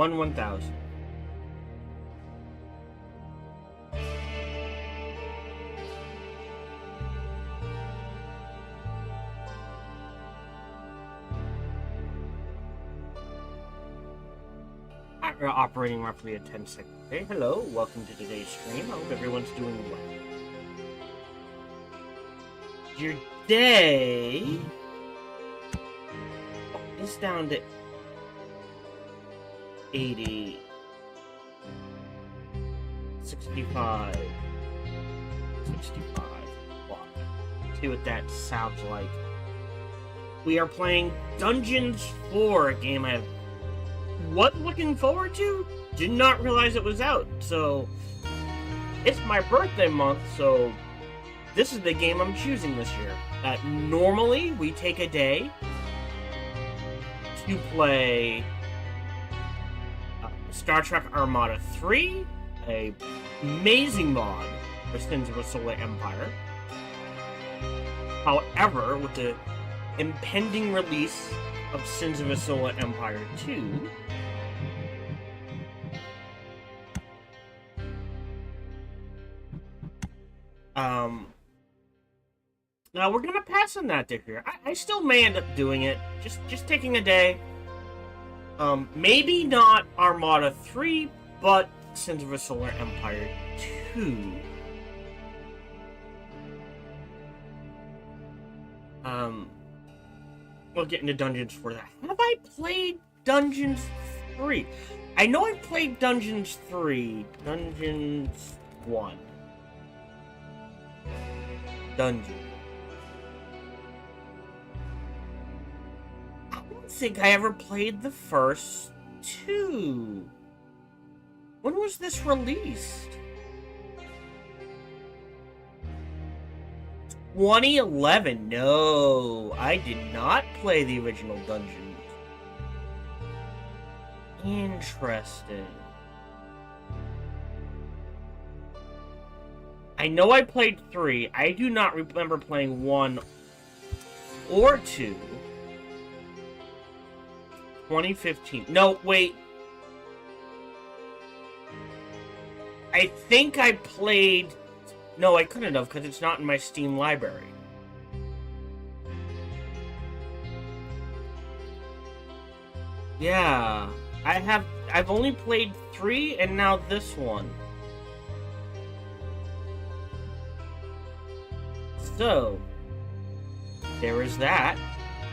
1,000. We're operating roughly a 10-second day. Hello, welcome to today's stream. I hope everyone's doing well. Your day is down to 80, 65, 65. Well, see what that sounds like. We are playing Dungeons 4, a game I was looking forward to. Did not realize it was out. So it's my birthday month, so this is the game I'm choosing this year. Normally, we take a day to play Star Trek Armada 3, a amazing mod for Sins of a Solar Empire. However, with the impending release of Sins of a Solar Empire 2, now we're gonna pass on that this year. I still may end up doing it, just taking a day. Maybe not Armada 3, but Sins of a Solar Empire 2. We'll get into Dungeons for that. Have I played Dungeons 3? I know I've played Dungeons 3. Dungeons 1. Dungeon. I don't think I ever played the first two. When was this released? 2011. No, I did not play the original Dungeons. Interesting. I know I played 3. I do not remember playing 1 or 2. 2015. No, wait. I think I played... No, I couldn't have, because it's not in my Steam library. Yeah. I've only played 3, and now this one. So, there is that.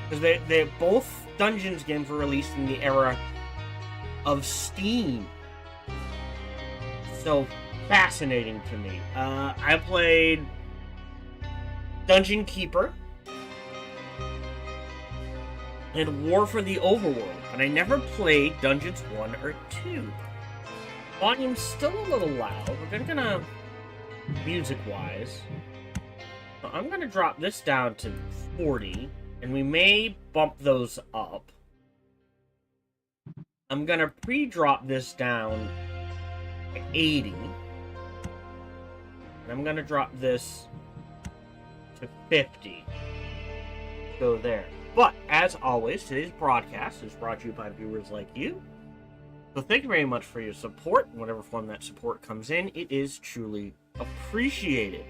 Because they both Dungeons games were released in the era of Steam. So, fascinating to me. I played Dungeon Keeper and War for the Overworld, but I never played Dungeons 1 or 2. Volume's still a little loud. We're gonna music-wise. I'm going to drop this down to 40, and we may bump those up. I'm going to pre-drop this down to 80. And I'm going to drop this to 50. Go there. But, as always, today's broadcast is brought to you by viewers like you. So thank you very much for your support. In whatever form that support comes in, it is truly appreciated.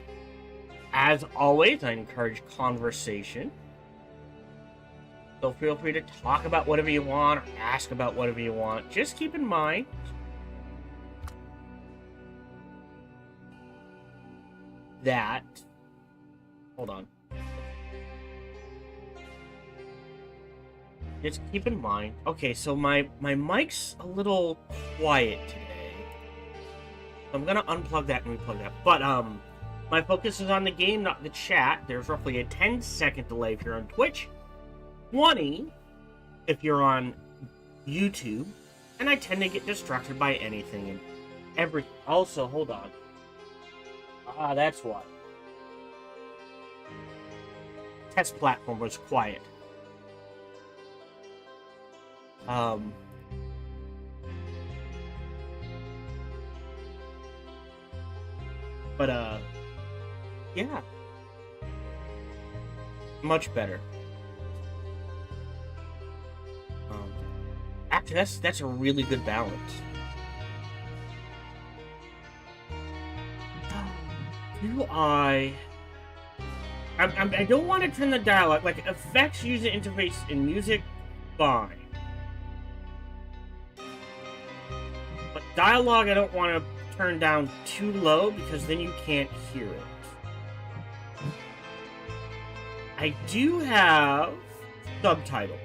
As always, I encourage conversation. So feel free to talk about whatever you want, or ask about whatever you want. Just keep in mind that... Hold on. Just keep in mind... Okay, so my mic's a little quiet today. I'm gonna unplug that and replug that. But, my focus is on the game, not the chat. There's roughly a 10-second delay if you're on Twitch, 20 if you're on YouTube, and I tend to get distracted by anything and everything. Also, hold on. That's why. Test platform was quiet. But, yeah. Much better. Actually, that's a really good balance. Do I don't want to turn the dialogue, like effects, user interface, and music, fine. But dialogue, I don't want to turn down too low because then you can't hear it. I do have subtitles.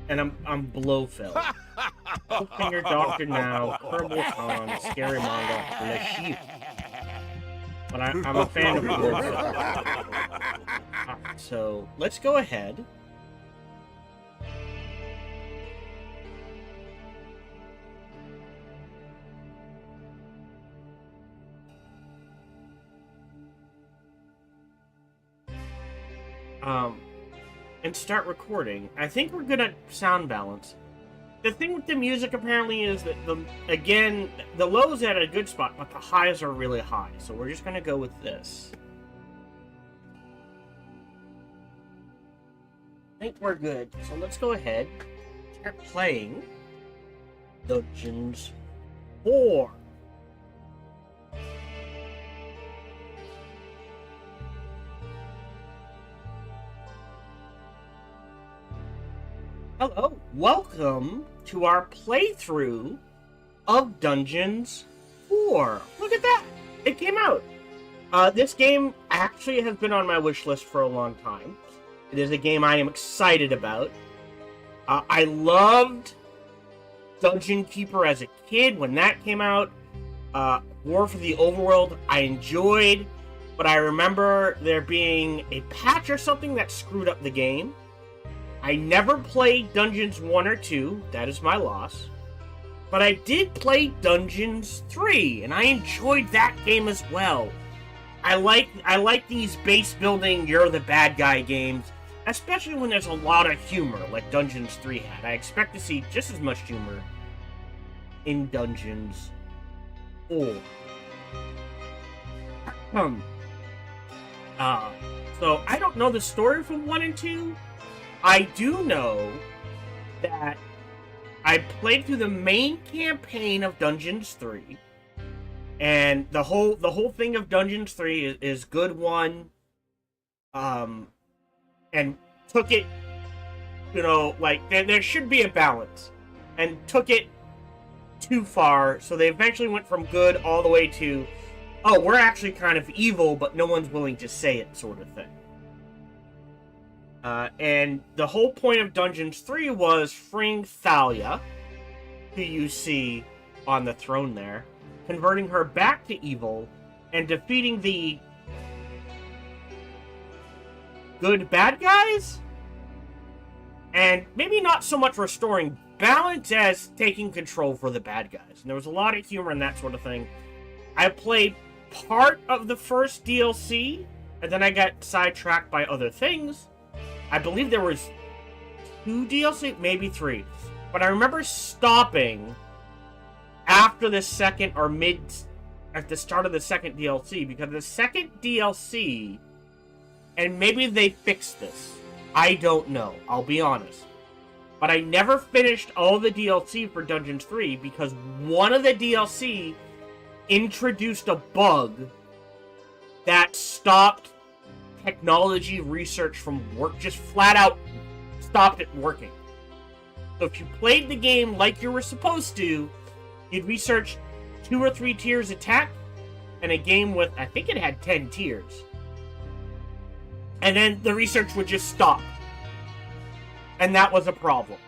And I'm Blowfell. Finger Doctor Now, Kerbal Khan, Scary Manga, and a sheep. But I'm a fan of Blowfell. So let's go ahead. And start recording. I think we're good at sound balance. The thing with the music apparently is that the lows at a good spot, but the highs are really high. So we're just gonna go with this. I think we're good. So let's go ahead, start playing Dungeons 4. Hello, welcome to our playthrough of Dungeons 4. Look at that! It came out! This game actually has been on my wish list for a long time. It is a game I am excited about. I loved Dungeon Keeper as a kid when that came out. War for the Overworld I enjoyed, but I remember there being a patch or something that screwed up the game. I never played Dungeons 1 or 2, that is my loss. But I did play Dungeons 3, and I enjoyed that game as well. I like these base building, you're the bad guy games, especially when there's a lot of humor, like Dungeons 3 had. I expect to see just as much humor in Dungeons 4. So I don't know the story from 1 and 2. I do know that I played through the main campaign of Dungeons 3, and the whole thing of Dungeons 3 is good one, and took it, like there should be a balance, and took it too far, so they eventually went from good all the way to, oh, we're actually kind of evil, but no one's willing to say it, sort of thing. And the whole point of Dungeons 3 was freeing Thalia, who you see on the throne there, converting her back to evil, and defeating the good bad guys? And maybe not so much restoring balance as taking control for the bad guys. And there was a lot of humor and that sort of thing. I played part of the first DLC, and then I got sidetracked by other things. I believe there was 2 DLC, maybe 3. But I remember stopping after the second or at the start of the second DLC, because the second DLC, and maybe they fixed this, I don't know, I'll be honest. But I never finished all the DLC for Dungeons 3 because one of the DLC introduced a bug that stopped technology research from work, just flat out stopped it working. So if you played the game like you were supposed to, you'd research 2 or 3 tiers of tech, and a game with, I think it had 10 tiers. And then the research would just stop. And that was a problem.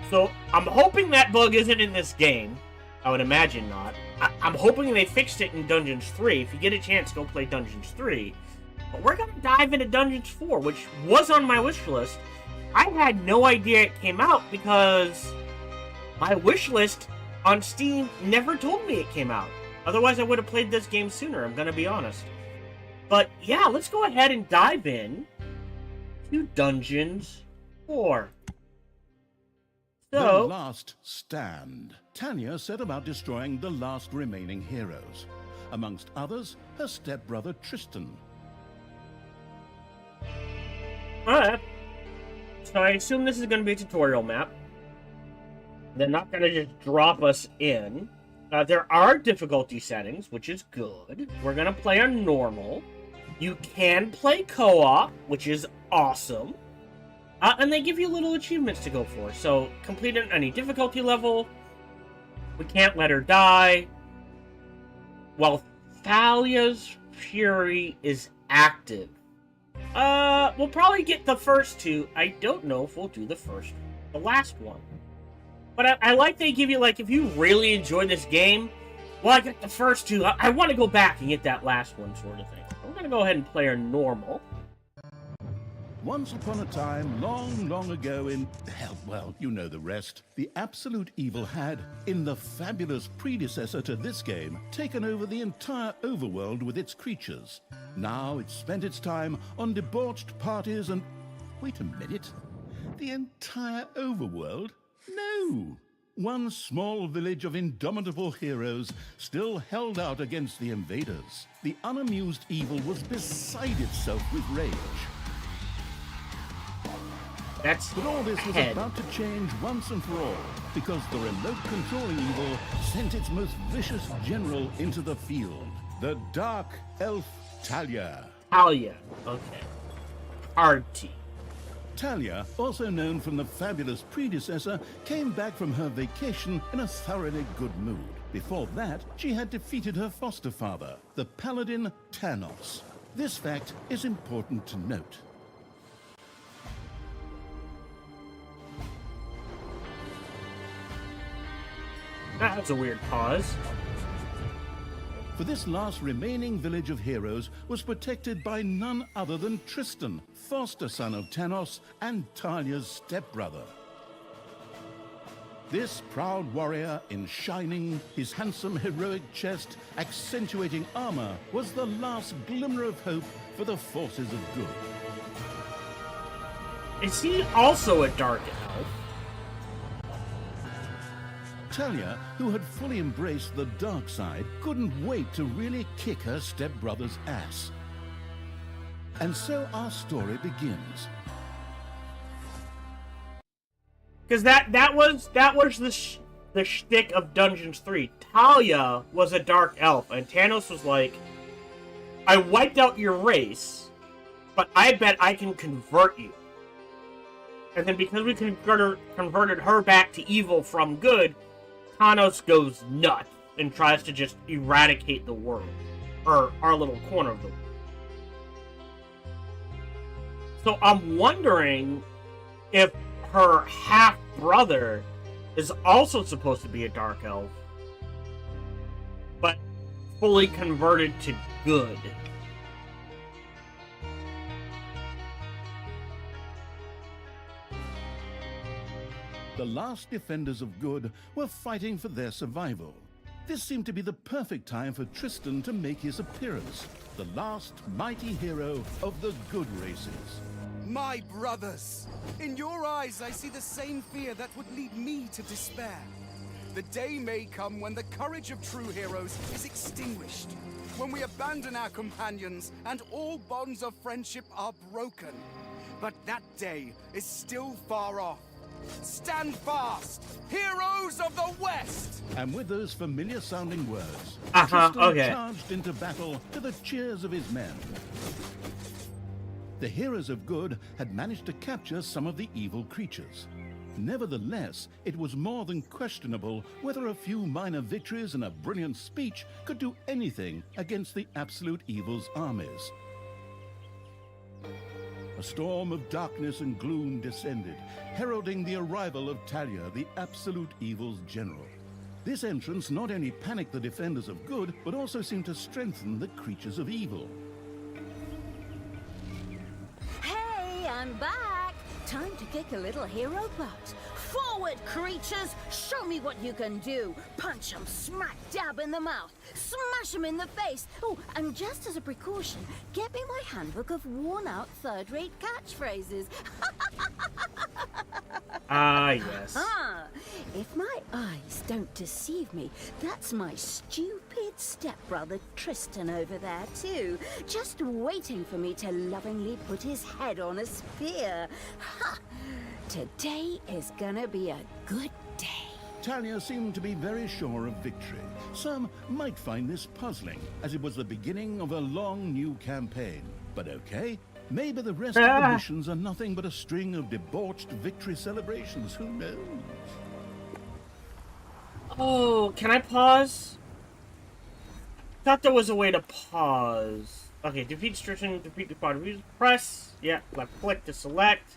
So I'm hoping that bug isn't in this game. I would imagine not. I'm hoping they fixed it in Dungeons 3. If you get a chance, go play Dungeons 3. But we're going to dive into Dungeons 4, which was on my wish list. I had no idea it came out because my wish list on Steam never told me it came out. Otherwise, I would have played this game sooner, I'm going to be honest. But yeah, let's go ahead and dive in to Dungeons 4. The last stand. Tanya set about destroying the last remaining heroes. Amongst others, her stepbrother Tristan. Alright. So I assume this is going to be a tutorial map. They're not going to just drop us in. There are difficulty settings, which is good. We're going to play on normal. You can play co-op, which is awesome. And they give you little achievements to go for. So, complete any difficulty level. We can't let her die. While Thalia's Fury is active. We'll probably get the first two. I don't know if we'll do the last one. But I like they give you, like, if you really enjoy this game, well, I got the first two. I want to go back and get that last one, sort of thing. I'm going to go ahead and play her normal. Once upon a time, long, long ago in, hell, well, you know the rest, the absolute evil had, in the fabulous predecessor to this game, taken over the entire overworld with its creatures. Now it spent its time on debauched parties and... Wait a minute. The entire overworld? No! One small village of indomitable heroes still held out against the invaders. The unamused evil was beside itself with rage. But all this was about to change once and for all, because the remote controlling evil sent its most vicious general into the field. The Dark Elf Talia. Talia, okay. Hard T. Talia, also known from the fabulous predecessor, came back from her vacation in a thoroughly good mood. Before that, she had defeated her foster father, the paladin Thanos. This fact is important to note. That's a weird pause. For this last remaining village of heroes was protected by none other than Tristan, foster son of Thanos and Talia's stepbrother. This proud warrior in shining, his handsome heroic chest accentuating armor, was the last glimmer of hope for the forces of good. Is he also a dark elf? Talia, who had fully embraced the dark side, couldn't wait to really kick her stepbrother's ass. And so our story begins. Because that was the shtick of Dungeons 3. Talia was a dark elf, and Thanos was like, I wiped out your race, but I bet I can convert you. And then because we converted her back to evil from good, Thanos goes nuts and tries to just eradicate the world. Or our little corner of the world. So I'm wondering if her half-brother is also supposed to be a dark elf, but fully converted to good. The last defenders of good were fighting for their survival. This seemed to be the perfect time for Tristan to make his appearance, the last mighty hero of the good races. My brothers! In your eyes I see the same fear that would lead me to despair. The day may come when the courage of true heroes is extinguished, when we abandon our companions and all bonds of friendship are broken. But that day is still far off. Stand fast, heroes of the West! And with those familiar-sounding words, Tristan charged into battle to the cheers of his men. The heroes of good had managed to capture some of the evil creatures. Nevertheless, it was more than questionable whether a few minor victories and a brilliant speech could do anything against the absolute evil's armies. A storm of darkness and gloom descended, heralding the arrival of Talia, the absolute evil's general. This entrance not only panicked the defenders of good, but also seemed to strengthen the creatures of evil. Hey, I'm back! Time to kick a little hero butt. Forward, creatures! Show me what you can do! Punch 'em smack dab in the mouth! Smash 'em in the face! Oh, and just as a precaution, get me my handbook of worn-out third-rate catchphrases. Yes. If my eyes don't deceive me, that's my stupid stepbrother Tristan over there too, just waiting for me to lovingly put his head on a spear. Ha! Today is gonna be a good day. Talia seemed to be very sure of victory. Some might find this puzzling, as it was the beginning of a long new campaign. But okay, maybe the rest of the missions are nothing but a string of debauched victory celebrations. Who knows? Oh, can I pause? Thought there was a way to pause. Okay, defeat restriction, defeat the quad. Press. Yeah, left click to select.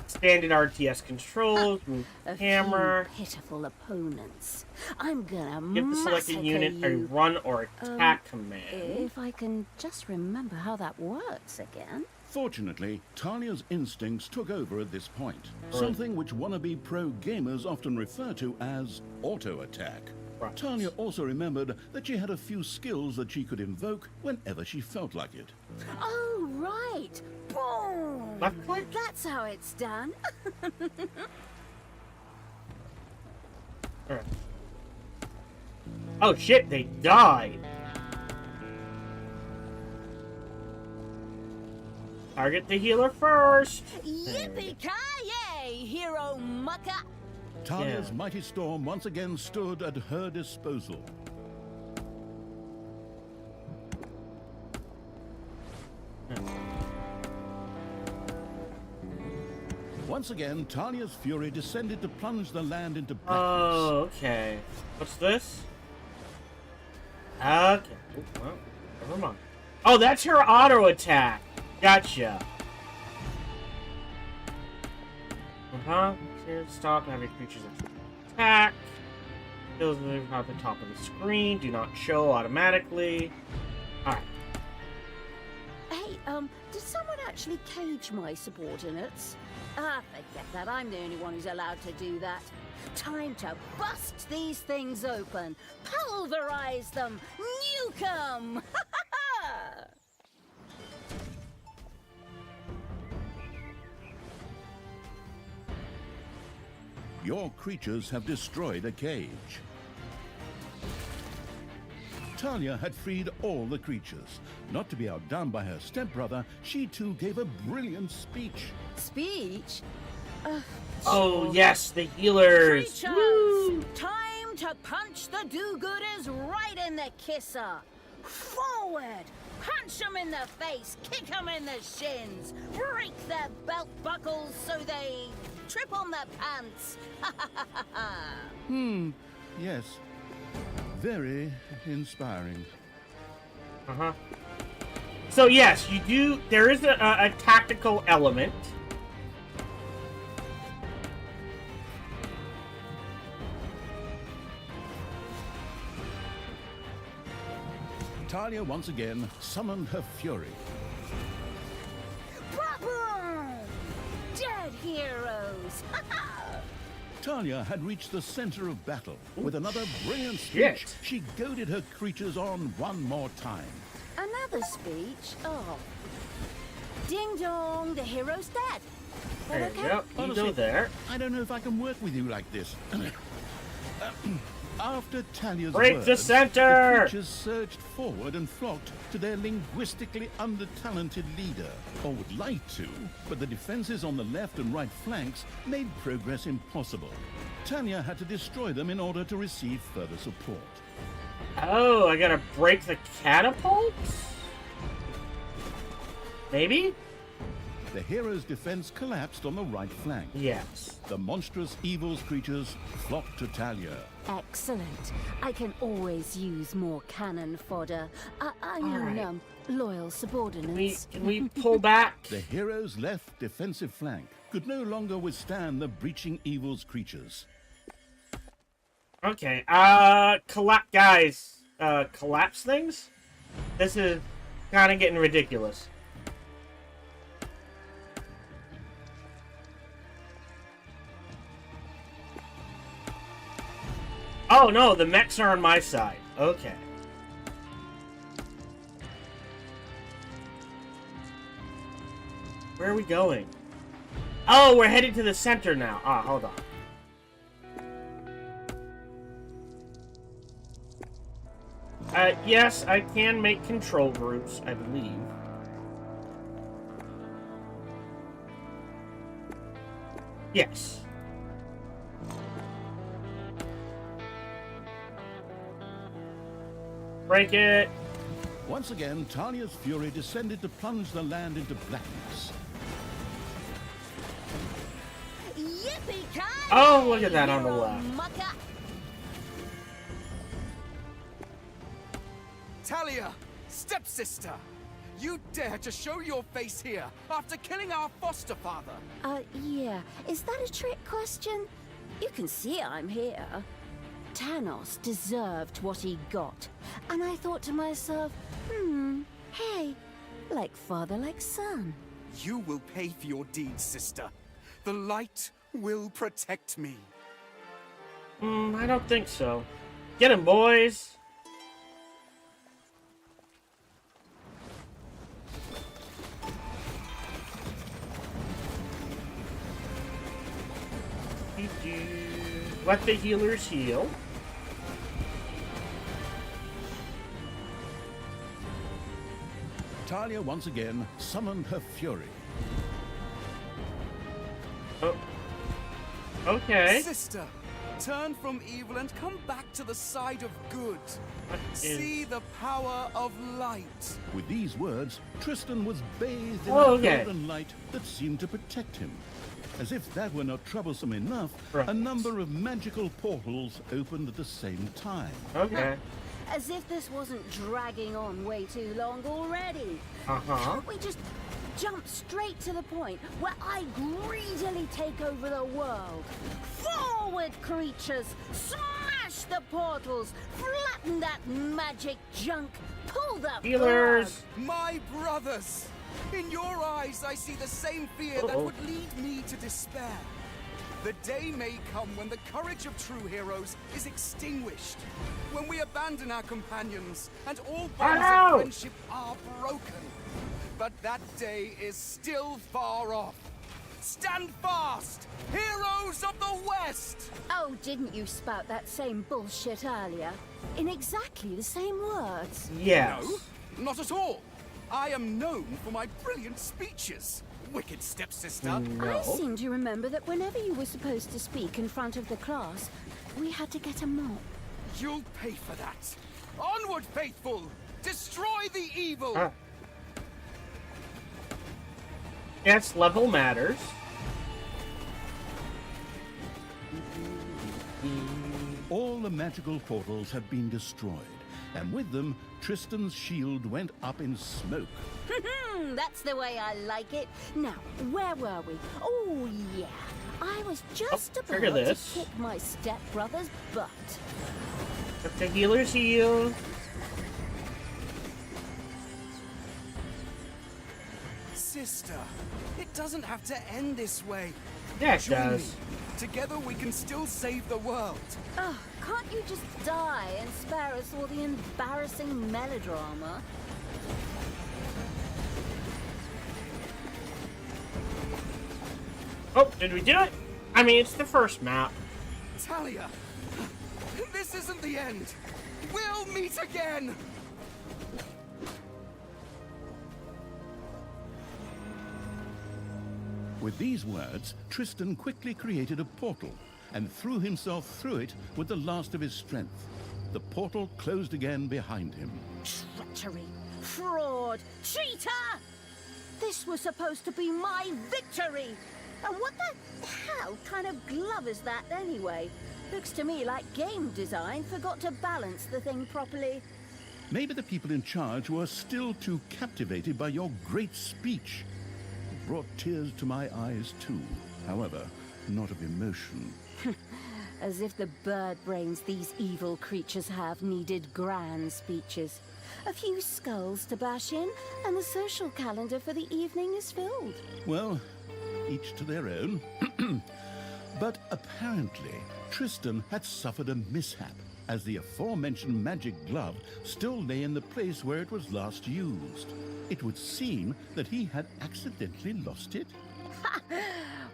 Standard RTS controls, move the camera. Few pitiful opponents. I'm gonna Give the selected unit a run or attack command. If I can just remember how that works again. Fortunately, Talia's instincts took over at this point. Something which wannabe pro gamers often refer to as auto-attack. Right. Talia also remembered that she had a few skills that she could invoke whenever she felt like it. Oh, right. Boom. Left click? That's how it's done. Alright. Oh shit, they died. Target the healer first. Yippee-ki-yay, hero mucker. Talia's mighty storm once again stood at her disposal. Once again, Talia's fury descended to plunge the land into blackness. Oh, okay. What's this? Okay. Well, never mind. Oh, that's her auto attack. Gotcha. Here, stop having creatures attack. Skills move at the top of the screen. Do not show automatically. Alright. Hey, did someone actually cage my subordinates? Ah, forget that. I'm the only one who's allowed to do that. Time to bust these things open. Pulverize them. Nuke them. Your creatures have destroyed a cage. Talia had freed all the creatures. Not to be outdone by her stepbrother, she too gave a brilliant speech. Speech? Oh, yes, the healers. Creatures! Woo! Time to punch the do-gooders right in the kisser. Forward! Punch them in the face, kick them in the shins, break their belt buckles so they trip on their pants. Yes. Very inspiring. Uh-huh. So, yes, you do... There is a tactical element. Talia once again summoned her fury. Boom! Dead heroes! Talia had reached the center of battle. With another brilliant speech, Shit. she goaded her creatures on one more time. Another speech? Oh. Ding dong, the hero's dead. There you Okay. go. You Honestly, go there. I don't know if I can work with you like this. After Talia's Break words, the center! the creatures surged forward and flocked to their linguistically under-talented leader. Or would like to, but the defenses on the left and right flanks made progress impossible. Talia had to destroy them in order to receive further support. Oh, I gotta break the catapults? Maybe? The hero's defense collapsed on the right flank. Yes. The monstrous evil's creatures flocked to Talia. Excellent. I can always use more cannon fodder. I mean, Alright. loyal subordinates. Can we pull back? The hero's left defensive flank could no longer withstand the breaching evil's creatures. Okay, guys, collapse things? This is kind of getting ridiculous. Oh no, the mechs are on my side. Okay. Where are we going? Oh, we're headed to the center now. Ah, hold on. Yes, I can make control groups, I believe. Yes. Break it. Once again, Talia's fury descended to plunge the land into blackness. Yippee-ki-yay! Oh, look at that on the you left. mucker. Talia, stepsister, you dare to show your face here after killing our foster father? Yeah. Is that a trick question? You can see I'm here. Thanos deserved what he got. And I thought to myself, hey, like father, like son. You will pay for your deeds, sister. The light will protect me. I don't think so. Get him, boys. Let the healers heal. Talia once again summoned her fury. Oh. Okay. Sister, turn from evil and come back to the side of good. See the power of light. With these words, Tristan was bathed in Oh, a okay. golden light that seemed to protect him. As if that were not troublesome enough, Right. a number of magical portals opened at the same time. Okay. As if this wasn't dragging on way too long already. Uh-huh. Can't we just jump straight to the point where I greedily take over the world? Forward, creatures! Smash the portals! Flatten that magic junk! Pull the Healers. My brothers! In your eyes, I see the same fear that Uh-oh. would lead me to despair. The day may come when the courage of true heroes is extinguished. When we abandon our companions and all bonds Ow! of friendship are broken. But that day is still far off. Stand fast, heroes of the West! Oh, didn't you spout that same bullshit earlier? In exactly the same words. Yes. No, not at all. I am known for my brilliant speeches, wicked stepsister. No. I seem to remember that whenever you were supposed to speak in front of the class, we had to get a mop. You'll pay for that. Onward, faithful! Destroy the evil! Ah. Yes, level matters. All the magical portals had been destroyed, and with them, Tristan's shield went up in smoke. That's the way I like it. Now, where were we? Oh, yeah. I was just trigger about to this. kick my stepbrother's butt. Let the healers heal. Sister, it doesn't have to end this way. Yeah, it Join does. me. Together we can still save the world. Ugh, can't you just die and spare us all the embarrassing melodrama? Oh, did we do it? I mean, it's the first map. Talia, this isn't the end. We'll meet again. With these words, Tristan quickly created a portal and threw himself through it with the last of his strength. The portal closed again behind him. Treachery, fraud, cheater! This was supposed to be my victory! And what the hell kind of glove is that anyway? Looks to me like game design forgot to balance the thing properly. Maybe the people in charge were still too captivated by your great speech. It brought tears to my eyes too, however, not of emotion. As if the bird brains these evil creatures have needed grand speeches. A few skulls to bash in, and the social calendar for the evening is filled. Well, each to their own. But apparently, Tristan had suffered a mishap, as the aforementioned magic glove still lay in the place where it was last used. It would seem that he had accidentally lost it.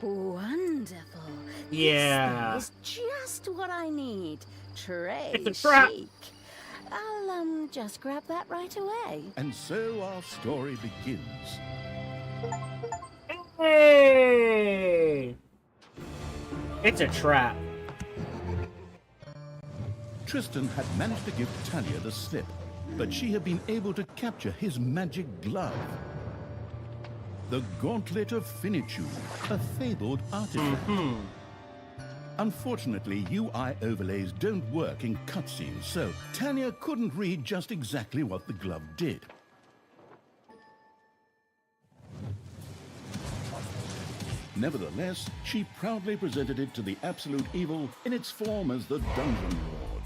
Wonderful. Yeah. This thing is just what I need. Tray It's a trap. chic. I'll just grab that right away. And so our story begins. Hey! It's a trap. Tristan had managed to give Talia the slip, but she had been able to capture his magic glove. The Gauntlet of Finitude, a fabled artifact. Unfortunately, UI overlays don't work in cutscenes, so Talia couldn't read just exactly what the glove did. Nevertheless, she proudly presented it to the Absolute Evil in its form as the Dungeon Lord.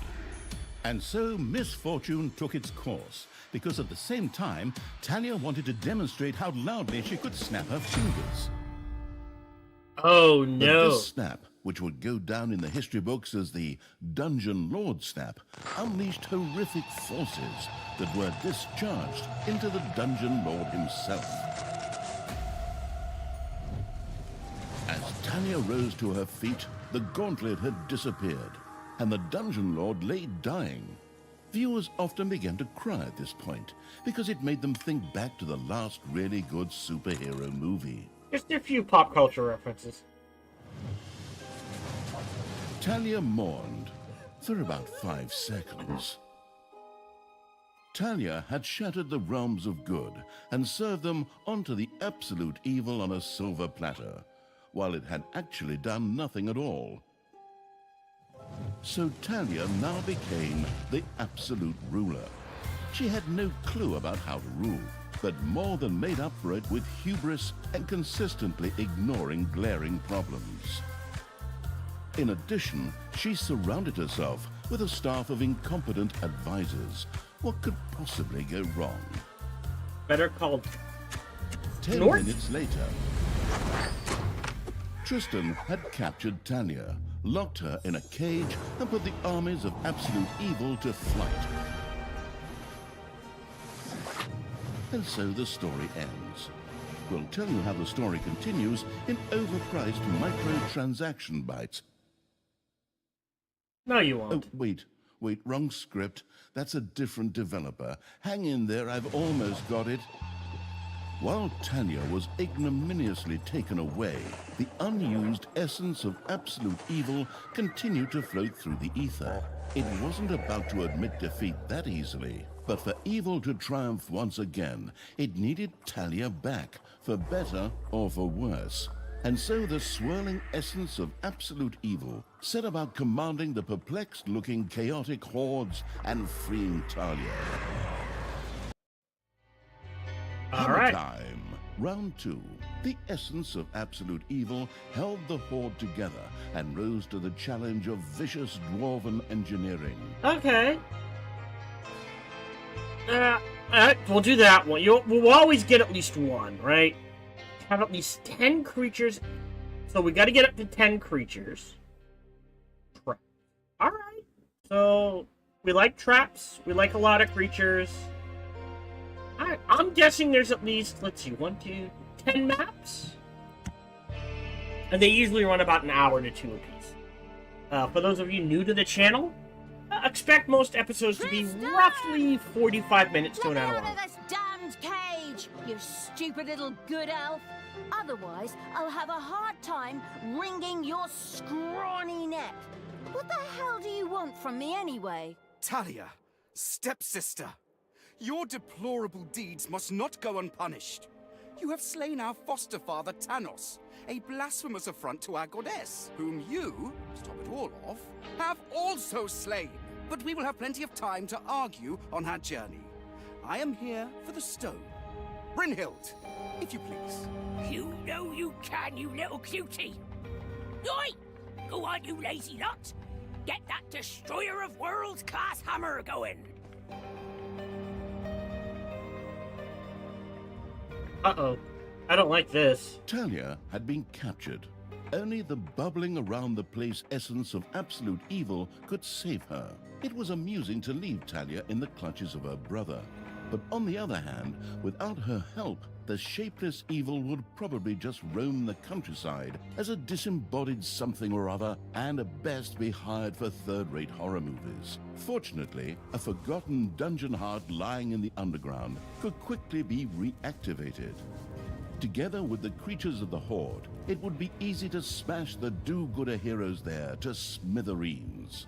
And so misfortune took its course, because at the same time, Talia wanted to demonstrate how loudly she could snap her fingers. Oh But no. this snap, which would go down in the history books as the Dungeon Lord snap, unleashed horrific forces that were discharged into the Dungeon Lord himself. As Talia rose to her feet, the gauntlet had disappeared, and the Dungeon Lord lay dying. Viewers often began to cry at this point, because it made them think back to the last really good superhero movie. Just a few pop culture references. Talia mourned for about 5 seconds. Talia had shattered the realms of good and served them onto the absolute evil on a silver platter, while it had actually done nothing at all. So Talia now became the absolute ruler. She had no clue about how to rule, but more than made up for it with hubris and consistently ignoring glaring problems. In addition, she surrounded herself with a staff of incompetent advisors. What could possibly go wrong? Better called 10 North? minutes later, Tristan had captured Talia, locked her in a cage, and put the armies of absolute evil to flight. And so the story ends. We'll tell you how the story continues in overpriced microtransaction bites. No, you Oh, won't. wait, wrong script. That's a different developer. Hang in there, I've almost got it. While Talia was ignominiously taken away, the unused essence of absolute evil continued to float through the ether. It wasn't about to admit defeat that easily, but for evil to triumph once again, it needed Talia back, for better or for worse. And so the swirling essence of absolute evil set about commanding the perplexed-looking chaotic hordes and freeing Talia. All Hammer right. time. Round 2. The essence of absolute evil held the horde together and rose to the challenge of vicious dwarven engineering. Okay. We'll do that one. We'll always get at least one, right? Have at least 10 creatures. So we got to get up to 10 creatures. All right. So we like traps. We like a lot of creatures. I'm guessing there's at least, let's see, 1, 2, 10 maps? And they usually run about an hour to 2 apiece. For those of you new to the channel, expect most episodes to be roughly 45 minutes to an hour Get long. out of this damned cage, you stupid little good elf. Otherwise, I'll have a hard time wringing your scrawny neck. What the hell do you want from me anyway? Talia, stepsister, your deplorable deeds must not go unpunished. You have slain our foster father Thanos, a blasphemous affront to our goddess, whom you, to top it all off, have also slain. But we will have plenty of time to argue on our journey. I am here for the stone. Brynhild, if you please. You know you can, you little cutie. Oi! Go on, you lazy lot. Get that destroyer of worlds class hammer going. Uh-oh. I don't like this. Talia had been captured. Only the bubbling around the place essence of absolute evil could save her. It was amusing to leave Talia in the clutches of her brother. But on the other hand, without her help, the shapeless evil would probably just roam the countryside as a disembodied something or other, and at best be hired for third-rate horror movies. Fortunately, a forgotten dungeon heart lying in the underground could quickly be reactivated. Together with the creatures of the Horde, it would be easy to smash the do-gooder heroes there to smithereens.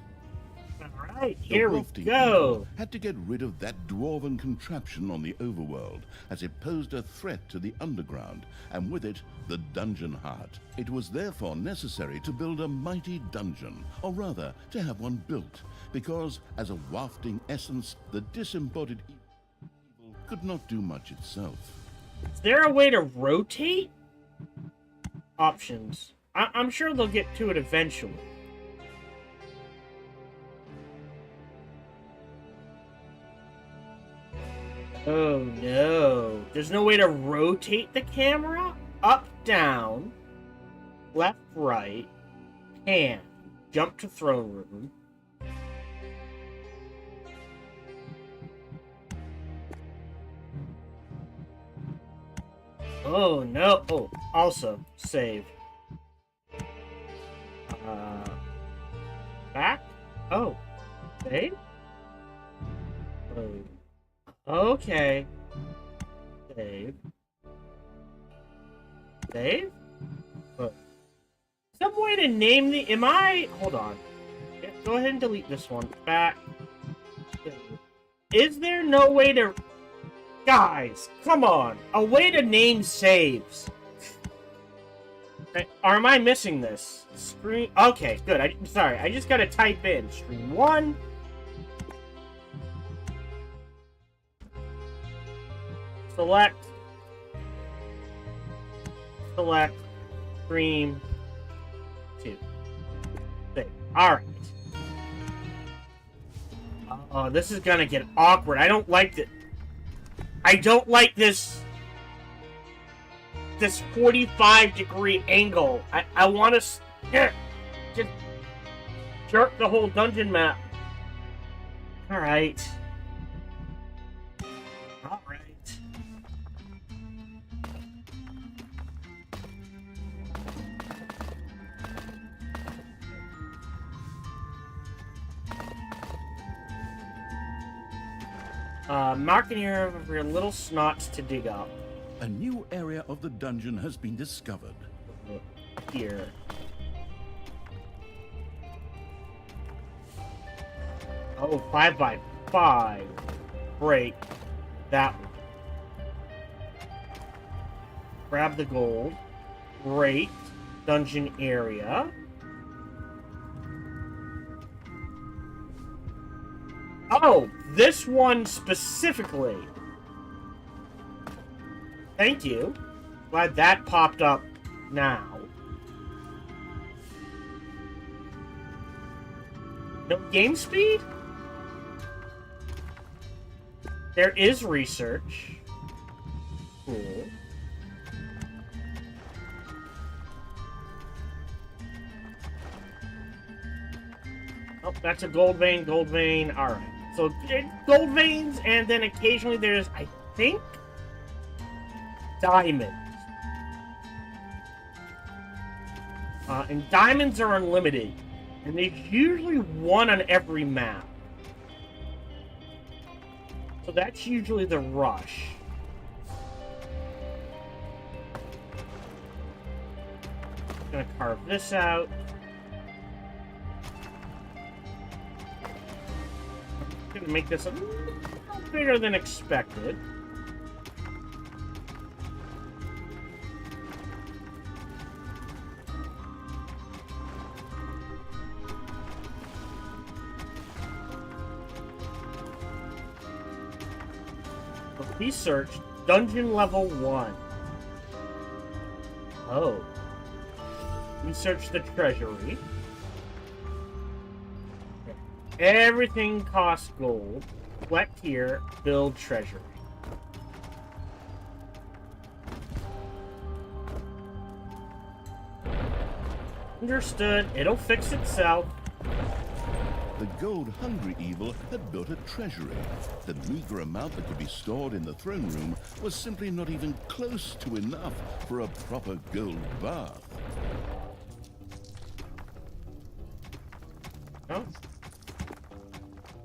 Alright, The here we wafting go. eagle had to get rid of that dwarven contraption on the overworld, as it posed a threat to the underground, and with it, the dungeon heart. It was therefore necessary to build a mighty dungeon, or rather, to have one built, because, as a wafting essence, the disembodied evil could not do much itself. Is there a way to rotate? Options. I'm sure they'll get to it eventually. Oh no. There's no way to rotate the camera? Up, down, left, right, pan, jump to throne room. Oh no. Oh, also, save. Back? Oh. Save? Oh. Okay. Save. Save? Oh. Some way to name the... Am I... Hold on. Yeah, go ahead and delete this one. Back. Is there no way to... Guys, come on. A way to name saves. Or am I missing this? Screen... Okay, good. Sorry, I just gotta type in stream 1... Select, stream 2. Save. Alright. Oh, this is gonna get awkward. I don't like it. I don't like this 45-degree angle. I want to just jerk the whole dungeon map. Alright. Alright. Mark an area of your little snots to dig up. A new area of the dungeon has been discovered. Here. Oh, 5 by 5. Break that one. Grab the gold. Great. Dungeon area. Oh, this one specifically. Thank you. Glad that popped up now. No game speed? There is research. Cool. Oh, that's a gold vein, gold vein. Alright. So, gold veins, and then occasionally there's, I think, diamonds. And diamonds are unlimited. And there's usually one on every map. So that's usually the rush. Gonna carve this out. Gonna make this a little bigger than expected. Research dungeon level 1. Oh. Research the treasury. Everything costs gold. Collect here, build treasury. Understood. It'll fix itself. The gold-hungry evil had built a treasury. The meager amount that could be stored in the throne room was simply not even close to enough for a proper gold bath. Oh.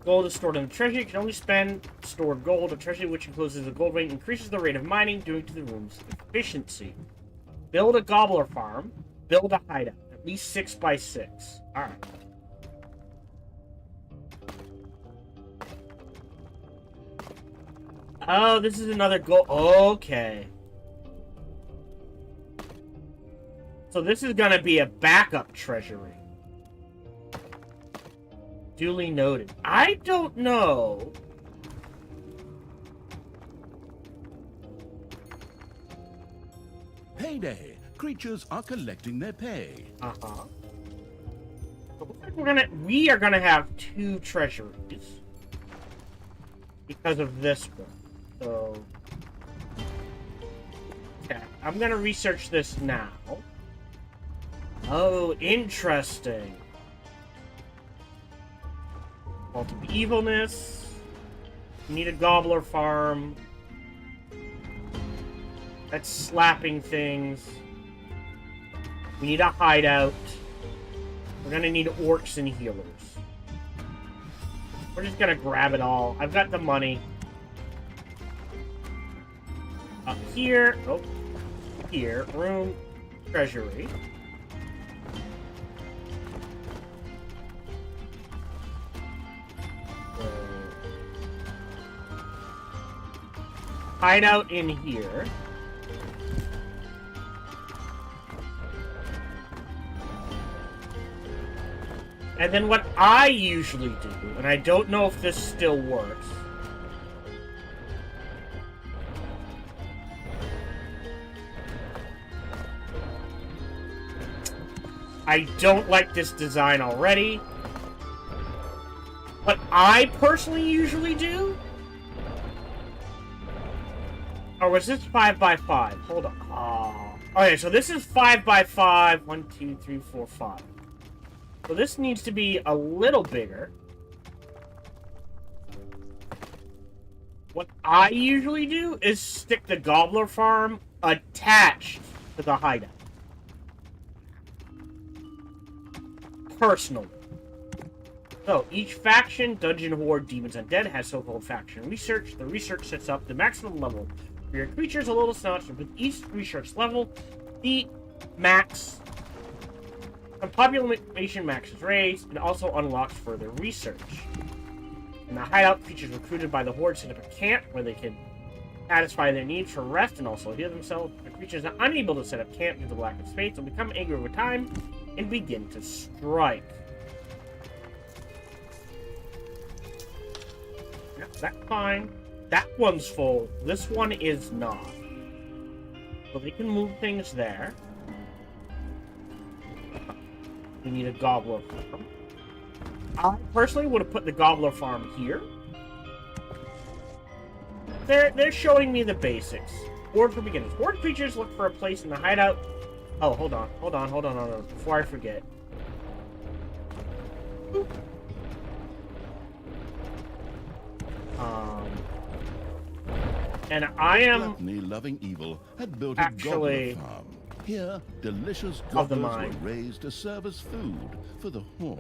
Gold is stored in the treasury. You can only spend stored gold. A treasury which encloses a gold ring increases the rate of mining, due to the room's efficiency. Build a gobbler farm. Build a hideout. At least 6 by 6. Alright. Oh, this is another gold. Okay. So this is gonna be a backup treasury. Duly noted. I don't know. Payday. Creatures are collecting their pay. Uh-huh. So looks like we are gonna have 2 treasuries. Because of this one. So okay, I'm gonna research this now. Oh, interesting. Cult of evilness. We need a gobbler farm. That's slapping things. We need a hideout. We're gonna need orcs and healers. We're just gonna grab it all. I've got the money. Up here. Oh. Here. Room. Treasury. Hideout in here. And then what I usually do, and I don't know if this still works, I don't like this design already. What I personally usually do... Or was this 5 by 5? Hold on. Oh. Okay, so this is 5 by 5. 1, 2, 3, 4, 5. So this needs to be a little bigger. What I usually do is stick the gobbler farm attached to the hideout. Personally. So, each faction, Dungeon Horde, Demons Undead, has so-called faction research. The research sets up the maximum level for your creatures a little notch. With each research level, the max... The population max is raised, and also unlocks further research. In the hideout, creatures recruited by the Horde set up a camp where they can satisfy their needs for rest and also heal themselves. The creatures are unable to set up camp due to the lack of space will become angry over time and begin to strike. Yeah, that's fine. That one's full. This one is not. So they can move things there. We need a gobbler farm. I personally would have put the gobbler farm here. They're showing me the basics. Horde for beginners. Horde creatures look for a place in the hideout. Oh, hold on. Before I forget. And I am Gluttony-loving evil had built actually a gobbler farm. Here, delicious of the gobblers mine. were raised to serve as food for the Horde.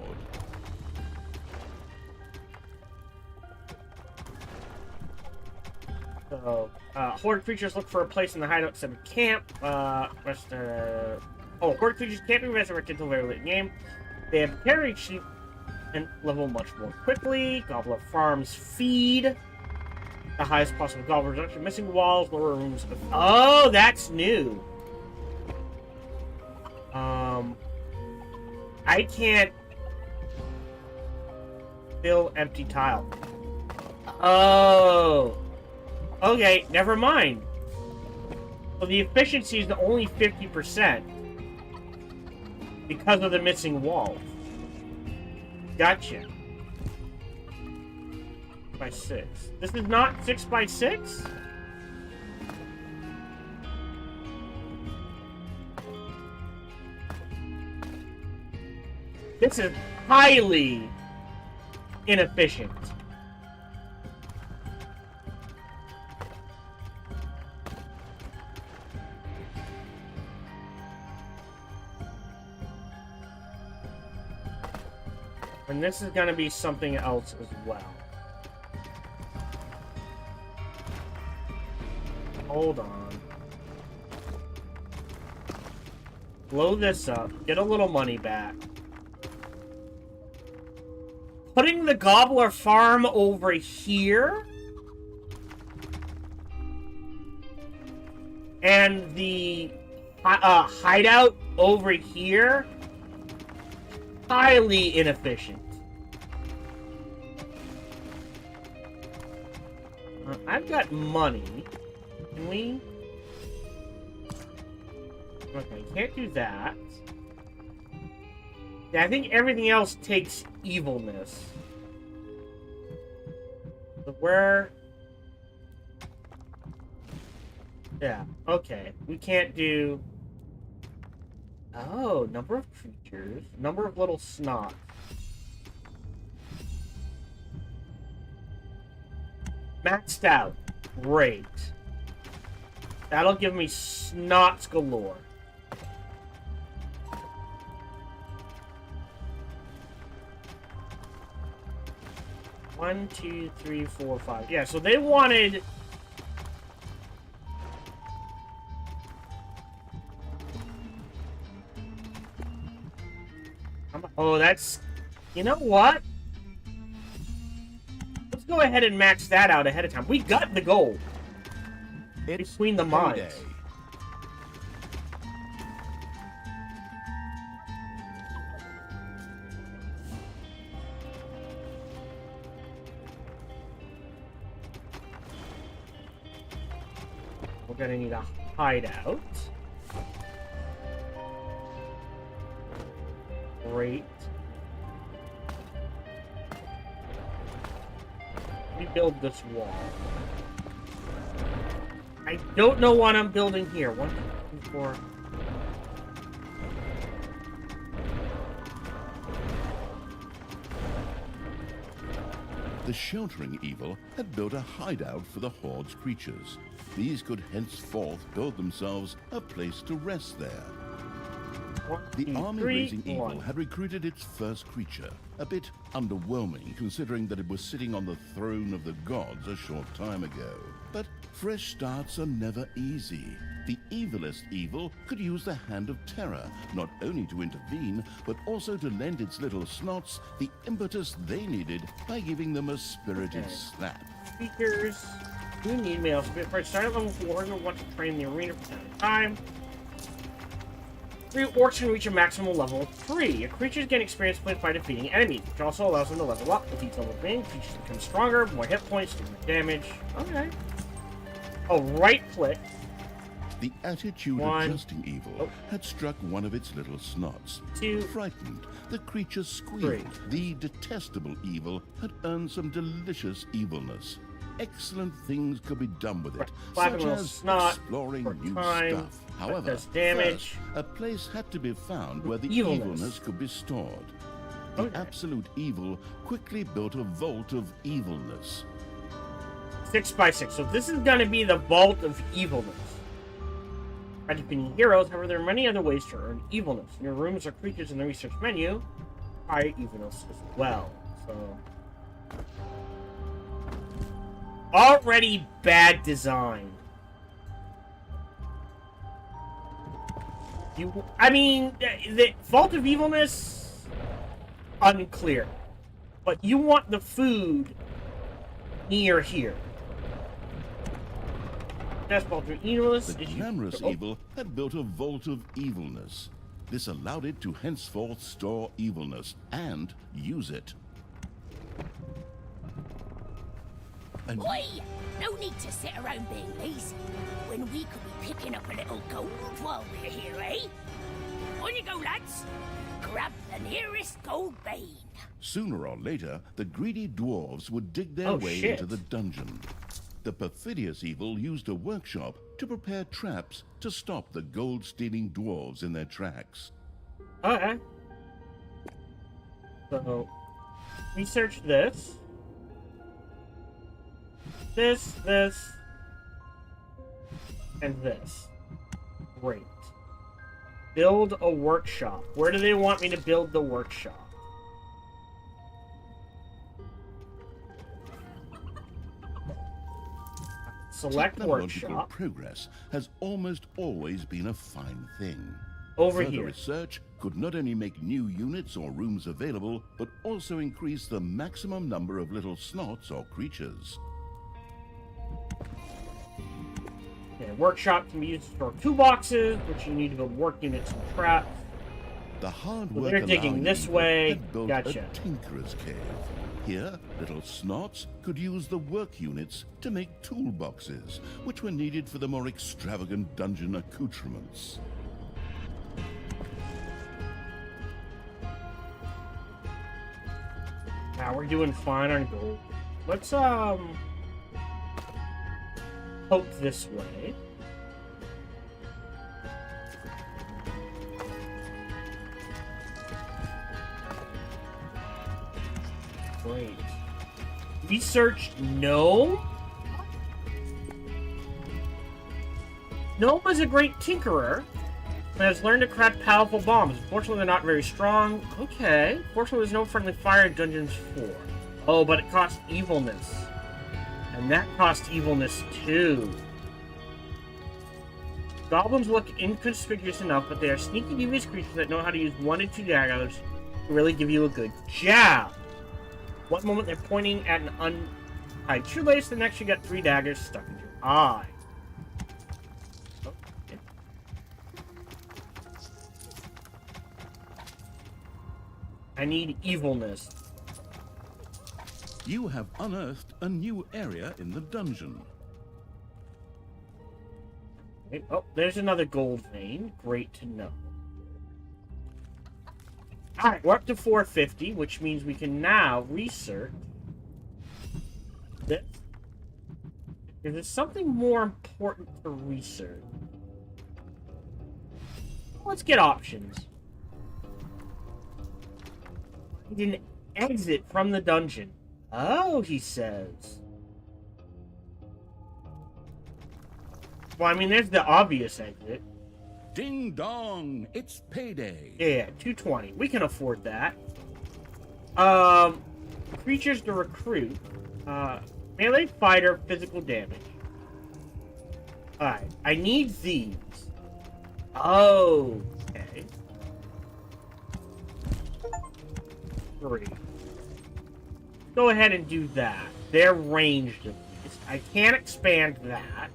So, Horde creatures look for a place in the hideout instead of camp. Horde creatures can't be resurrected until very late in the game. They have carried sheep and level much more quickly. Gobbler farms feed. The highest possible gobbler reduction. Missing walls, lower rooms. Oh, that's new. I can't fill empty tile. Oh. Okay, never mind. So the efficiency is only 50% because of the missing walls. Gotcha. 6 by 6. This is not 6 by 6? This is highly inefficient. And this is gonna be something else as well. Hold on. Blow this up. Get a little money back. Putting the gobbler farm over here. And the hideout over here. Highly inefficient. I've got money. Can we? Okay, can't do that. Yeah, I think everything else takes evilness. So where? Yeah, okay. We can't do... Oh, number of creatures. Number of little snots. Maxed out. Great. That'll give me snots galore. One, two, three, four, five. Yeah, so they wanted... Oh, that's... You know what? Let's go ahead and max that out ahead of time. We got the gold. It's between the mines. payday. We're gonna need a hideout. Great. Rebuild this wall. I don't know what I'm building here. 1, 2, 3, 4. The sheltering evil had built a hideout for the Horde's creatures. These could henceforth build themselves a place to rest there. 1, The 2, army-raising 3, evil 1. had recruited its first creature, a bit underwhelming considering that it was sitting on the throne of the gods a short time ago. But fresh starts are never easy. The evilest evil could use the Hand of Terror, not only to intervene, but also to lend its little snots the impetus they needed by giving them a spirited slap. Speakers. You need male Spitfire. Start at level 4 and want to train the arena for time. 3 orcs can reach a maximum level of 3. A creature's gain experience points by defeating enemies, which also allows them to level up. With each level of being, creatures become stronger, more hit points, do more damage. Okay. Oh, right click. The attitude One. adjusting evil had struck one of its little snots. 2. Frightened, the creature squealed. 3. The detestable evil had earned some delicious evilness. Excellent things could be done with it, Flapping such little as snot exploring for new time, stuff. However, does damage. first, a place had to be found where the Evilness. evilness could be stored. The Okay. absolute evil quickly built a vault of evilness. 6 by 6. So this is going to be the vault of evilness. By defeating heroes, however, there are many other ways to earn evilness. In your rooms or creatures in the research menu, high evilness as well. So, already bad design. I mean, the vault of evilness, unclear. But you want the food near here. That's vault of evilness. The glamorous evil had built a vault of evilness. This allowed it to henceforth store evilness and use it. And Oi! No need to sit around being lazy when we could be picking up a little gold while we're here, eh? On you go, lads! Grab the nearest gold vein. sooner or later, the greedy dwarves would dig their way shit. into the dungeon. The perfidious evil used a workshop to prepare traps to stop the gold-stealing dwarves in their tracks. Okay. So, research this. This, and this. Great. Build a workshop. Where do they want me to build the workshop? select Technological workshop. progress has almost always been a fine thing. Over Further here. research could not only make new units or rooms available, but also increase the maximum number of little snots or creatures. Okay, workshop can be used to store toolboxes, which you need to build work units and traps. The hard So work they're digging allowing this people way. had built Gotcha. a tinkerer's cave. Here, little snots could use the work units to make toolboxes, which were needed for the more extravagant dungeon accoutrements. Now we're doing fine on gold. Let's poke this way. Great. Research gnome? Gnome is a great tinkerer and has learned to craft powerful bombs. Unfortunately, they're not very strong. Okay. Fortunately, there's no friendly fire in Dungeons 4. Oh, but it costs evilness. And that costs evilness too. Goblins look inconspicuous enough, but they are sneaky, devious creatures that know how to use 1 and 2 daggers to really give you a good jab. One moment they're pointing at an untied shoelace, the next you got 3 daggers stuck in your eye. Oh, okay. I need evilness. You have unearthed a new area in the dungeon. Okay. Oh, there's another gold vein. Great to know. Alright, we're up to 450, which means we can now research this. If there's something more important to research, let's get options. Find an exit from the dungeon. Oh, he says. Well, I mean, there's the obvious exit. Ding dong, it's payday. Yeah, 220. We can afford that. Creatures to recruit. Melee fighter, physical damage. Alright, I need these. Oh, okay. 3. Go ahead and do that. They're ranged at least. I can't expand that.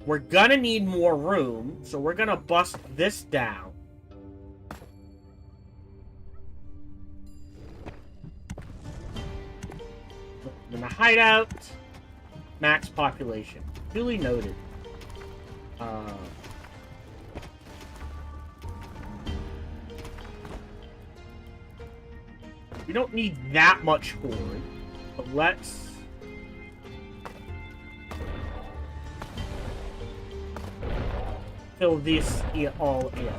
We're gonna need more room, so we're gonna bust this down. In the hideout, max population. Duly noted. We don't need that much horde, but let's fill this all in.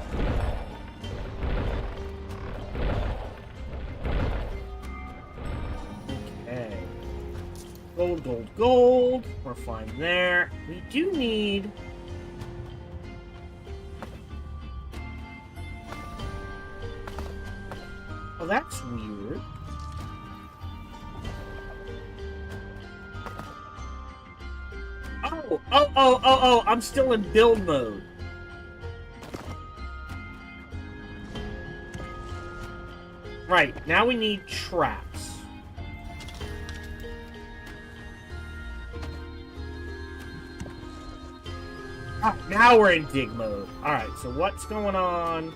Okay. Gold, gold, gold. We're fine there. We do need... Oh, that's weird. Oh, I'm still in build mode. Right, now we need traps. Ah, now we're in dig mode. Alright, so what's going on?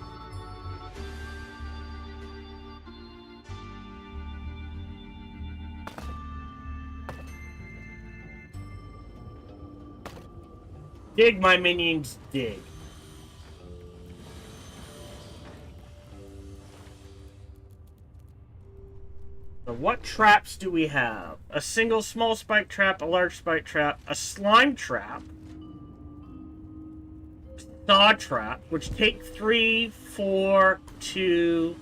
Dig, my minions, dig. So what traps do we have? A single small spike trap, a large spike trap, a slime trap, saw trap, which take 3, 4, 2,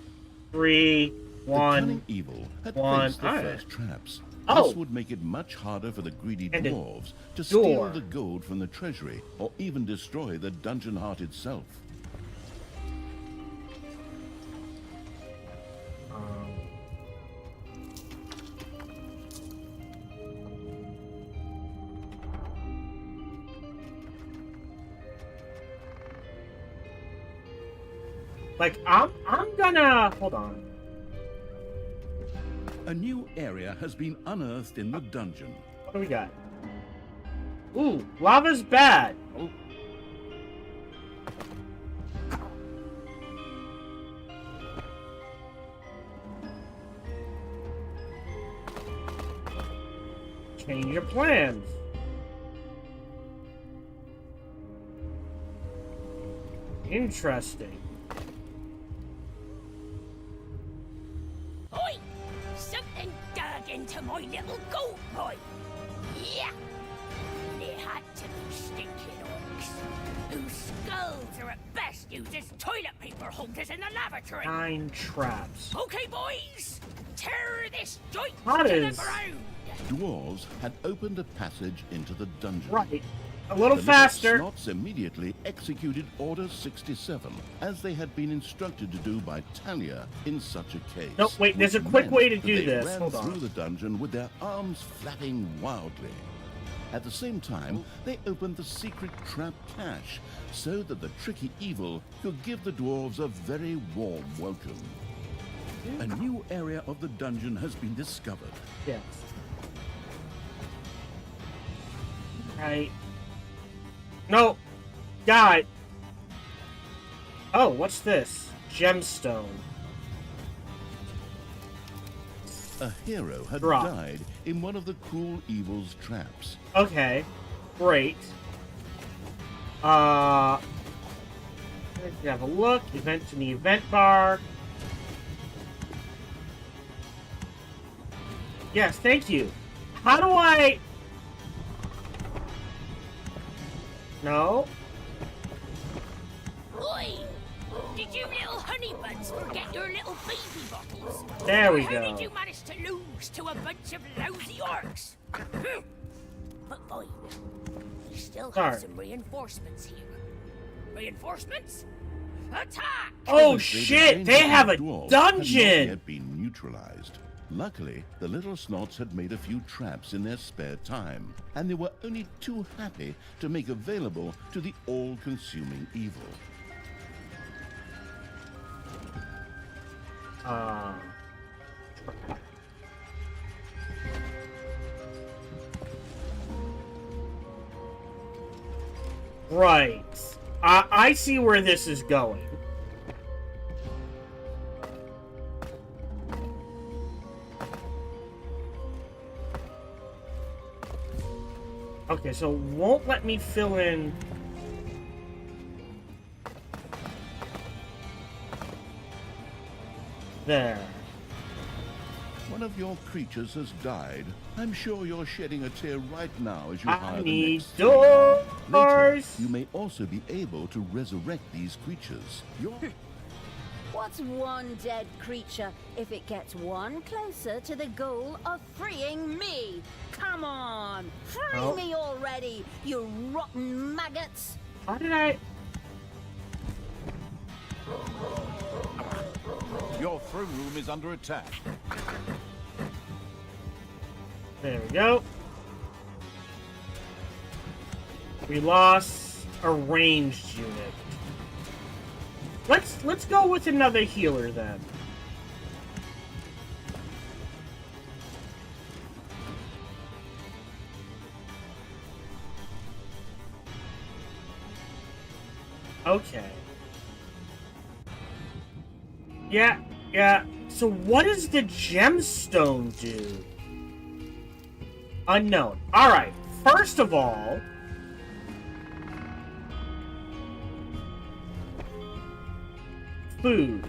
3, 1. The cunning evil had placed the first traps. Oh. This would make it much harder for the greedy And a dwarves to door. steal the gold from the treasury, or even destroy the dungeon heart itself. Like, I'm gonna... Hold on. A new area has been unearthed in the dungeon. What do we got? Ooh, lava's bad. Oh. Change your plans. Interesting. Oi! Something dug into my little gold mine. Yeah! They had to be stinking orcs, whose skulls are at best used as toilet paper holders in the lavatory. 9 traps. Okay, boys! Tear this joint That to is- the ground! Dwarves had opened a passage into the dungeon. Right. A little The faster. little snots immediately executed Order 67, as they had been instructed to do by Talia in such a case. No, wait, there's a which quick meant way to that do they this. ran Hold on. through the dungeon with their arms flapping wildly. At the same time, they opened the secret trap cache, so that the tricky evil could give the dwarves a very warm welcome. A new area of the dungeon has been discovered. Yes. Right. No! God! Oh, what's this? Gemstone. A hero had Drop. died in one of the cruel evil's traps. Okay. Great. Let's have a look. Events in the event bar. Yes, thank you. How do I... No? Oi! Did you little honey buns forget your little baby bottles? There we How go. did you manage to lose to a bunch of lousy orcs? But fine. We still have Sorry. some reinforcements here. Reinforcements? Attack! Oh The shit! danger They have a of dwarves had not dungeon! yet been neutralized. Luckily, the little snots had made a few traps in their spare time, and they were only too happy to make available to the all-consuming evil. Right. I see where this is going. Okay, so won't let me fill in... There. One of your creatures has died. I'm sure you're shedding a tear right now as you I hire the need next three. Later, doors! you may also be able to resurrect these creatures. What's one dead creature if it gets one closer to the goal of freeing me? Come on! Free Oh. me already, you rotten maggots! How did I... Your throne room is under attack. There we go. We lost a ranged unit. Let's go with another healer then. Okay. Yeah. So what does the gemstone do? Unknown. Alright, first of all... Food.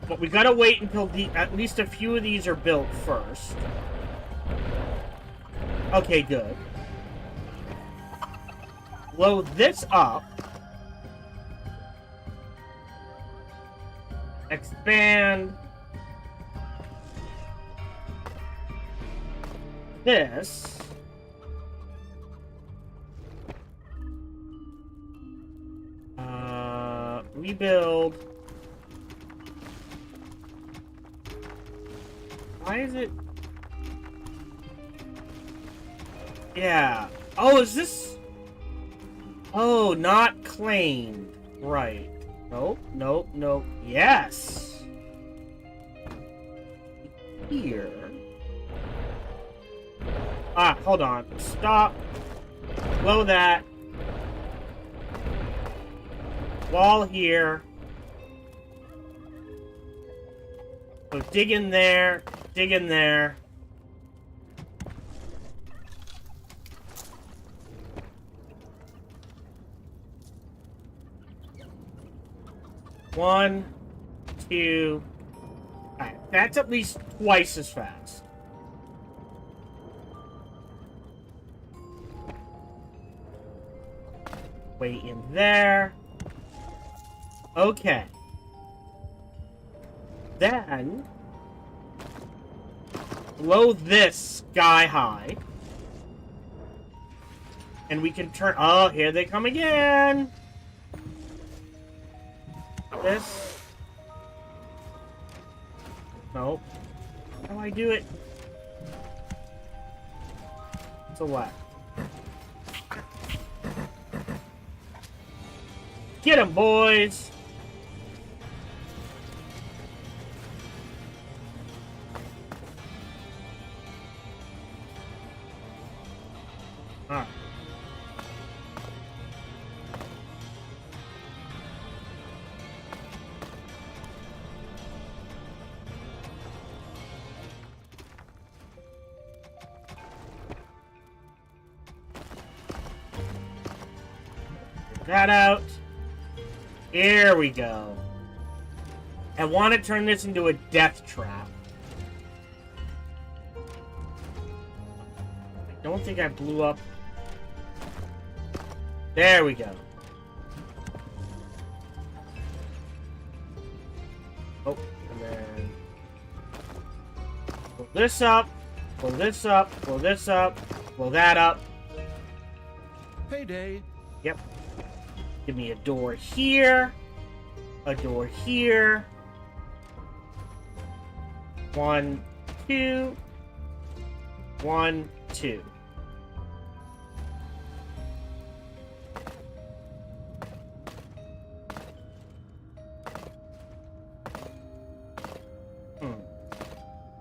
But we gotta wait until at least a few of these are built first. Okay, good. Load this up. Expand this. Rebuild. Why is it? Yeah. Oh, is this? Oh, not claimed. Right. Nope, nope, nope. Yes! Here. Ah, hold on. Stop. Blow that. Wall here. So dig in there. Dig in there. One, two. Alright, that's at least twice as fast. Way in there. Okay. Then blow this sky high. And we can turn. Oh, here they come again. This. Nope. How do I do it? Select. Get 'em, boys! Alright. Get that out. Here we go. I want to turn this into a death trap. I don't think I blew up. There we go. Oh, and then pull this up, pull this up, pull this up, pull that up. Payday. Yep. Give me a door here. A door here. 1, 2. 1, 2.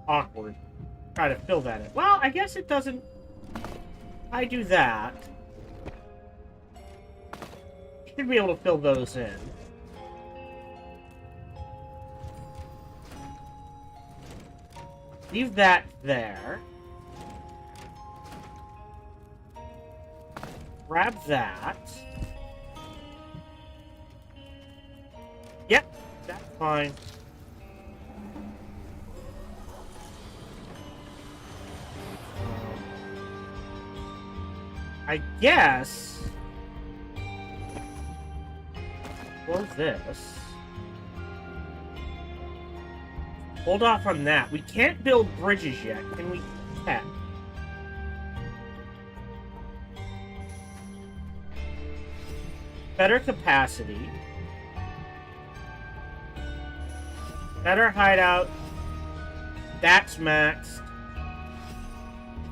Awkward. Try to fill that in. Well, I guess it doesn't. I do that. Should be able to fill those in. Leave that there. Grab that. Yep, that's fine. I guess. Close this. Hold off on that. We can't build bridges yet. Can we? Yeah. Better capacity. Better hideout. That's maxed.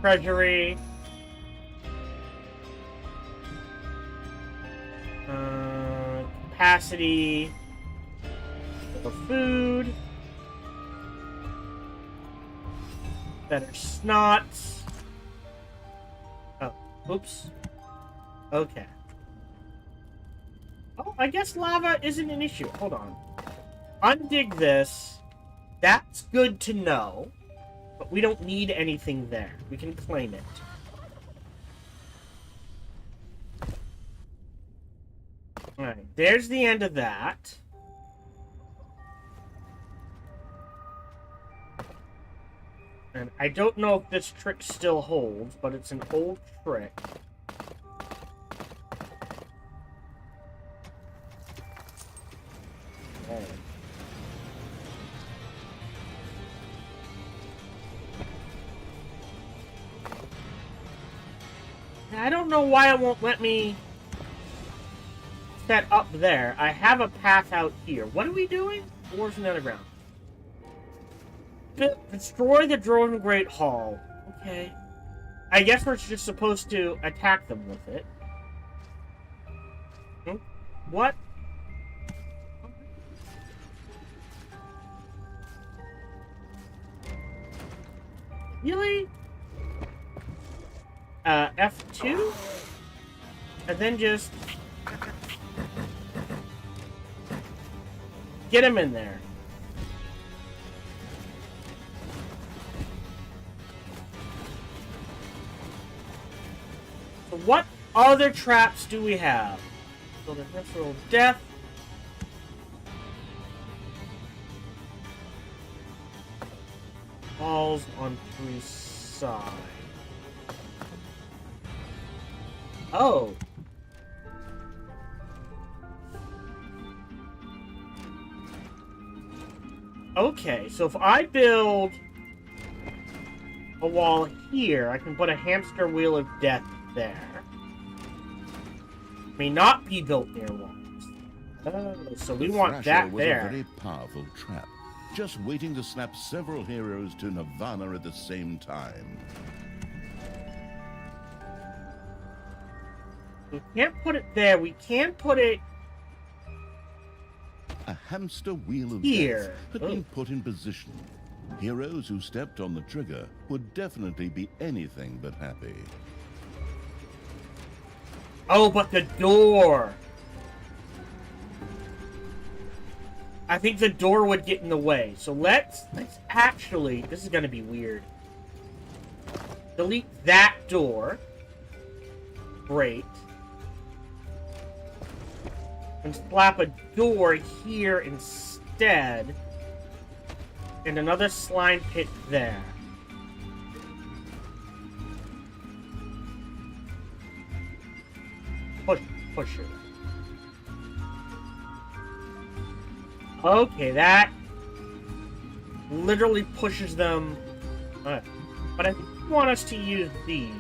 Treasury. Capacity for food. Better snots. Oh, oops. Okay. Oh, I guess lava isn't an issue. Hold on. Undig this. That's good to know. But we don't need anything there. We can claim it. Alright, there's the end of that. And I don't know if this trick still holds, but it's an old trick. Okay. I don't know why it won't let me set up there. I have a path out here. What are we doing? Wars in the underground. Destroy the Drone Great Hall. Okay. I guess we're just supposed to attack them with it. What? Really? F2? And then just... get him in there. So what other traps do we have? So the natural death. Balls on 3 sides. Oh. Okay, so if I build a wall here, I can put a hamster wheel of death there. May not be built near walls. Oh, so we want that was there. A very powerful trap, just waiting to snap several heroes to Nirvana at the same time. We can't put it there. We can put it A hamster wheel of here. death had been put in position. Heroes who stepped on the trigger would definitely be anything but happy. Oh, but the door. I think the door would get in the way. So let's actually, this is going to be weird. Delete that door. Great. And slap a door here instead. And another slime pit there. Push it. Okay, that literally pushes them. But I think we want us to use these.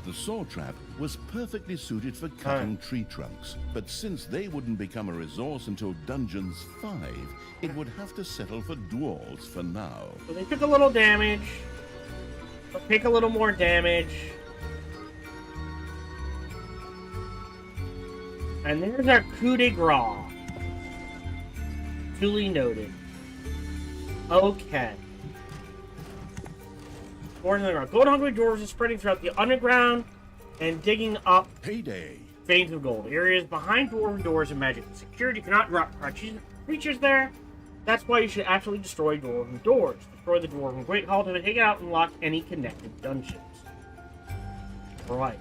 The saw trap was perfectly suited for cutting tree trunks, but since they wouldn't become a resource until Dungeons 5, it would have to settle for dwarves for now. So they took a little damage. They'll take a little more damage. And there's our coup de grace. Duly noted. Okay. Gold hungry dwarves are spreading throughout the underground and digging up Payday! veins of gold. Areas behind dwarven doors and magically secured. You cannot drop creatures there. That's why you should actually destroy dwarven doors. Destroy the dwarven Great Hall to take it out and unlock any connected dungeons. Right.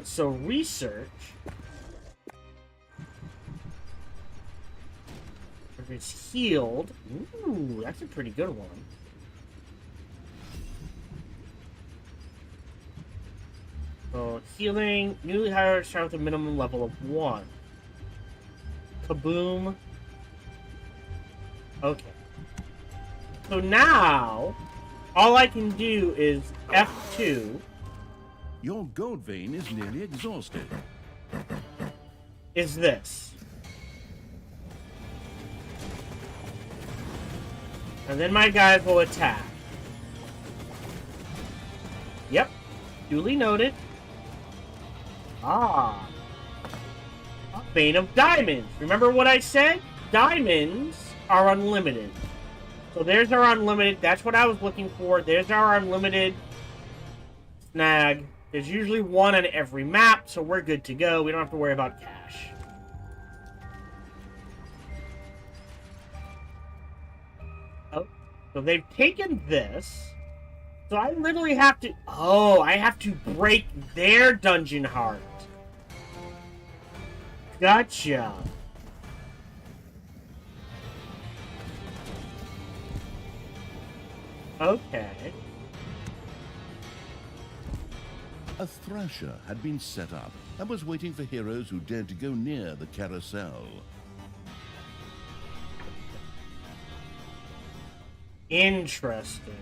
So research. If it's healed. Ooh, that's a pretty good one. So healing, newly hired start with a minimum level of 1. Kaboom. Okay. So now, all I can do is F2. Your gold vein is nearly exhausted. Is this. And then my guys will attack. Yep. Duly noted. Ah. A vein of diamonds. Remember what I said? Diamonds are unlimited. So there's our unlimited. That's what I was looking for. There's our unlimited snag. There's usually one on every map, so we're good to go. We don't have to worry about cash. Oh, so they've taken this. So I literally have to... Oh, I have to break their dungeon heart. Gotcha. Okay. A thrasher had been set up and was waiting for heroes who dared to go near the carousel. Interesting.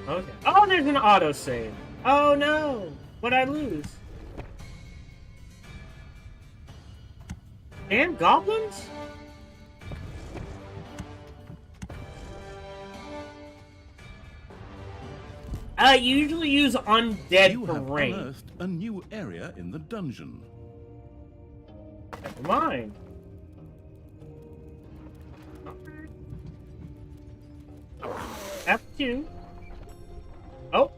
Okay. Oh, there's an autosave. Oh no! What'd I lose? And goblins? I usually use undead You for have rain. unearthed a new area in the dungeon. Never mind. F2. Oh.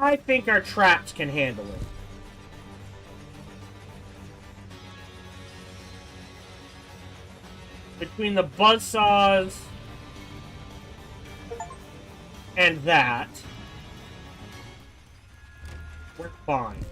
I think our traps can handle it. Between the buzzsaws and that, we're fine.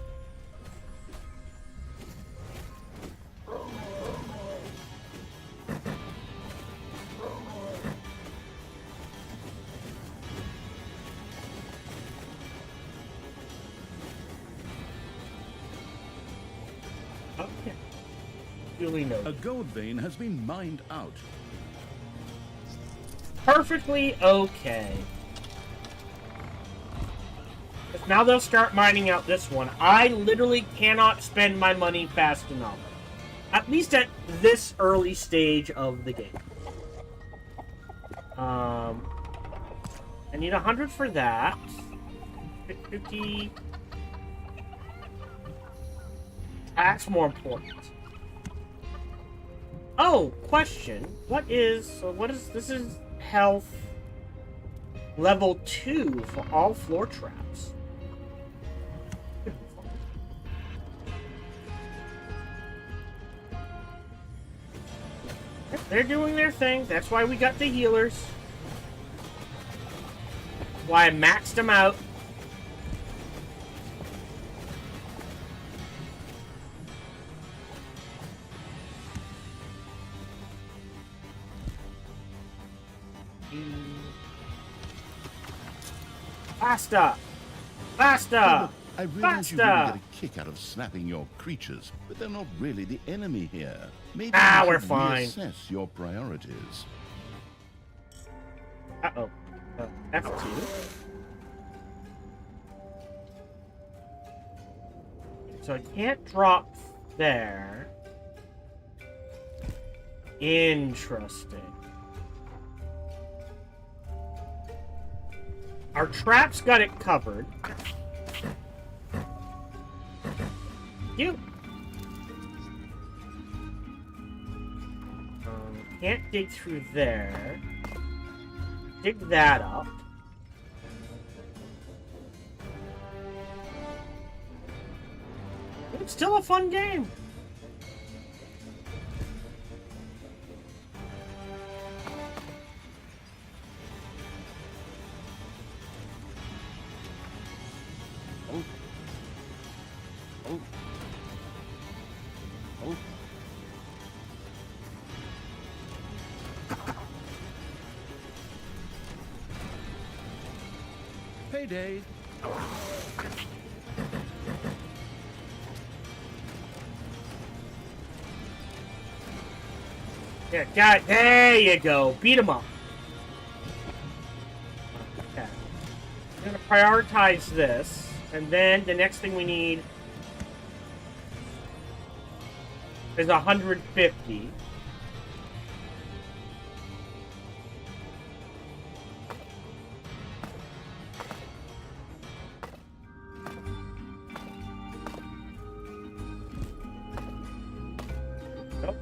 Okay. Duly noted. A gold vein has been mined out. Perfectly okay. Now they'll start mining out this one. I literally cannot spend my money fast enough. At least at this early stage of the game. I need 100 for that. 50. That's more important. Oh, question. What is this is health level 2 for all floor traps. They're doing their thing. That's why we got the healers. Why I maxed them out. Faster! Faster! Oh, I realize you really Faster! get a kick out of snapping your creatures, but they're not really the enemy here. Maybe We're you should fine. reassess your priorities. Uh-oh. F2. So I can't drop there. Interesting. Our traps got it covered. You. Can't dig through there. Dig that up. It's still a fun game. Oh. Oh. Oh. Payday. Yeah, got it. There you go. Beat him up. Okay. I'm gonna prioritize this, and then the next thing we need is 150. Nope.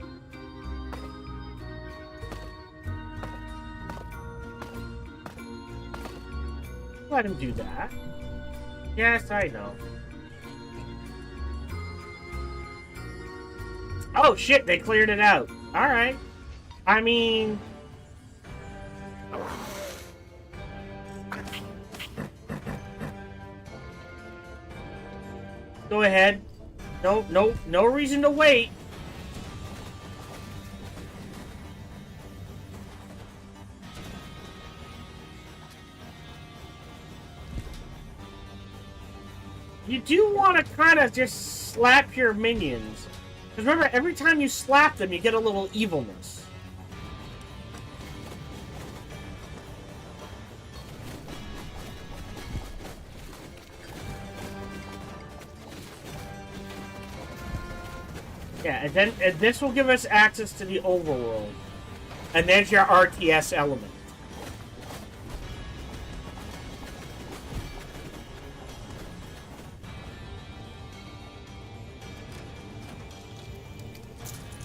Let him do that. Yes, I know. Oh shit, they cleared it out. Alright. I mean... Go ahead. No reason to wait. You do want to kind of just slap your minions. Because remember, every time you slap them, you get a little evilness. Yeah, and this will give us access to the overworld. And there's your RTS element.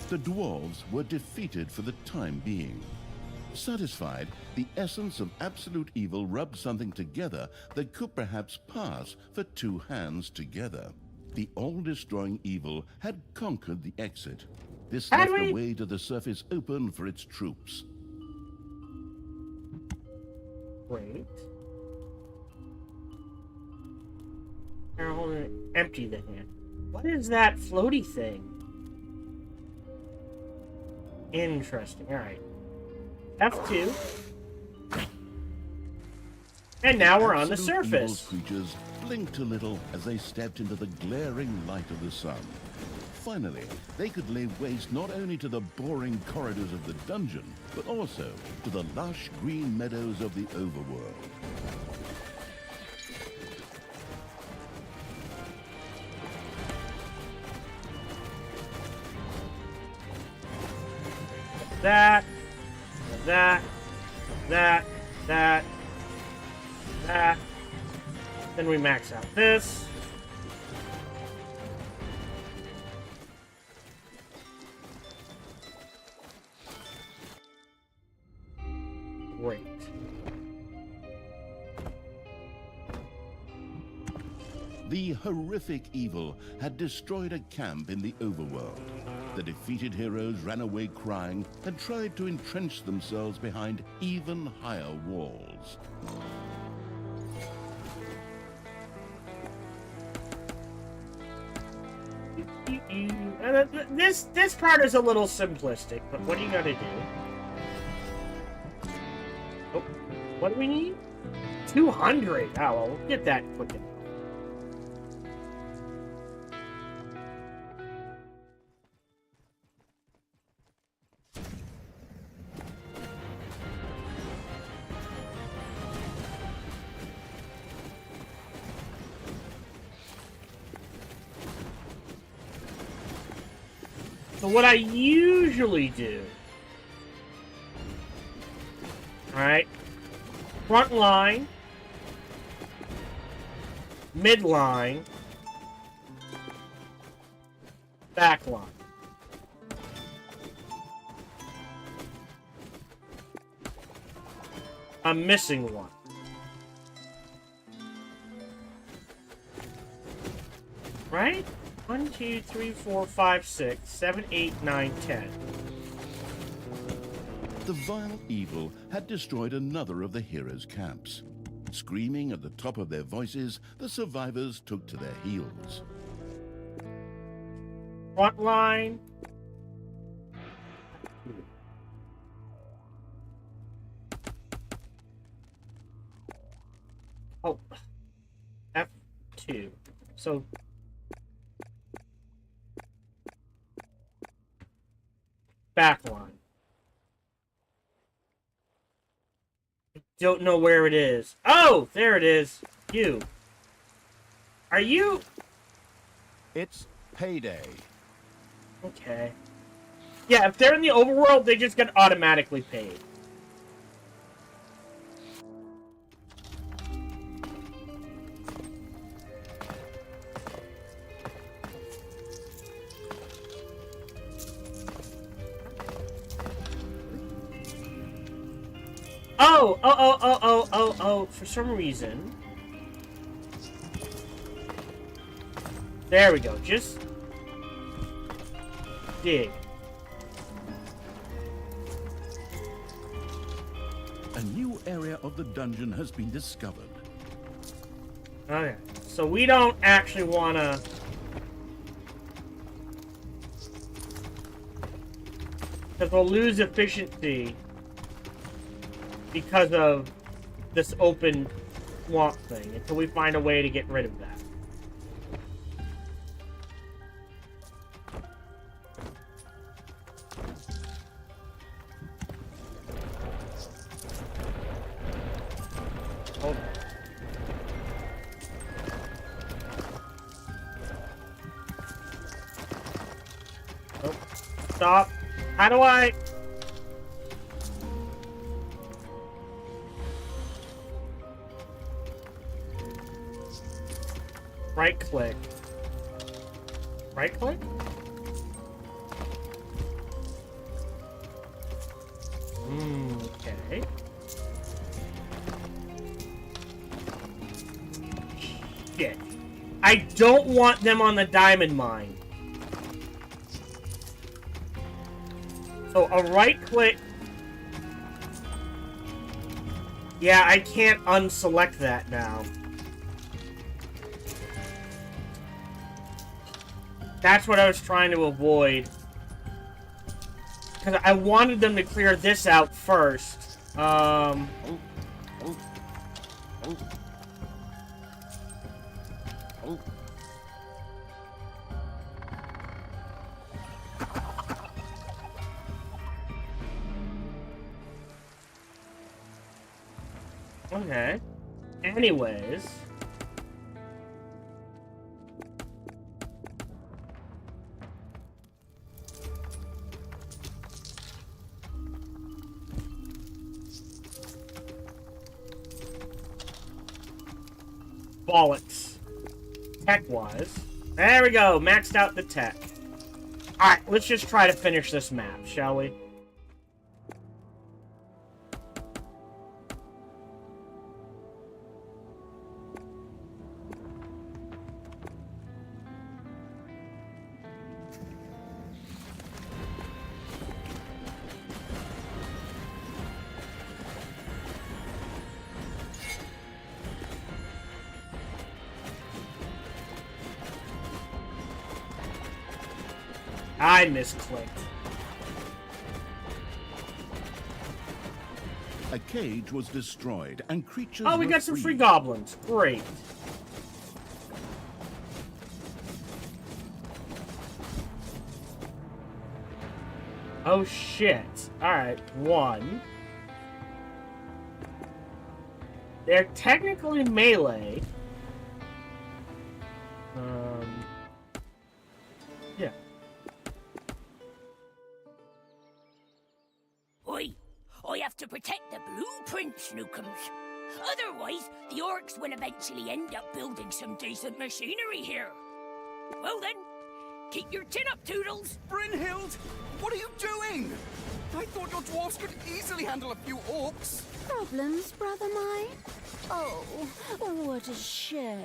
The dwarves were defeated for the time being. Satisfied, the essence of absolute evil rubbed something together that could perhaps pass for two hands together. The all-destroying evil had conquered the exit. This left a way to the surface open for its troops. Wait. Now hold it. Empty the hand. What is that floaty thing? Interesting. Alright. F2. And now we're on the surface. Evil creatures blinked a little as they stepped into the glaring light of the sun. Finally, they could lay waste not only to the boring corridors of the dungeon, but also to the lush green meadows of the overworld. That. Then we max out this. Great. The horrific evil had destroyed a camp in the overworld. The defeated heroes ran away crying and tried to entrench themselves behind even higher walls. This part is a little simplistic, but what do you gotta do? Oh, what do we need? 200! Oh, well, we'll get that quick enough. So what I usually do, alright, front line, mid line, back line. I'm missing one. Right? 1, 2, 3, 4, 5, 6, 7, 8, 9, 10. The vile evil had destroyed another of the heroes' camps. Screaming at the top of their voices, the survivors took to their heels. Front line. Oh. F2. So... back line. Don't know where it is. Oh, there it is. You. Are you? It's payday. Okay. Yeah, if they're in the overworld, they just get automatically paid. Oh, for some reason. There we go. Just dig. A new area of the dungeon has been discovered. Okay. So we don't actually want to... because we'll lose efficiency because of this open swamp thing until we find a way to get rid of that. Hold on. Oh, stop. How do I... Right click. Right click? Okay. Shit. I don't want them on the diamond mine. So a right click. Yeah, I can't unselect that now. That's what I was trying to avoid. Because I wanted them to clear this out first. Okay. Anyways. Bollocks. Tech-wise. There we go. Maxed out the tech. Alright, let's just try to finish this map, shall we? I misclicked. A cage was destroyed and creatures Oh, we were got some free freed. goblins. Great. Oh, shit. Alright, one. They're technically melee. Yeah. Oi! I have to protect the blueprints, Snookums. Otherwise, the orcs will eventually end up building some decent machinery here. Well then, keep your chin up, Toodles. Brynhild, what are you doing? I thought your dwarves could easily handle a few orcs. Problems, brother mine? Oh, what a shame.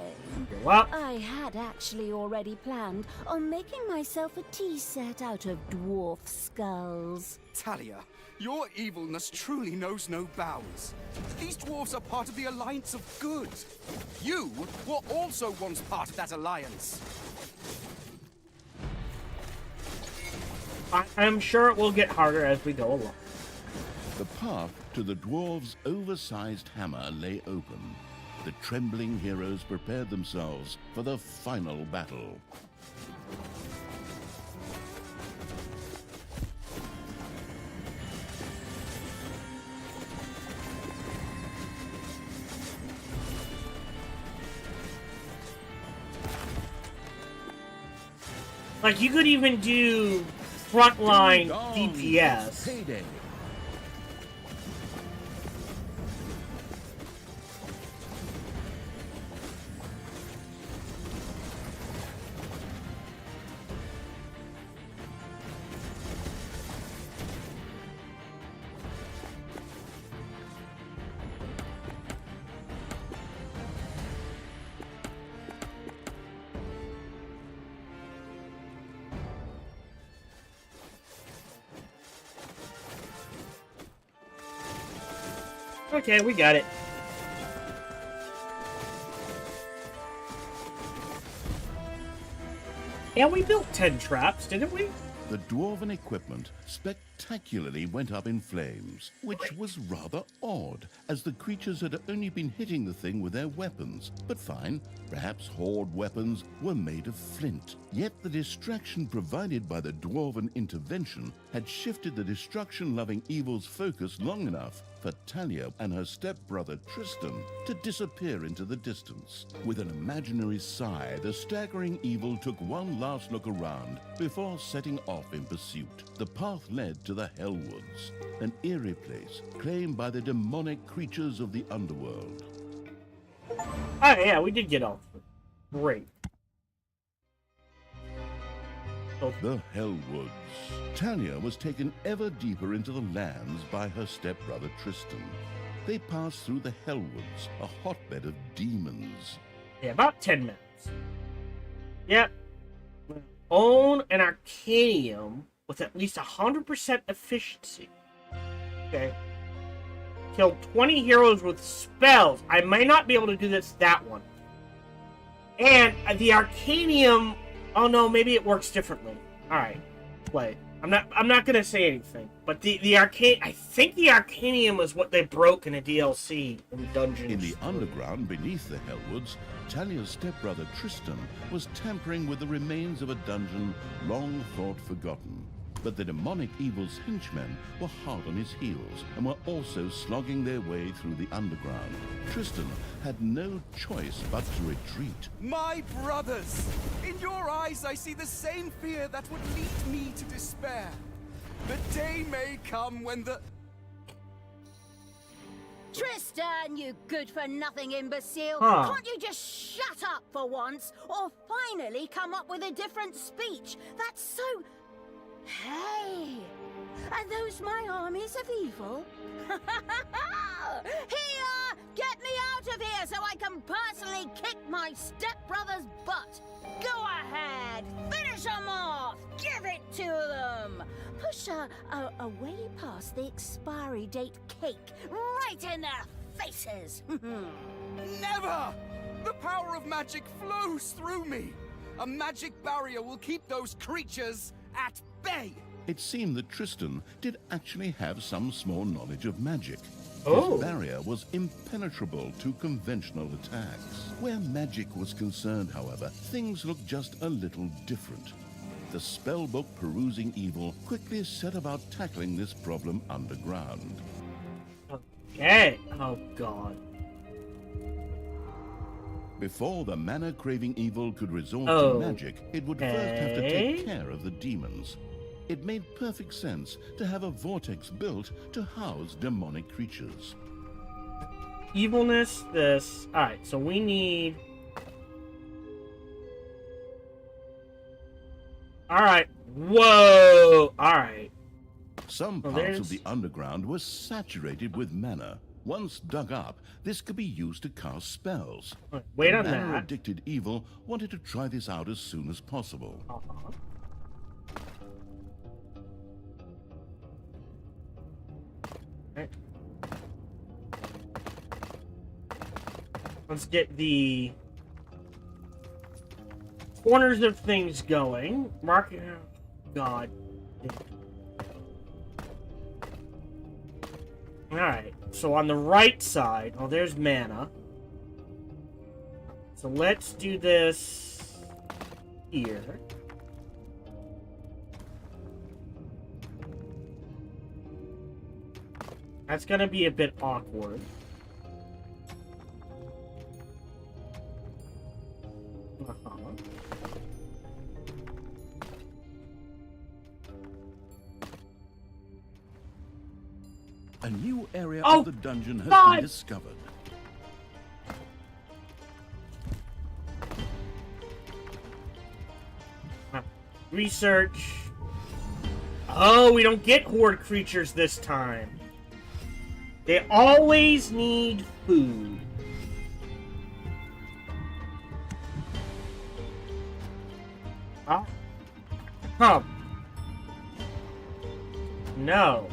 Well, I had actually already planned on making myself a tea set out of dwarf skulls. Talia, your evilness truly knows no bounds. These dwarves are part of the Alliance of Good. You were also once part of that alliance. I'm sure it will get harder as we go along. The path to the dwarves' oversized hammer lay open. The trembling heroes prepared themselves for the final battle. Like, you could even do frontline DPS. Payday. Okay, we got it. Yeah, we built 10 traps, didn't we? The dwarven equipment spectacularly went up in flames, which was rather odd, as the creatures had only been hitting the thing with their weapons. But fine, perhaps horde weapons were made of flint. Yet the distraction provided by the dwarven intervention had shifted the destruction-loving evil's focus long enough for Talia and her stepbrother Tristan to disappear into the distance. With an imaginary sigh, the staggering evil took one last look around before setting off in pursuit. The path led to the Hellwoods, an eerie place claimed by the demonic creatures of the underworld. Oh, yeah, we did get off. Great. The Hellwoods. Talia was taken ever deeper into the lands by her stepbrother Tristan. They passed through the Hellwoods, a hotbed of demons. Yeah, about 10 minutes. Yep. Own an Arcanium with at least 100% efficiency. Okay. Kill 20 heroes with spells. I might not be able to do that one. And the Arcanium... Oh no, maybe it works differently. Alright. Play. I'm not gonna say anything. But the arcane, I think the Arcanium is what they broke in a DLC in Dungeons. In the underground beneath the Hellwoods, Talia's stepbrother Tristan was tampering with the remains of a dungeon long thought forgotten. But the demonic evil's henchmen were hard on his heels and were also slogging their way through the underground. Tristan had no choice but to retreat. My brothers! In your eyes I see the same fear that would lead me to despair. The day may come when the... Tristan, you good-for-nothing imbecile! Huh. Can't you just shut up for once, or finally come up with a different speech? That's so... Hey! Are those my armies of evil? Here! Get me out of here so I can personally kick my stepbrother's butt! Go ahead! Finish them off! Give it to them! Push way past the expiry date cake, right in their faces! Never! The power of magic flows through me! A magic barrier will keep those creatures at bay! It seemed that Tristan did actually have some small knowledge of magic. Oh. His barrier was impenetrable to conventional attacks. Where magic was concerned, however, things looked just a little different. The spellbook perusing evil quickly set about tackling this problem underground. Okay. Oh, God. Before the mana-craving evil could resort Oh, to magic, it would first have to take care of the demons. It made perfect sense to have a vortex built to house demonic creatures. Evilness, this. Alright, so we need... Alright. Whoa! Alright. Some parts of the underground were saturated with mana. Once dug up, this could be used to cast spells. Wait the on that. Mana-addicted evil wanted to try this out as soon as possible. Okay. Let's get the corners of things going. Mark. God. Alright, so on the right side, oh, there's mana. So let's do this here. That's gonna be a bit awkward. A new area Oh, of the dungeon has God! been discovered. Research. Oh, we don't get horde creatures this time. They always need food. Huh. No.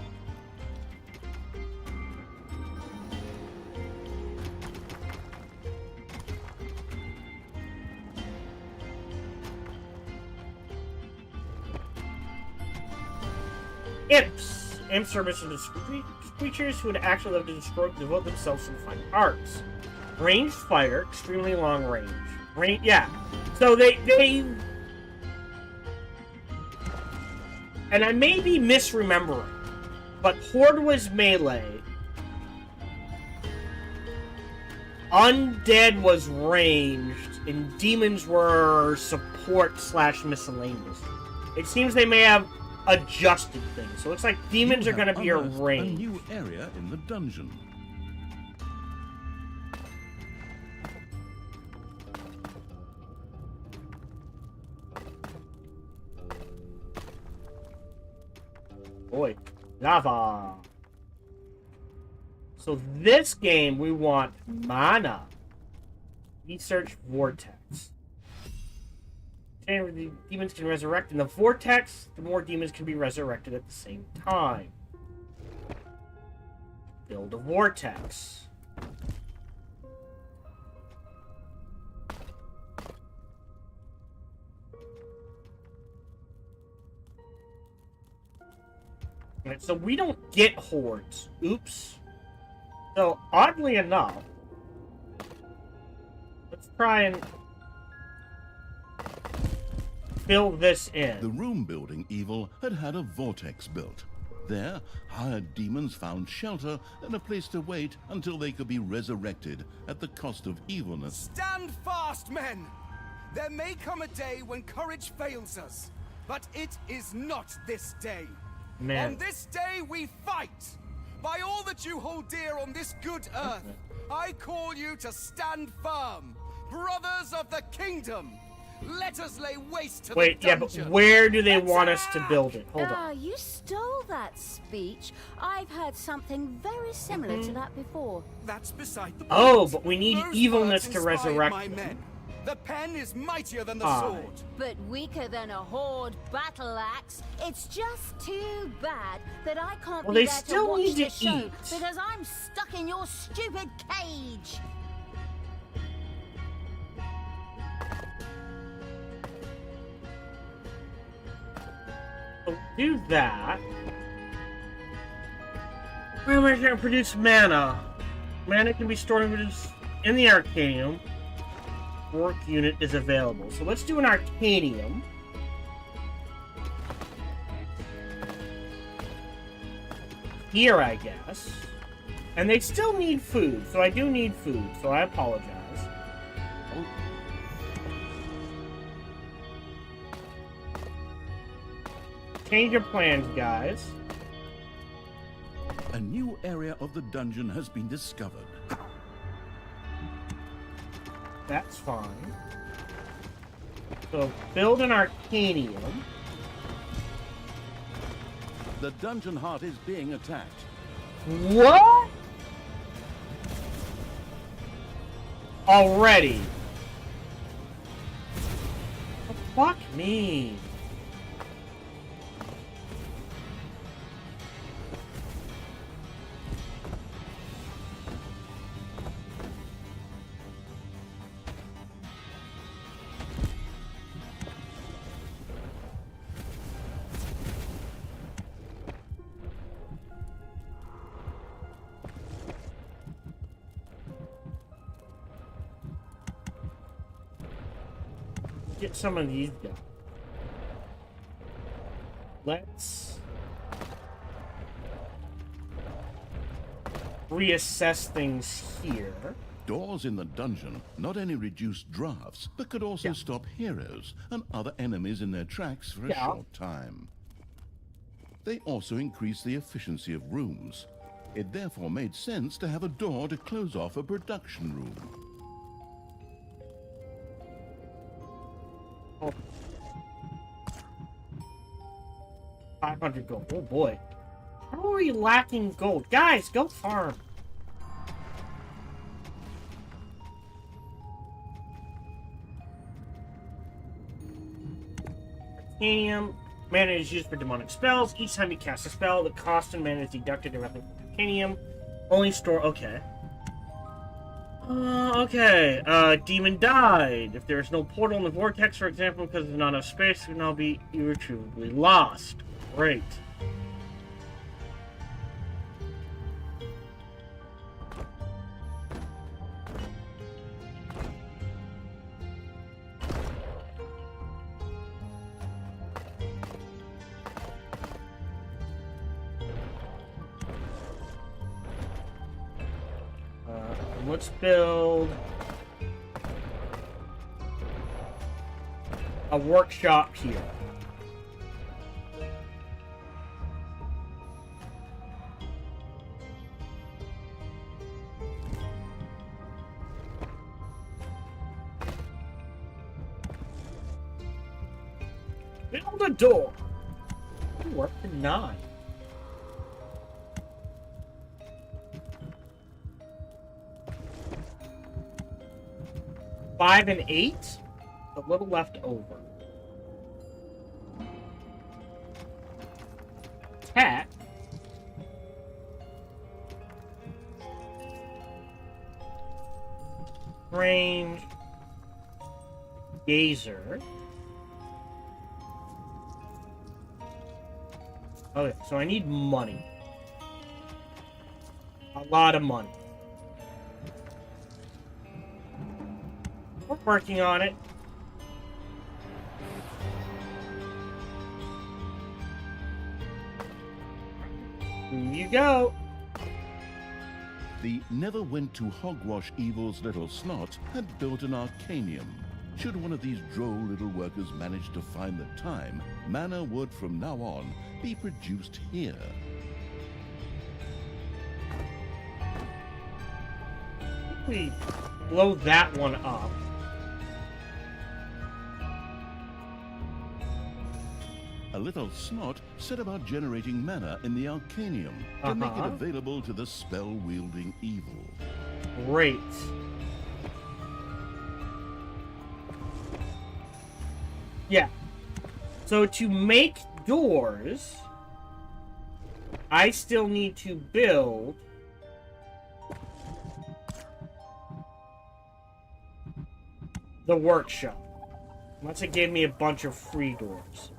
Imps. Imps are misunderstood creatures who would actually love to devote themselves to fine arts. Ranged fighter, extremely long range. Yeah. So they and I may be misremembering, but Horde was melee. Undead was ranged, and demons were support. support / miscellaneous. It seems they may have adjusted things. So it looks like demons are going to be a range. A new area in the dungeon. Boy, lava. So this game, we want mana. Research vortex. The demons can resurrect in the vortex. The more demons can be resurrected at the same time. Build a vortex. Right, so we don't get hordes. Oops. So, oddly enough, let's try and fill this in. The room building evil had a vortex built. There, hired demons found shelter and a place to wait until they could be resurrected at the cost of evilness. Stand fast, men! There may come a day when courage fails us, but it is not this day. Man. On this day we fight! By all that you hold dear on this good earth, I call you to stand firm! Brothers of the kingdom! Let us lay waste to Wait, the yeah, dungeon! but where do they want us to build it? Hold on. You stole that speech. I've heard something very similar to that before. That's beside the point. Oh, but we need Those evilness words to inspired resurrect my them. men. The pen is mightier than the Aye. sword. But weaker than a horde battle axe. It's just too bad that I can't Well, be they there still to watch need the to show eat. because I'm stuck in your stupid cage. So do that. Where am I going to produce mana? Mana can be stored in the Arcanium. Work unit is available. So let's do an Arcanium. Here, I guess. And they still need food, so I do need food, so I apologize. Change your plans, guys. A new area of the dungeon has been discovered. That's fine. So, build an Arcanium. The dungeon heart is being attacked. What? Already? Oh, fuck me. Get some of these guys. Let's reassess things here. Doors in the dungeon not only reduce drafts, but could also stop heroes and other enemies in their tracks for a short time. They also increase the efficiency of rooms. It therefore made sense to have a door to close off a production room. Oh. 500 gold. Oh boy. How are we lacking gold? Guys, go farm. Arcanium. Mana is used for demonic spells. Each time you cast a spell, the cost and mana is deducted directly from Arcanium. Only store. Okay. Okay. Demon died. If there is no portal in the vortex, for example, because there's not enough space, it will now be irretrievably lost. Great. Let's build a workshop here. Build a door. We're up to 9. Five and 8. A little left over. Tech. Range. Gazer. Okay, so I need money. A lot of money. We're working on it. Here you go. The never went to hogwash evil's little snot had built an arcanium. Should one of these droll little workers manage to find the time, mana would from now on be produced here. We blow that one up. A little snot set about generating mana in the arcanium to make it available to the spell-wielding evil. Great. Yeah. So to make doors, I still need to build the workshop. Unless it gave me a bunch of free doors.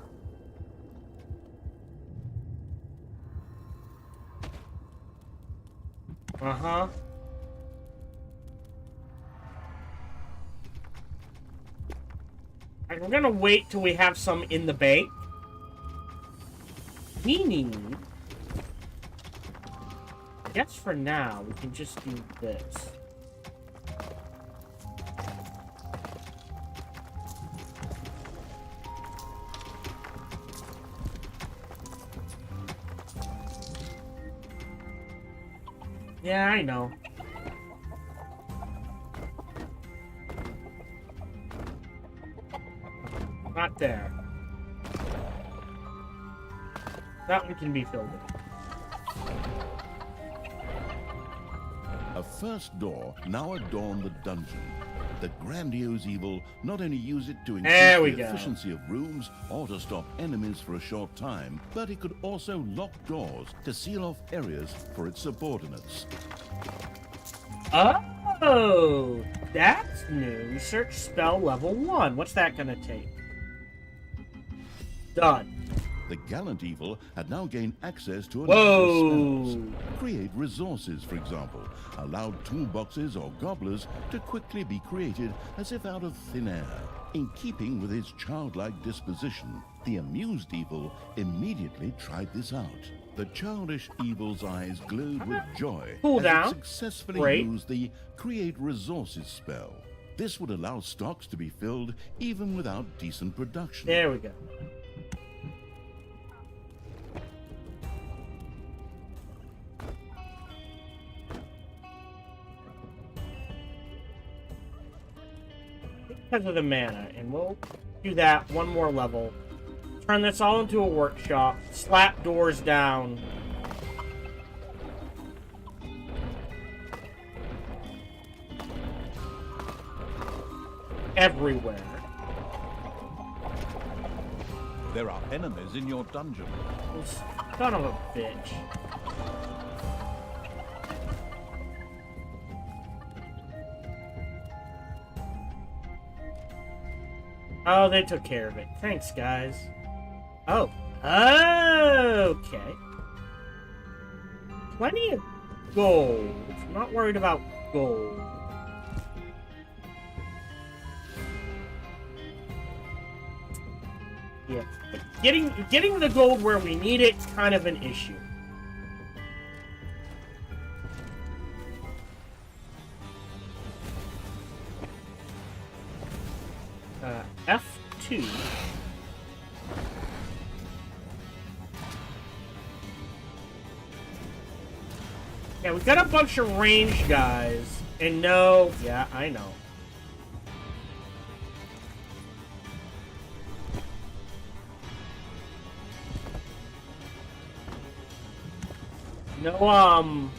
Uh-huh. We're gonna wait till we have some in the bank. Meaning, I guess for now, we can just do this. Yeah, I know. Not there. That one can be filled in. A first door now adorned the dungeon. The grandiose evil not only used it to increase the efficiency of rooms or to stop enemies for a short time, but it could also lock doors to seal off areas for its subordinates. Oh, that's new. Research spell level 1. What's that gonna take? Done. The gallant evil had now gained access to a Whoa. number of spells. Create resources, for example, allowed toolboxes or gobblers to quickly be created as if out of thin air. In keeping with his childlike disposition, the amused evil immediately tried this out. The childish evil's eyes glowed with joy as it successfully used the Create Resources spell. This would allow stocks to be filled even without decent production. There we go. Because of the mana, and we'll do that one more level. Turn this all into a workshop. Slap doors down. Everywhere. There are enemies in your dungeon. Son of a bitch. Oh, they took care of it. Thanks, guys. Oh. Okay. Plenty of gold. I'm not worried about gold. Yeah. But getting the gold where we need it is kind of an issue. 2. Yeah, we got a bunch of ranged guys. And no... Yeah, I know. No,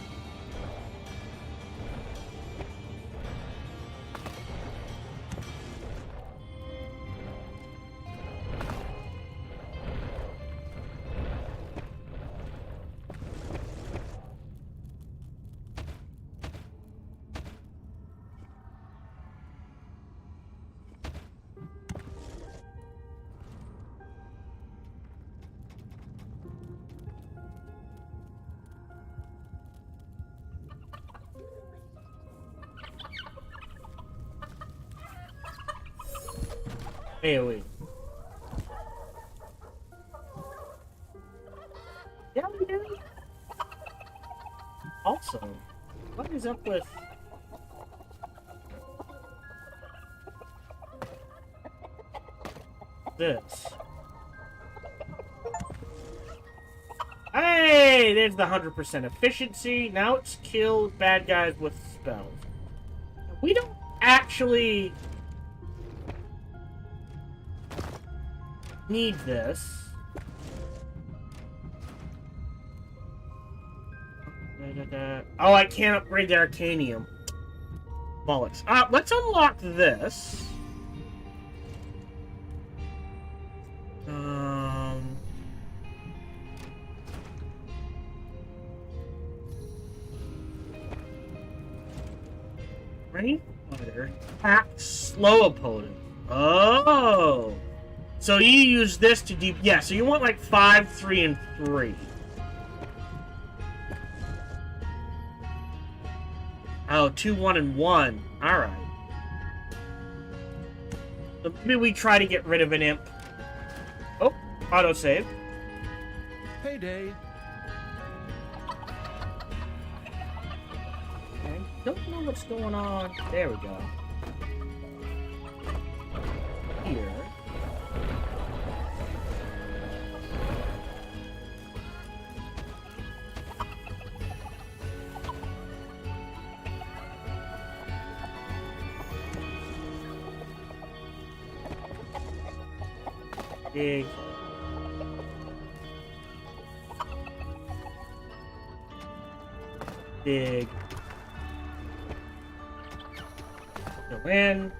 AoE. Yeah, we do. Also, what is up with... this? Hey! There's the 100% efficiency. Now it's kill bad guys with spells. We don't actually... need this. Oh, I can't upgrade the Arcanium. Bollocks. Let's unlock this. Rain Fighter. Attack slow opponent. Oh! So you use this to deep... Yeah, so you want like 5, 3, and 3. Oh, 2, 1, and 1. Alright. So maybe we try to get rid of an imp. Oh, autosave. Payday. Okay. Don't know what's going on. There we go. Here. Big. Big. Go in.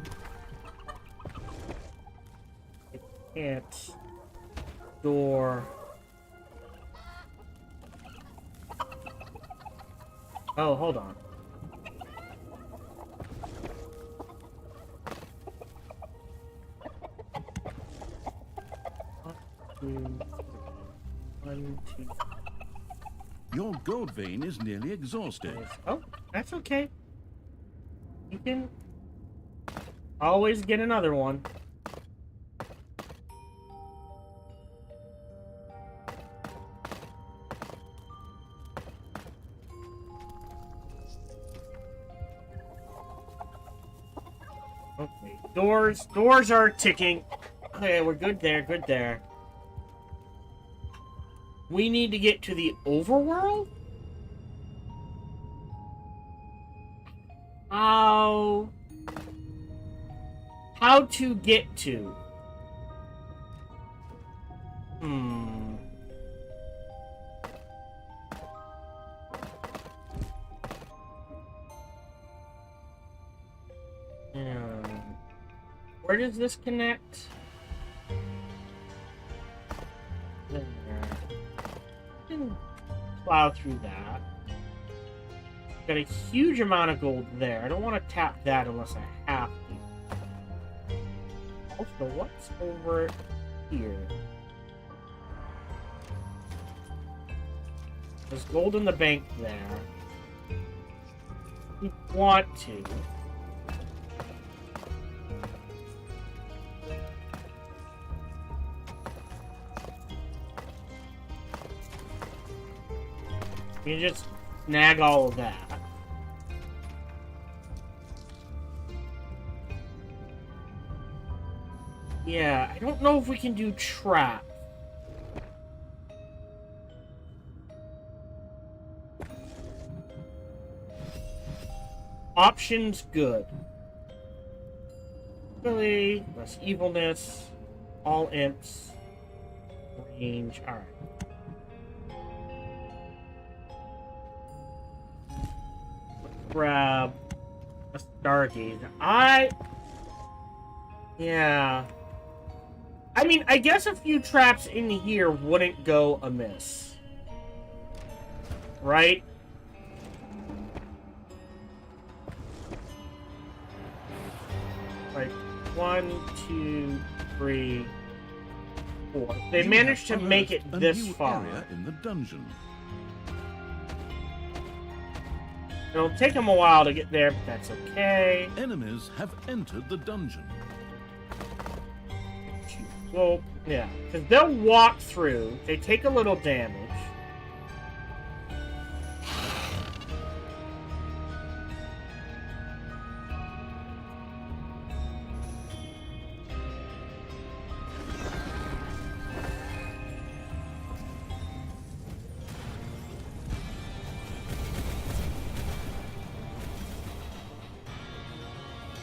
It can't. Door. Oh, hold on. One, two. Your gold vein is nearly exhausted. Oh, that's okay. You can always get another one. Okay, doors are ticking. Okay, we're good there, good there. We need to get to the overworld? How to get to? Where does this connect? There. Can plow through that. Got a huge amount of gold there. I don't want to tap that unless I have to. Also, what's over here? There's gold in the bank there. We want to. You just snag all of that. Yeah, I don't know if we can do trap. Options good. Really, less evilness. All imps. Range. Alright. Grab a stargazer. Yeah. I mean, I guess a few traps in here wouldn't go amiss. Right? Like, 1, 2, 3, 4. They managed to make it this far. Area in the dungeon. It'll take them a while to get there, but that's okay. Enemies have entered the dungeon. Well, yeah, because they'll walk through. They take a little damage.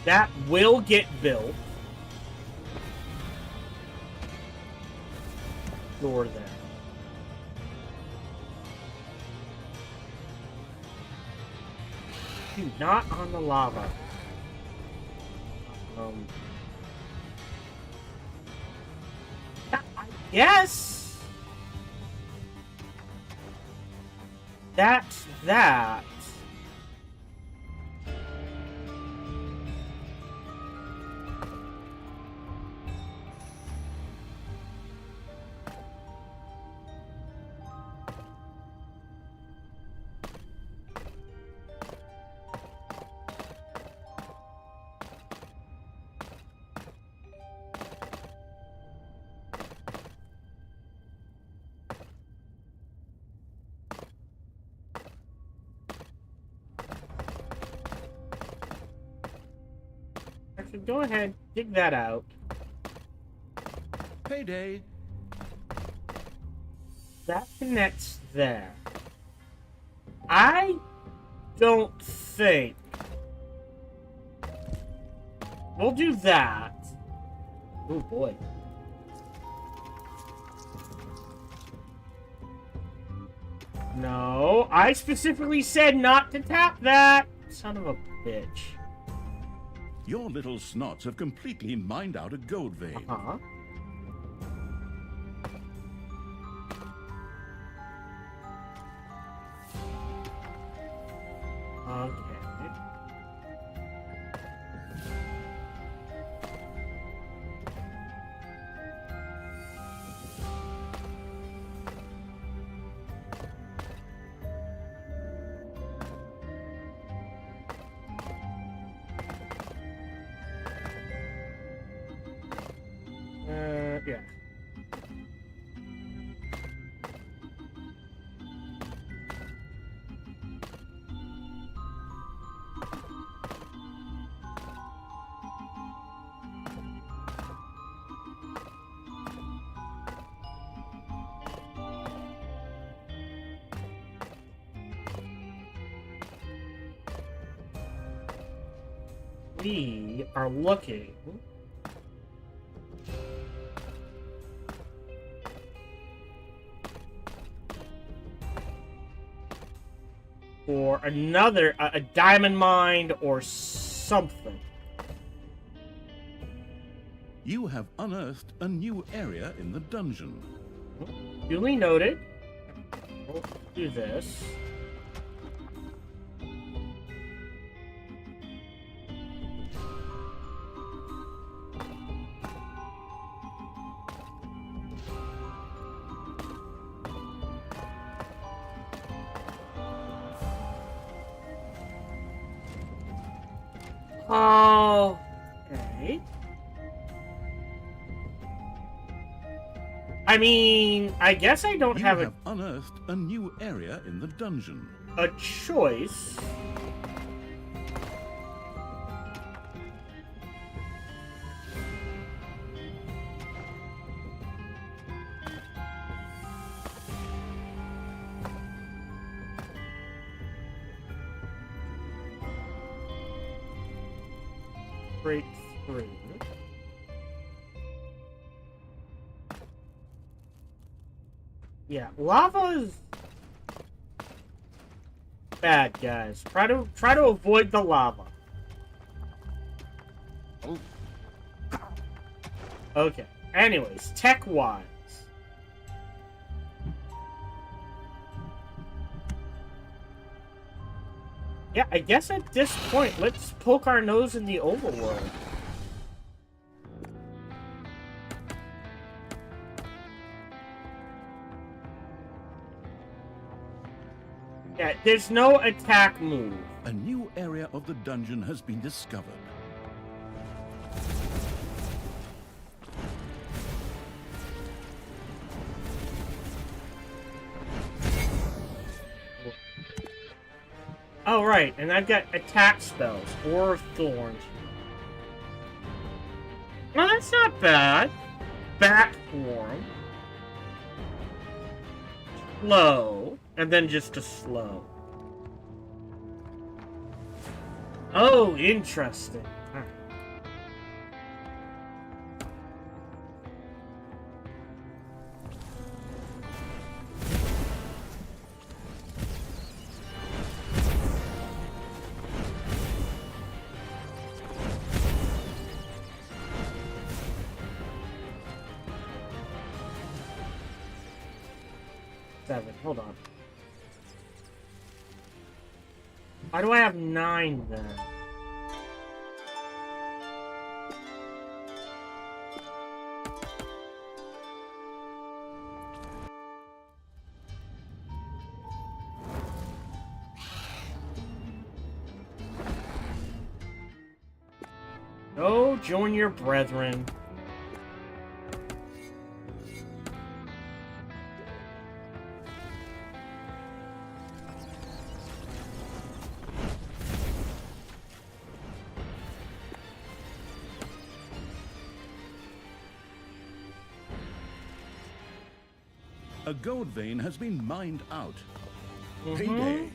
That will get built. Door there. Dude, not on the lava. Yes! That's that. Actually, go ahead, dig that out. Payday. That connects there. I don't think we'll do that. Oh boy. No, I specifically said not to tap that. Son of a bitch. Your little snots have completely mined out a gold vein. Uh-huh. Okay. Yeah. We are looking for another a diamond mine or something. You have unearthed a new area in the dungeon. Duly noted. We'll do this. Okay. I mean, I guess I don't You have unearthed a new area in the dungeon. a choice. 3. Yeah, lava's bad, guys. Try to avoid the lava. Okay. Anyways, tech-wise. Yeah, I guess at this point, let's poke our nose in the overworld. Yeah, there's no attack move. A new area of the dungeon has been discovered. Oh, right, and I've got attack spells, or thorns. Well, that's not bad. Bat form. Slow, and then just a slow. Oh, interesting. Huh. Hold on. Why do I have 9 then? Go join your brethren. A gold vein has been mined out. Payday.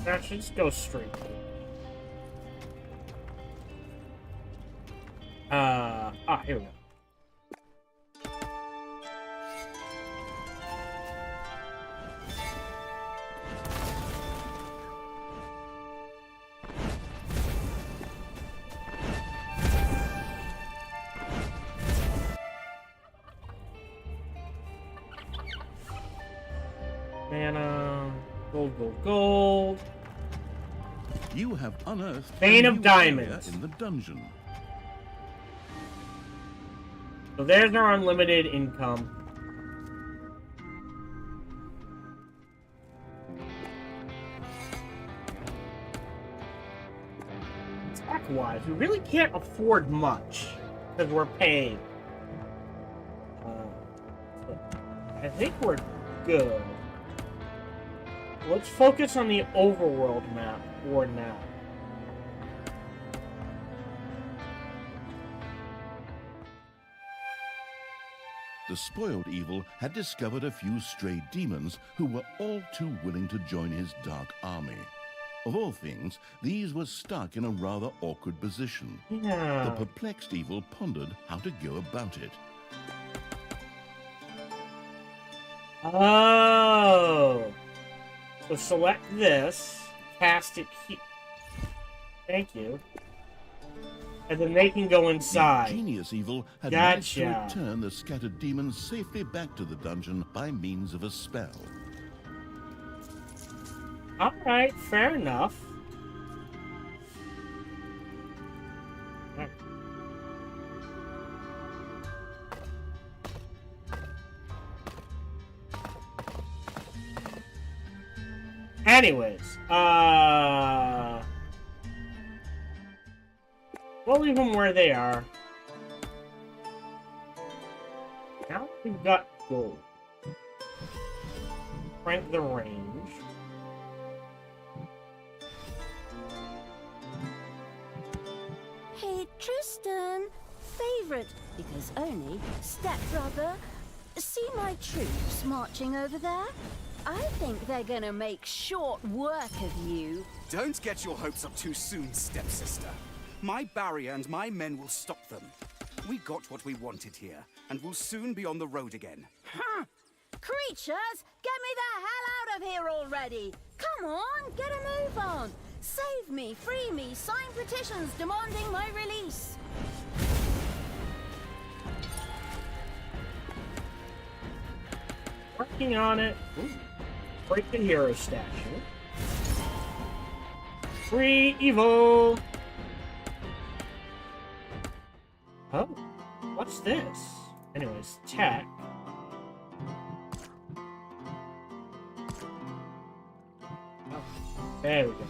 That should just go straight. Here we go. Mana, gold. You have unearthed Vein a of new diamonds area in the dungeon. So there's our unlimited income. Attack-wise, we really can't afford much because we're paying. I think we're good. Let's focus on the overworld map for now. The spoiled evil had discovered a few stray demons who were all too willing to join his dark army. Of all things, these were stuck in a rather awkward position. Yeah. The perplexed evil pondered how to go about it. Oh. So select this, cast it here. Thank you. And then they can go inside. The genius evil had managed to return the scattered demons safely back to the dungeon by means of a spell. Alright, fair enough. Anyways, we'll leave them where they are. Now we've got gold. Crank the range. Eastern favorite, because only stepbrother. See my troops marching over there? I think they're gonna make short work of you. Don't get your hopes up too soon, stepsister. My barrier and my men will stop them. We got what we wanted here, and we'll soon be on the road again. Huh. Creatures, get me the hell out of here already! Come on, get a move on! Save me, free me, sign petitions demanding my release! Working on it. Ooh. Break the hero statue. Free evil! Oh, what's this? Anyways, tech. Oh, there we go.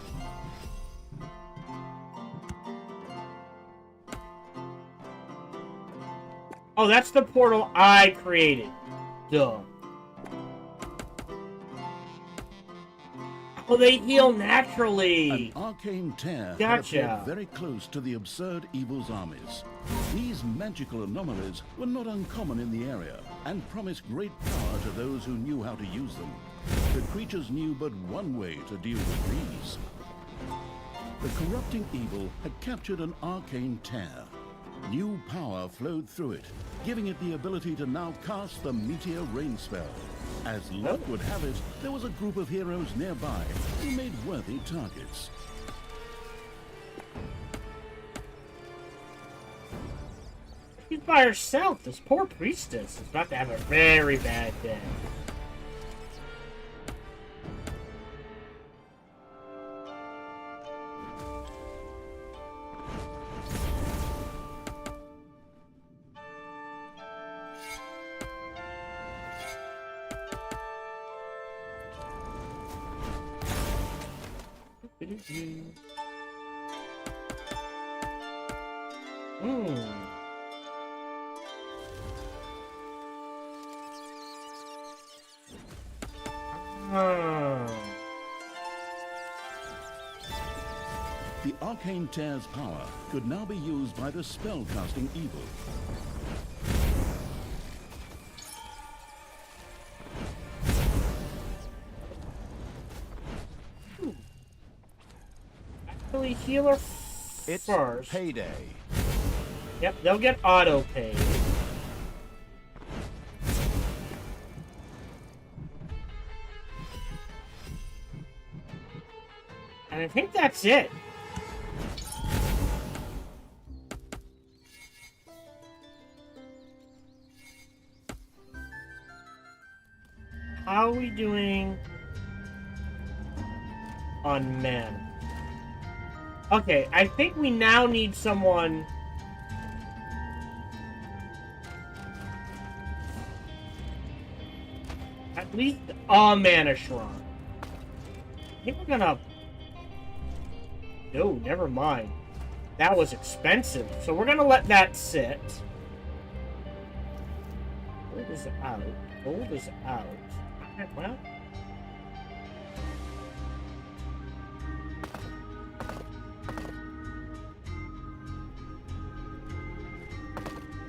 Oh, that's the portal I created. Duh. Oh, they heal naturally. An arcane tear Gotcha. had appeared very close to the absurd evil's armies. These magical anomalies were not uncommon in the area and promised great power to those who knew how to use them. The creatures knew but one way to deal with these. The corrupting evil had captured an arcane tear. New power flowed through it, giving it the ability to now cast the meteor rain spell. As luck would have it, there was a group of heroes nearby who made worthy targets. She's by herself. This poor priestess is about to have a very bad day. The arcane tear's power could now be used by the spellcasting evil. Actually, healer It's first. payday. Yep, they'll get auto paid. And I think that's it. How are we doing on men? Okay, I think we now need someone. At least a mana shrine. I think we're gonna. No, never mind. That was expensive. So we're gonna let that sit. Gold is out. Gold is out. Alright, well.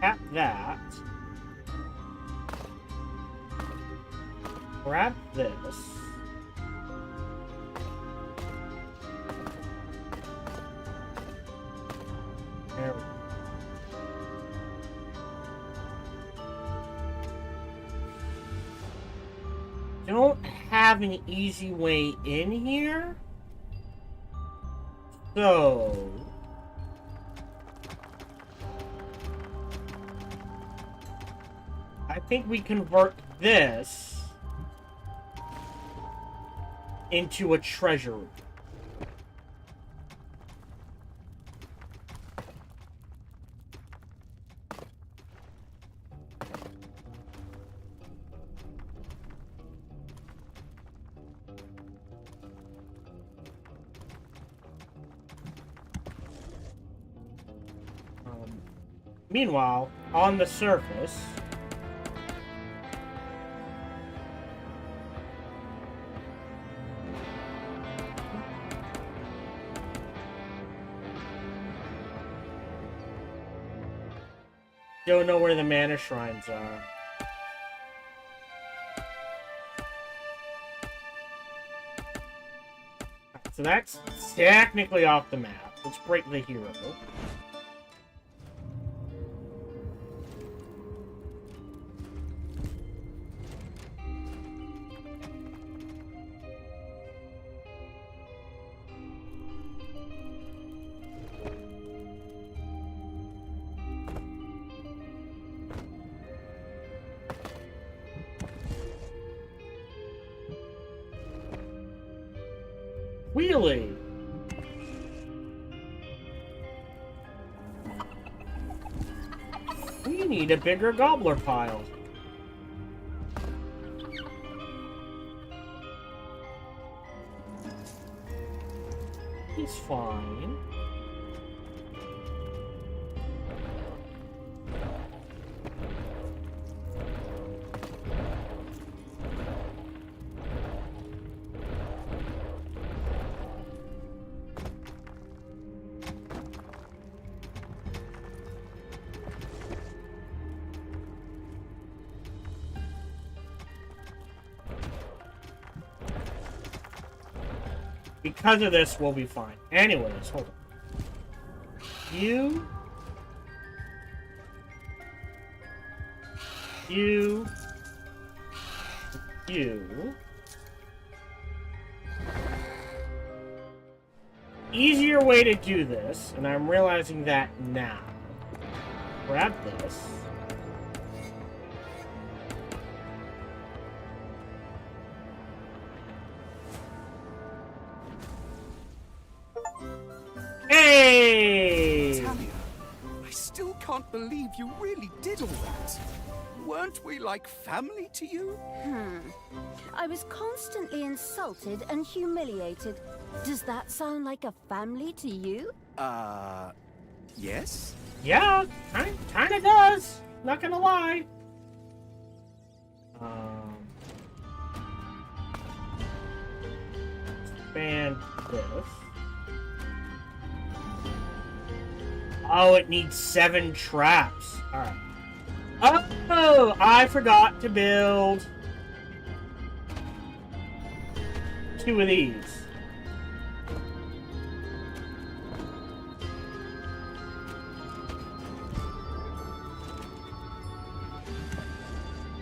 Tap that. Grab this. There we go. Don't have an easy way in here. So I think we convert this into a treasury. Meanwhile, on the surface, Don't know where the mana shrines are. So that's technically off the map. Let's break the hero. Wheelie! We need a bigger gobbler pile. He's fine. Because of this, we'll be fine. Anyways, hold on. You. Easier way to do this, and I'm realizing that now. Grab this. Hey! Talia, I still can't believe you really did all that. Weren't we like family to you? I was constantly insulted and humiliated. Does that sound like a family to you? Yes? Yeah, kinda does. Not gonna lie. Expand this. Oh, it needs 7 traps. Alright. Oh, I forgot to build 2 of these.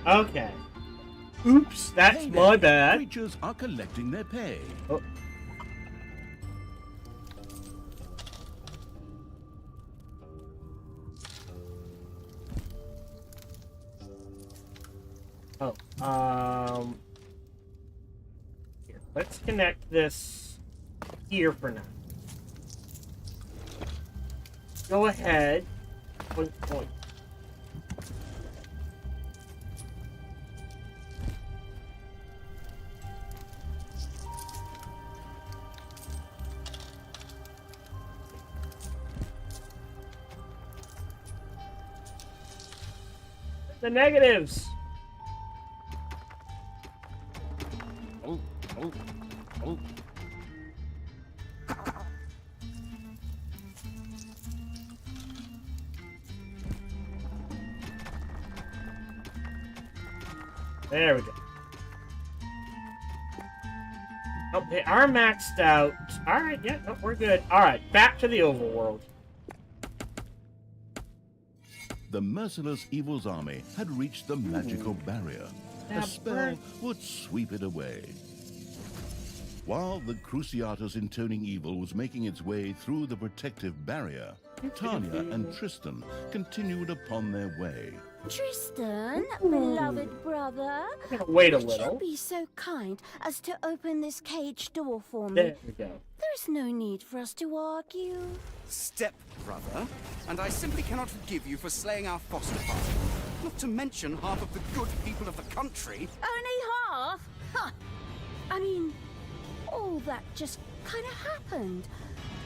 Okay. Oops, that's Hey my there, bad. Creatures are collecting their pay. Oh. Here, let's connect this here for now. Go ahead. Point, point. The negatives. There we go. Oh, they are maxed out. Alright, yeah, no, we're good. Alright, back to the overworld. The merciless evil's army had reached the magical barrier. That A spell bird. would sweep it away. While the Cruciatus intoning evil was making its way through the protective barrier, Tanya and Tristan continued upon their way. Tristan, beloved brother, Wait a would little. you be so kind as to open this cage door for me? There we go. There's no need for us to argue. Step brother, and I simply cannot forgive you for slaying our foster father. Not to mention half of the good people of the country. Only half? Huh. I mean, all that just kind of happened.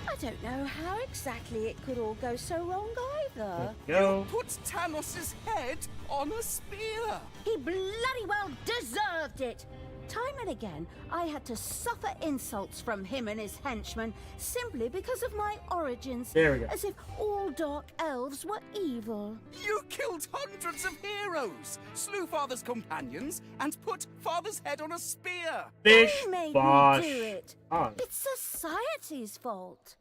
I don't know how exactly it could all go so wrong either. Go. Put Tanos' head on a spear. He bloody well deserved it. Time and again, I had to suffer insults from him and his henchmen simply because of my origins. There we go. As if all dark elves were evil. You killed hundreds of heroes, slew Father's companions, and put Father's head on a spear. Bish They made bosh. me do it. On. It's society's fault.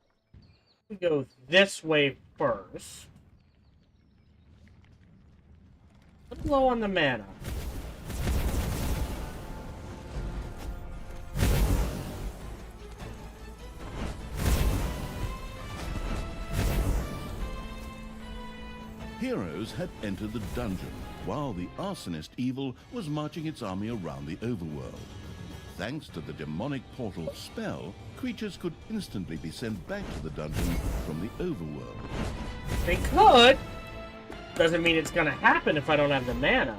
We go this way first. Let's low on the mana. Heroes had entered the dungeon, while the arsonist evil was marching its army around the overworld. Thanks to the demonic portal spell, creatures could instantly be sent back to the dungeon from the overworld. They could. Doesn't mean it's gonna happen if I don't have the mana.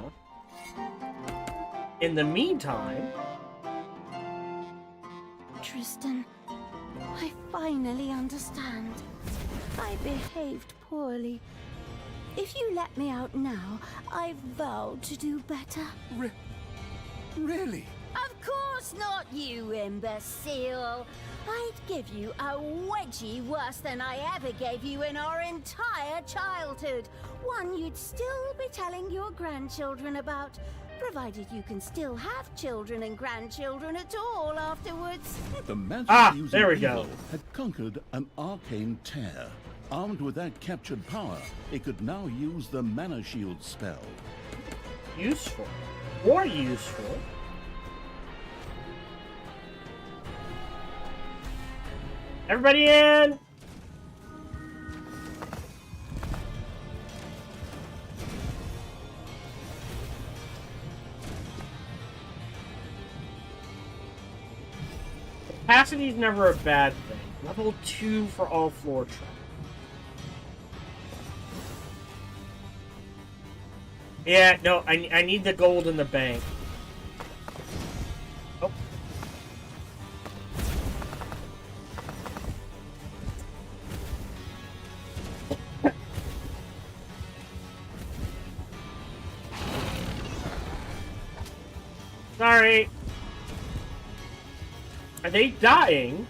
In the meantime... Tristan, I finally understand. I behaved poorly. If you let me out now, I vowed to do better. Really? Of course not, you imbecile. I'd give you a wedgie worse than I ever gave you in our entire childhood. One you'd still be telling your grandchildren about, provided you can still have children and grandchildren at all afterwards. The magic using there we evil go. had conquered an arcane tear. Armed with that captured power, it could now use the mana shield spell. Useful. More useful. Everybody in! Capacity is never a bad thing. Level 2 for all floor traps. Yeah, no, I need the gold in the bank. Oh. Sorry. Are they dying?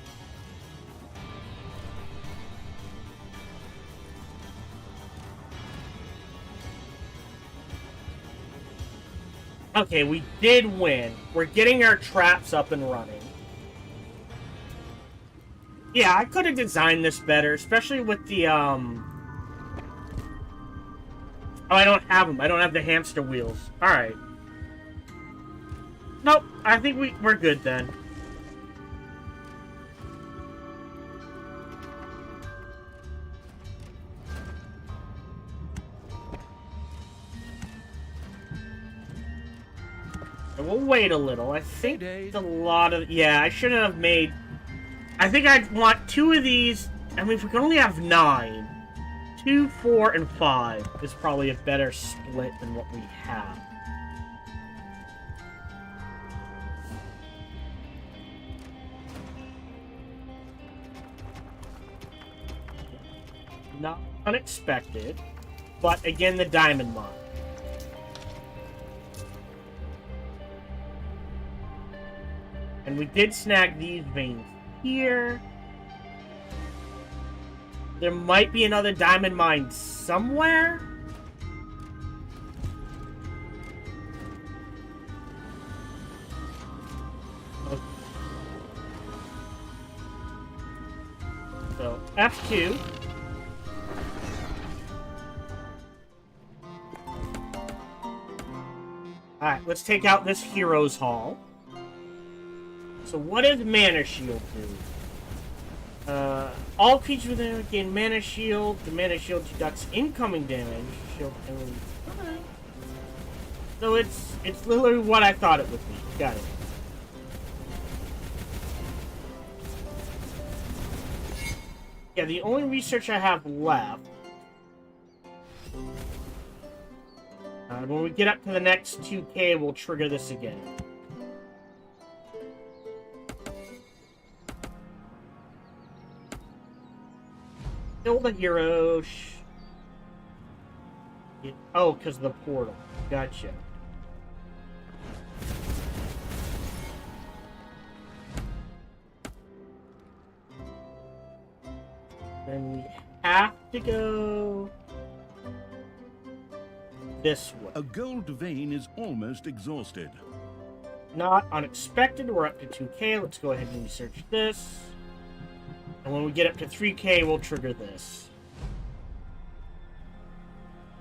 Okay, we did win. We're getting our traps up and running. Yeah, I could have designed this better, especially with the, Oh, I don't have them. I don't have the hamster wheels. Alright. Nope, I think we're good then. And we'll wait a little. I think it's a lot of... Yeah, I shouldn't have made... I think I'd want 2 of these. I mean, if we can only have 9... 2, 4, and 5 is probably a better split than what we have. Not unexpected, but again, the diamond mine. And we did snag these veins here. There might be another diamond mine somewhere. Okay. So, F2. Alright, let's take out this Hero's Hall. So what does Mana Shield do? All creatures within it gain Mana Shield. The Mana Shield deducts incoming damage. Shield only. Okay. So it's literally what I thought it would be. Got it. Yeah, the only research I have left. When we get up to the next 2K, we'll trigger this again. Kill the hero. Oh, because of the portal. Gotcha. to go this way. A gold vein is almost exhausted. Not unexpected. We're up to 2K. Let's go ahead and research this. And when we get up to 3K, we'll trigger this.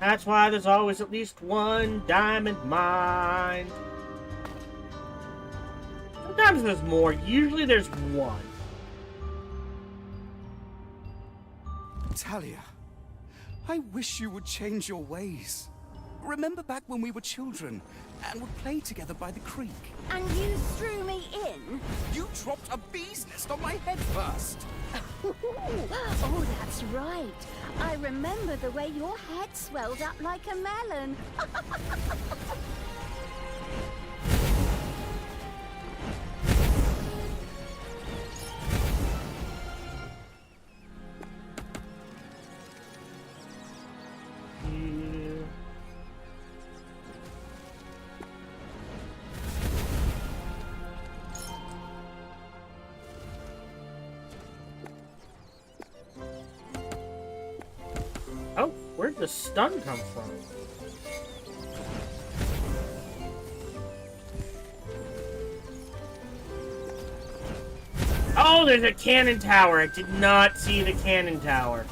That's why there's always at least one diamond mine. Sometimes there's more. Usually there's one. Talia, I wish you would change your ways. Remember back when we were children and would play together by the creek? And you threw me in? You dropped a bee's nest on my head first. Oh, that's right. I remember the way your head swelled up like a melon. Oh, where'd the stun come from? Oh, there's a cannon tower. I did not see the cannon tower.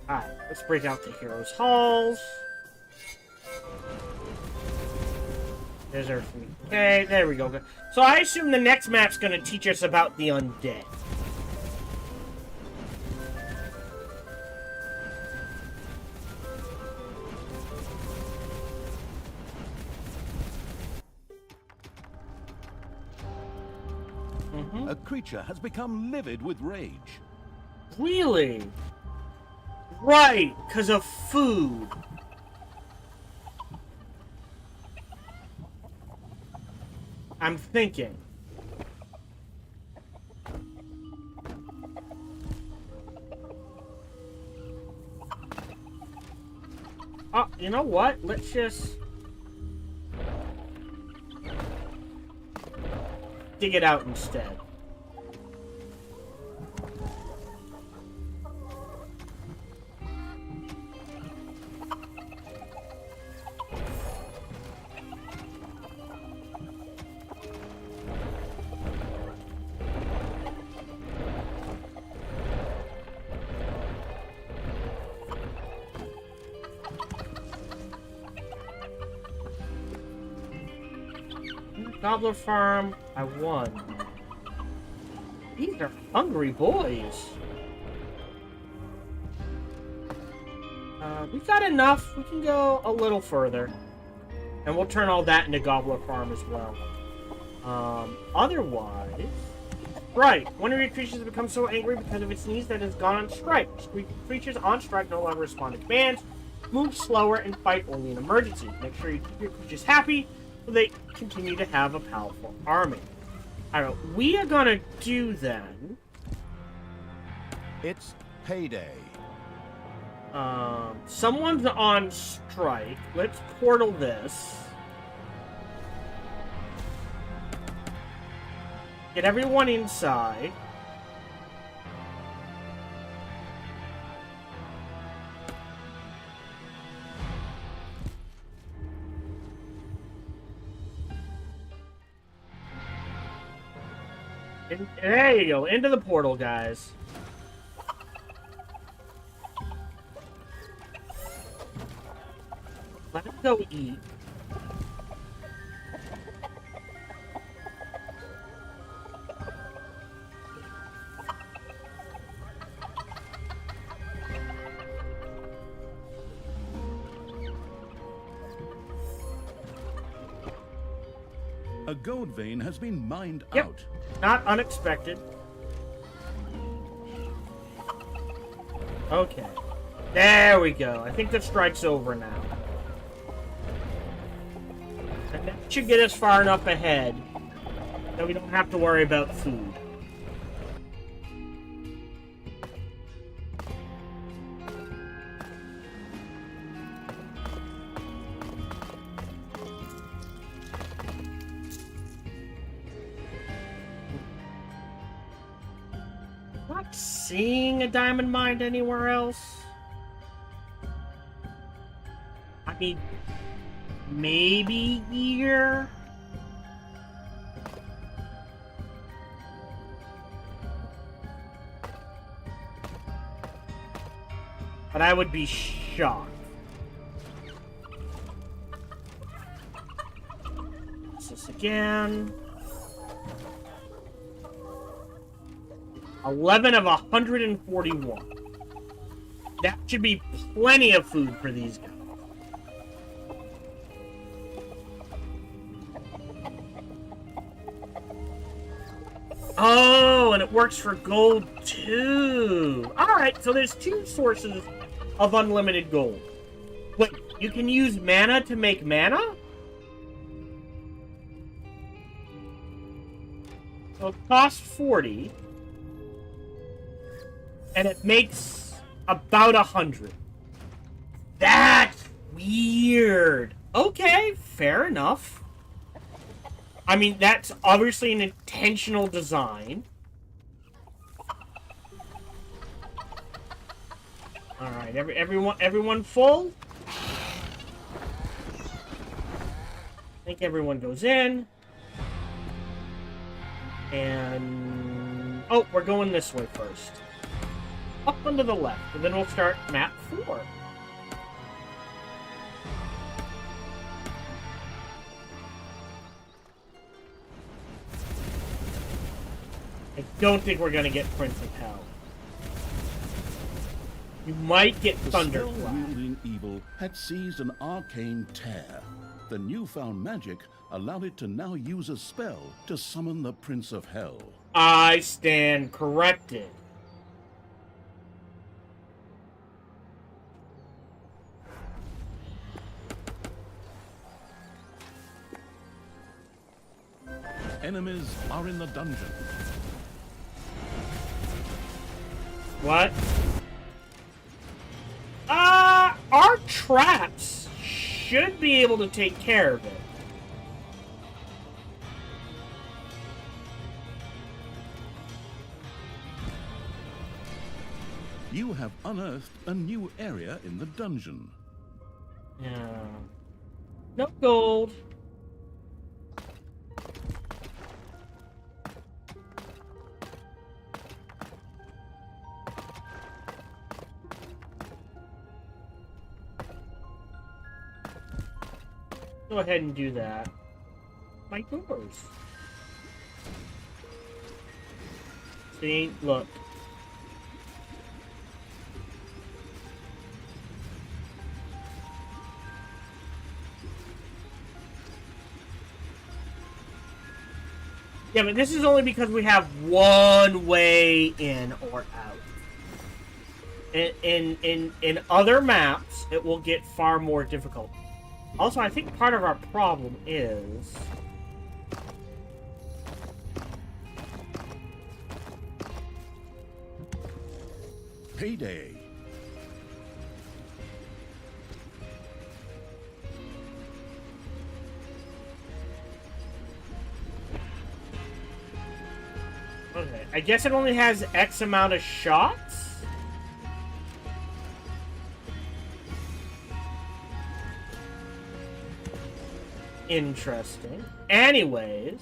Alright, let's break out the heroes' halls. There's our 3K. There we go. So I assume the next map's going to teach us about the undead. A creature has become livid with rage. Really? Right, because of food. I'm thinking. Oh, you know what? Let's just dig it out instead. Gobbler Farm, I won. These are hungry boys. We got enough. We can go a little further. And we'll turn all that into Gobbler Farm as well. Otherwise... Right. One of your creatures has become so angry because of its needs that it has gone on strike. Creatures on strike no longer respond to commands, move slower, and fight only in emergencies. Make sure you keep your creatures happy so they continue to have a powerful army. Alright, we are gonna do then... It's payday. Someone's on strike. Let's portal this. Get everyone inside. There you go. Into the portal, guys. Let's go eat. A gold vein has been mined Yep. out. Not unexpected. Okay. There we go. I think the strike's over now. And that should get us far enough ahead that we don't have to worry about food. seeing a diamond mine anywhere else. I mean, maybe here. But I would be shocked. This again. 11 of 141. That should be plenty of food for these guys. Oh, and it works for gold too. Alright, so there's two sources of unlimited gold. Wait, you can use mana to make mana? So it costs 40. And it makes about 100. That's weird. Okay, fair enough. I mean, that's obviously an intentional design. All right, everyone full? I think everyone goes in. And oh, we're going this way first. Up and to the left, and then we'll start map 4. I don't think we're gonna get Prince of Hell. You might get Thunderclap. The spell-wielding evil had seized an arcane tear. The newfound magic allowed it to now use a spell to summon the Prince of Hell. I stand corrected. Enemies are in the dungeon. What? Our traps should be able to take care of it. You have unearthed a new area in the dungeon. Yeah. No gold. Go ahead and do that. My doors. See, look. Yeah, but this is only because we have one way in or out. In other maps, it will get far more difficult. Also, I think part of our problem is... Payday. Okay, I guess it only has X amount of shots? Interesting. Anyways.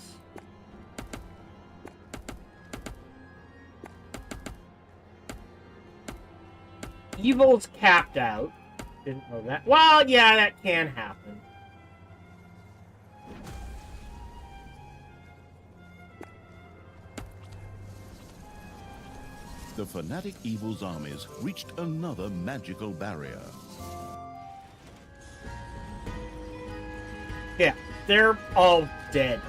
Evil's capped out. Didn't know that. Well, yeah, that can happen. The fanatic evil's armies reached another magical barrier. Yeah, they're all dead.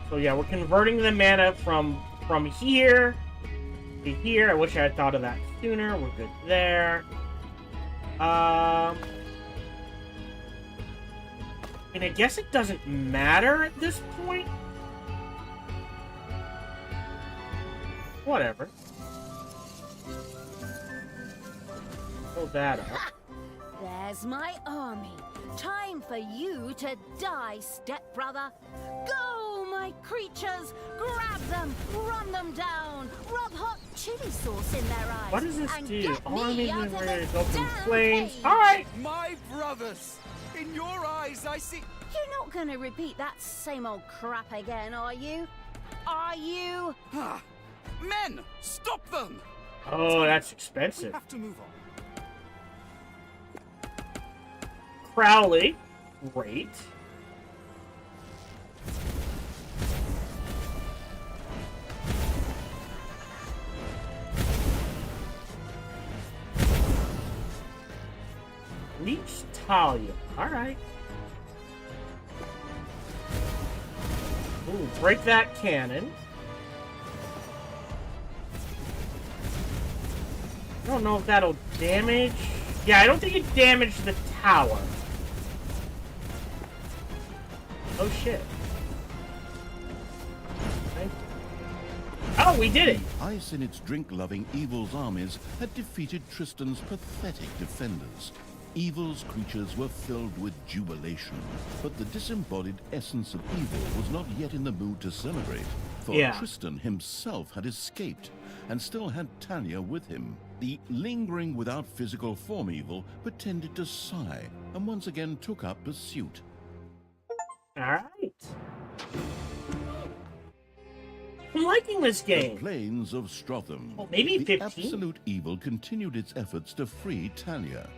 So yeah, we're converting the mana from here to here. I wish I had thought of that sooner. We're good there. And I guess it doesn't matter at this point. Whatever. Hold that up. There's my army. Time for you to die, stepbrother. Go, my my creatures! Grab them, run them down, rub hot chili sauce in their eyes. What does this and do? get me out of Ready to this go from damn flames. cage. Alright! My brothers! In your eyes, I see... You're not gonna repeat that same old crap again, are you? Are you? Ah, men! Stop them! Oh, that's We expensive. have to move on. Crowley. Great. Reach Talia. Alright. Ooh, break that cannon. I don't know if that'll damage. Yeah, I don't think it damaged the tower. Oh shit. Okay. Oh, we did it! Ice in its drink-loving Evil's armies had defeated Tristan's pathetic defenders. Evil's creatures were filled with jubilation, but the disembodied essence of Evil was not yet in the mood to celebrate, for Yeah. Tristan himself had escaped and still had Talia with him. The lingering without physical form Evil pretended to sigh and once again took up pursuit. Alright. I'm liking this The game. plains of Strotham. Oh, maybe The 15? absolute Evil continued its efforts to free Talia.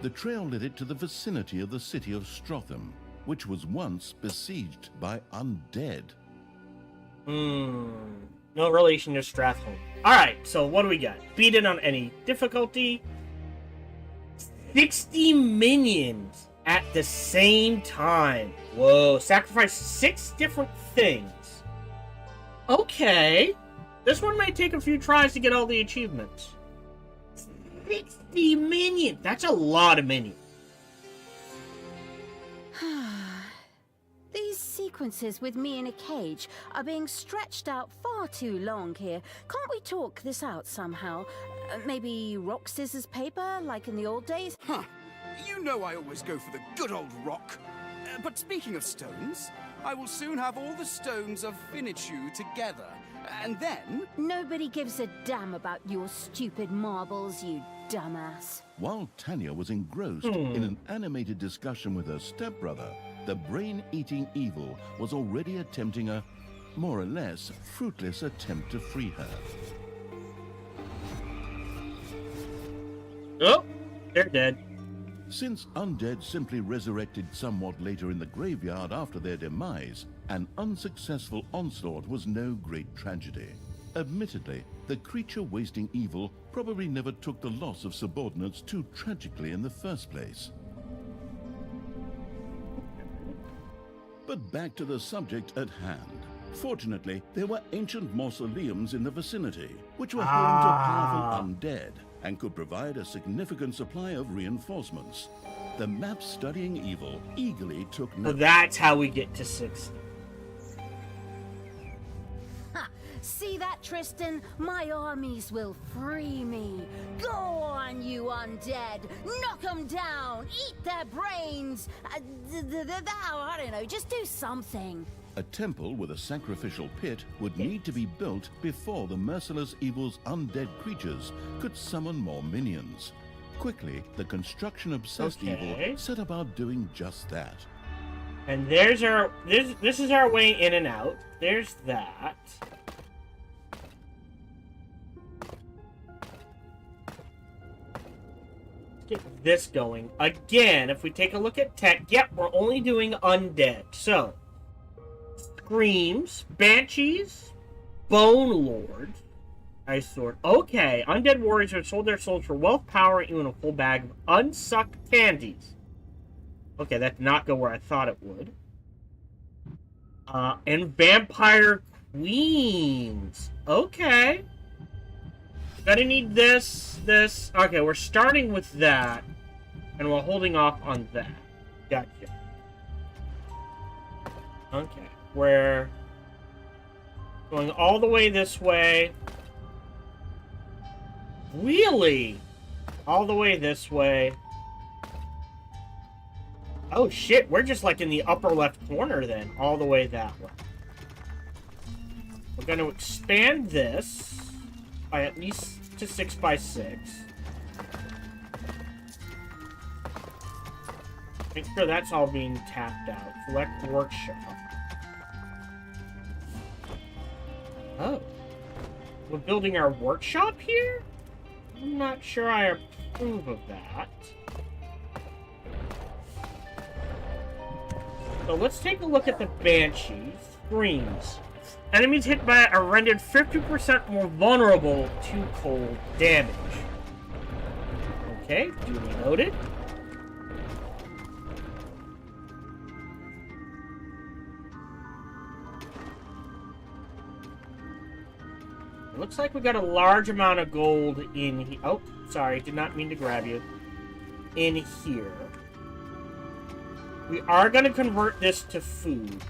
The trail led it to the vicinity of the city of Strotham, which was once besieged by undead. No relation to Strathholm. Alright, so what do we got? Beat it on any difficulty. 60 minions at the same time. Whoa, sacrifice 6 different things. Okay. This one may take a few tries to get all the achievements. 60 minions! That's a lot of minions. These sequences with me in a cage are being stretched out far too long here. Can't we talk this out somehow? Maybe rock, scissors, paper, like in the old days? Huh. You know I always go for the good old rock. But speaking of stones, I will soon have all the stones of Finichu together. And then... Nobody gives a damn about your stupid marbles, you dumbass. While Tanya was engrossed in an animated discussion with her stepbrother, the brain-eating Evil was already attempting a, more or less, fruitless attempt to free her. Oh, they're dead. Since undead simply resurrected somewhat later in the graveyard after their demise, an unsuccessful onslaught was no great tragedy. Admittedly, the creature-wasting Evil probably never took the loss of subordinates too tragically in the first place. But back to the subject at hand. Fortunately, there were ancient mausoleums in the vicinity, which were home to powerful undead, and could provide a significant supply of reinforcements. The map-studying Evil eagerly took So note. that's how we get to 60. See that, Tristan? My armies will free me. Go on, you undead. Knock them down. Eat their brains. I don't know, just do something. A temple with a sacrificial pit would need to be built before the merciless Evil's undead creatures could summon more minions. Quickly, the construction-obsessed Okay. Evil set about doing just that. And there's our... This is our way in and out. There's that. Let's get this going. Again, if we take a look at tech, yep, we're only doing undead. So, Screams, Banshees, Bone Lords, Ice Sword. Okay, undead warriors have sold their souls for wealth, power, and even a full bag of unsucked candies. Okay, that did not go where I thought it would. And Vampire Queens. Okay. Gonna need this. Okay, we're starting with that. And we're holding off on that. Gotcha. Okay. We're going all the way this way. Really? All the way this way. Oh shit, we're just like in the upper left corner then. All the way that way. going to expand this by at least to 6x6. Make sure that's all being tapped out. Select workshop. Oh. We're building our workshop here? I'm not sure I approve of that. So let's take a look at the Banshee. Screams. Enemies hit by it are rendered 50% more vulnerable to cold damage. Okay, duly noted. It looks like we got a large amount of gold in here. Oh, sorry, did not mean to grab you. In here. We are going to convert this to food.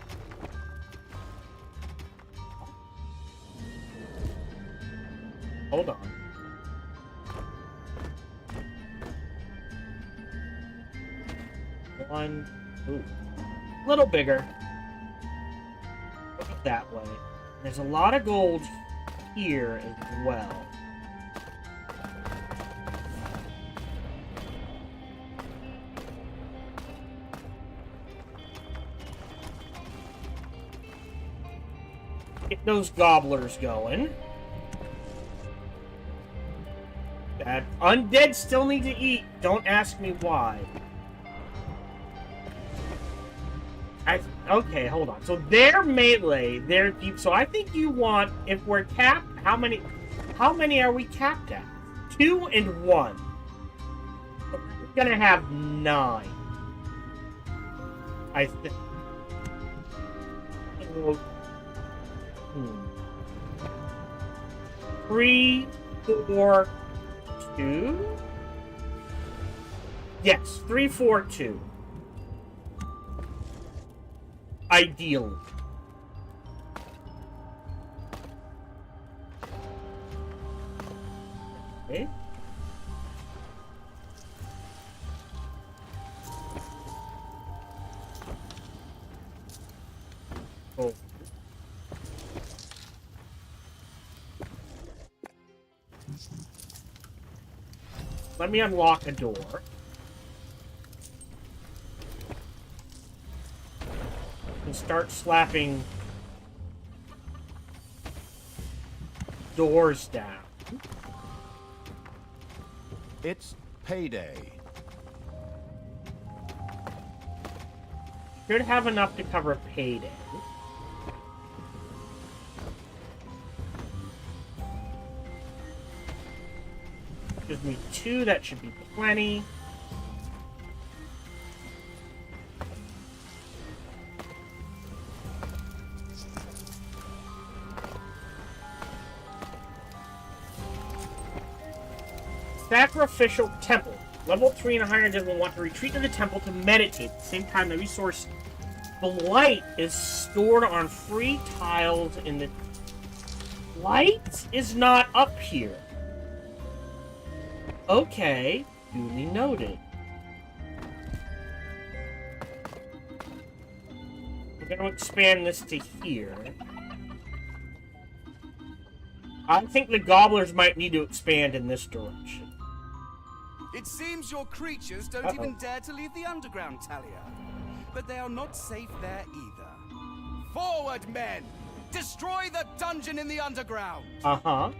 Hold on. One. Ooh. A little bigger. Look at that way. There's a lot of gold here as well. Get those gobblers going. That undead still need to eat. Don't ask me why. Okay, hold on. So they're melee, they're deep. So I think you want, if we're capped, how many are we capped at? 2 and 1. So we're gonna have 9. I think. 3, 4, 2. Yes, 3, 4, 2. Ideally. Okay. Oh. Let me unlock a door. And start slapping doors down. It's payday. Should have enough to cover payday. Gives me 2, that should be plenty. Sacrificial Temple. Level 3 and higher will want to retreat to the temple to meditate. At the same time, the resource Blight is stored on free tiles in the... Light is not up here. Okay, duly noted. We're going to expand this to here. I think the gobblers might need to expand in this direction. It seems your creatures don't even dare to leave the underground, Talia. But they are not safe there either. Forward, men! Destroy the dungeon in the underground! Uh-huh.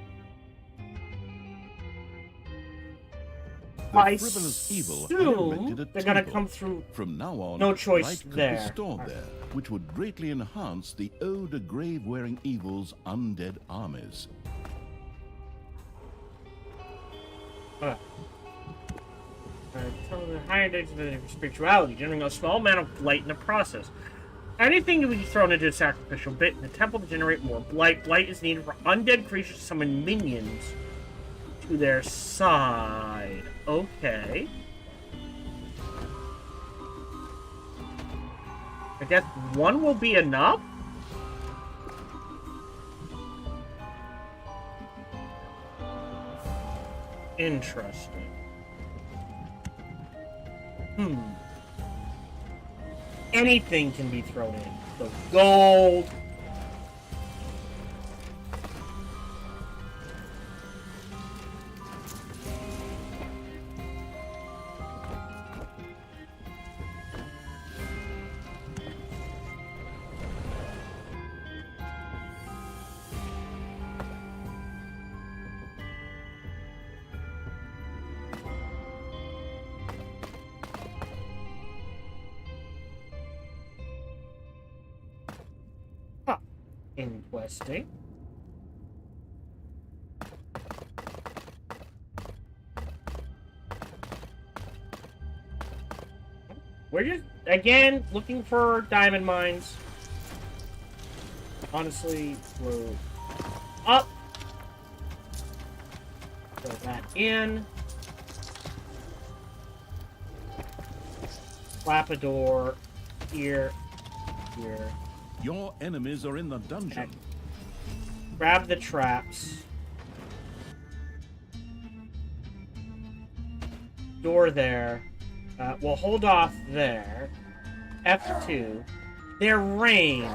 The frivolous evil had erected a they're gonna temple. come through. From now on, No choice light could there. be stored there, which would greatly enhance the ode to grave-wearing evil's undead armies. Tell the higher degrees of spirituality, generating a small amount of blight in the process. Anything can be thrown into a sacrificial bit in the temple to generate more blight. Blight is needed for undead creatures to summon minions to their side. Okay. I guess 1 will be enough? Interesting. Anything can be thrown in. So gold. Interesting. We're just, again, looking for diamond mines. Honestly, we're up. Throw that in. Slap a door. Here. Here. Your enemies are in the dungeon. Grab the traps. Door there. We'll hold off there. F2. Their range.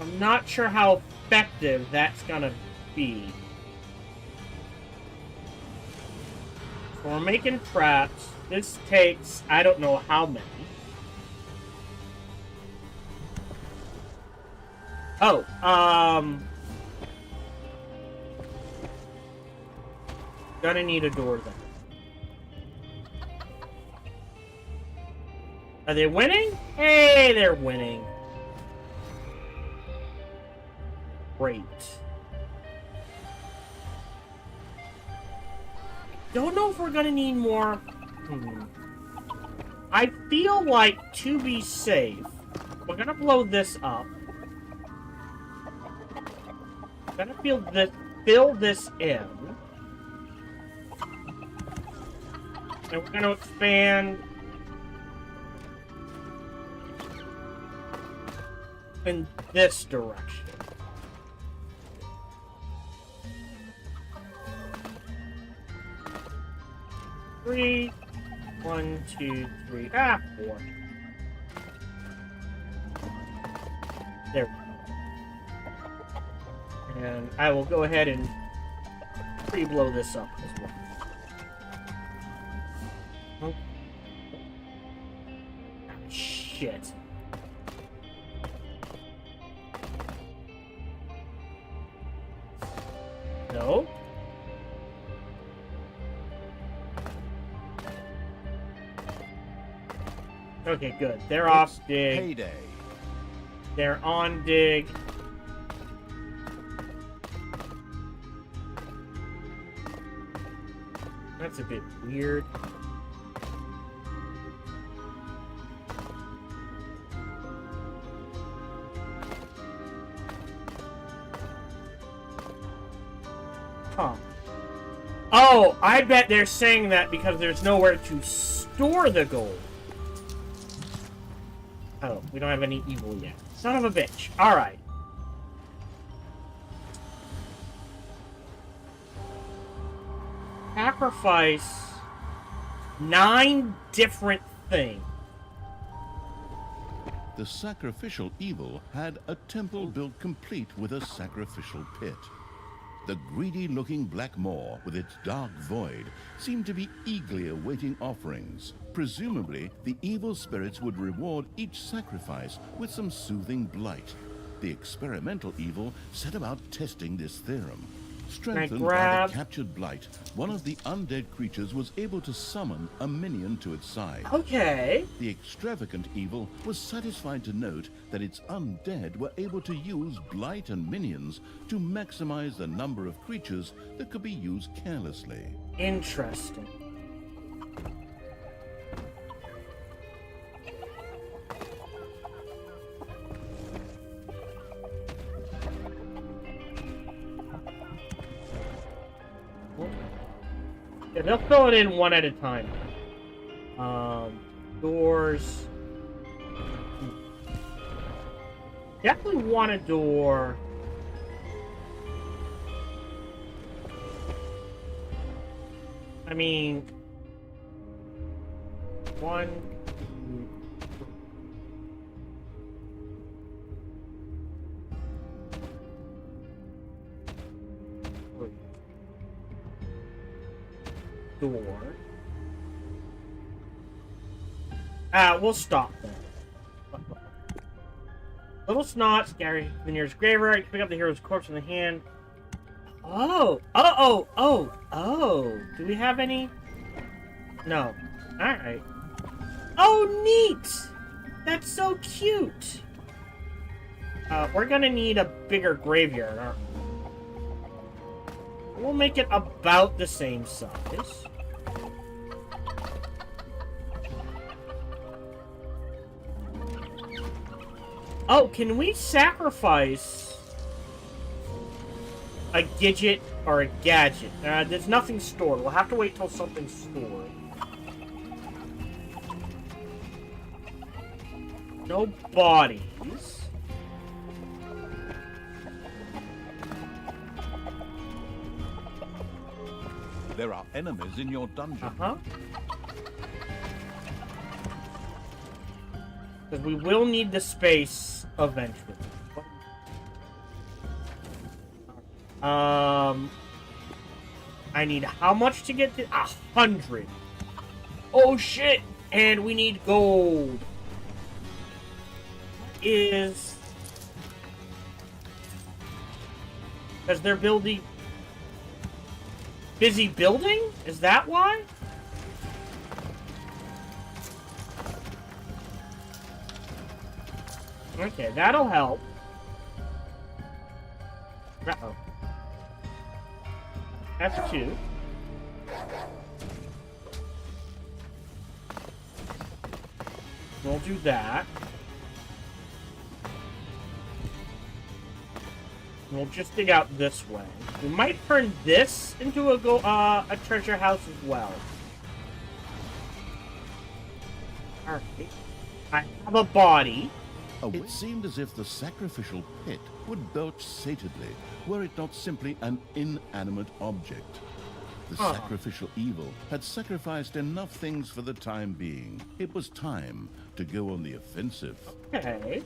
I'm not sure how effective that's gonna be. So we're making traps. This takes, I don't know how many. Oh, gonna need a door then. Are they winning? Hey, they're winning. Great. Don't know if we're gonna need more. I feel like, to be safe, we're gonna blow this up. Gonna fill this in. And we're gonna expand in this direction. Three. 1, 2, 3. 4. There we go. And I will go ahead and pre-blow this up as well. Oh. Ah, shit. No. Okay, good. They're off dig. Payday. They're on dig. That's a bit weird. Huh. Oh, I bet they're saying that because there's nowhere to store the gold. Oh, we don't have any evil yet. Son of a bitch. Alright. Sacrifice 9 different things. The sacrificial evil had a temple built complete with a sacrificial pit. The greedy-looking black maw with its dark void seemed to be eagerly awaiting offerings. Presumably, the evil spirits would reward each sacrifice with some soothing blight. The experimental evil set about testing this theorem. Strengthened by the captured blight, one of the undead creatures was able to summon a minion to its side. Okay. The extravagant evil was satisfied to note that its undead were able to use blight and minions to maximize the number of creatures that could be used carelessly. Interesting. Yeah, they'll fill it in one at a time. Doors. Definitely want a door. I mean, 1, 2, 3. Door. We'll stop there. Little snots, Gary the nearest graveyard, pick up the hero's corpse in the hand. Oh! Oh! Do we have any? No. Alright. Oh, neat! That's so cute! We're gonna need a bigger graveyard, aren't we? We'll make it about the same size. Oh, can we sacrifice a Gidget or a Gadget? There's nothing stored. We'll have to wait till something's stored. No bodies. There are enemies in your dungeon. Uh-huh. Because we will need the space eventually. I need how much to get this? 100. Oh shit! And we need gold. Is because they're building. Busy building? Is that why? Okay, that'll help. Uh-oh. F2. We'll do that. We'll just dig out this way. We might turn this into a treasure house as well. Alright. I have a body. It seemed as if the sacrificial pit would belch satedly, were it not simply an inanimate object. The sacrificial evil had sacrificed enough things for the time being. It was time to go on the offensive. Okay.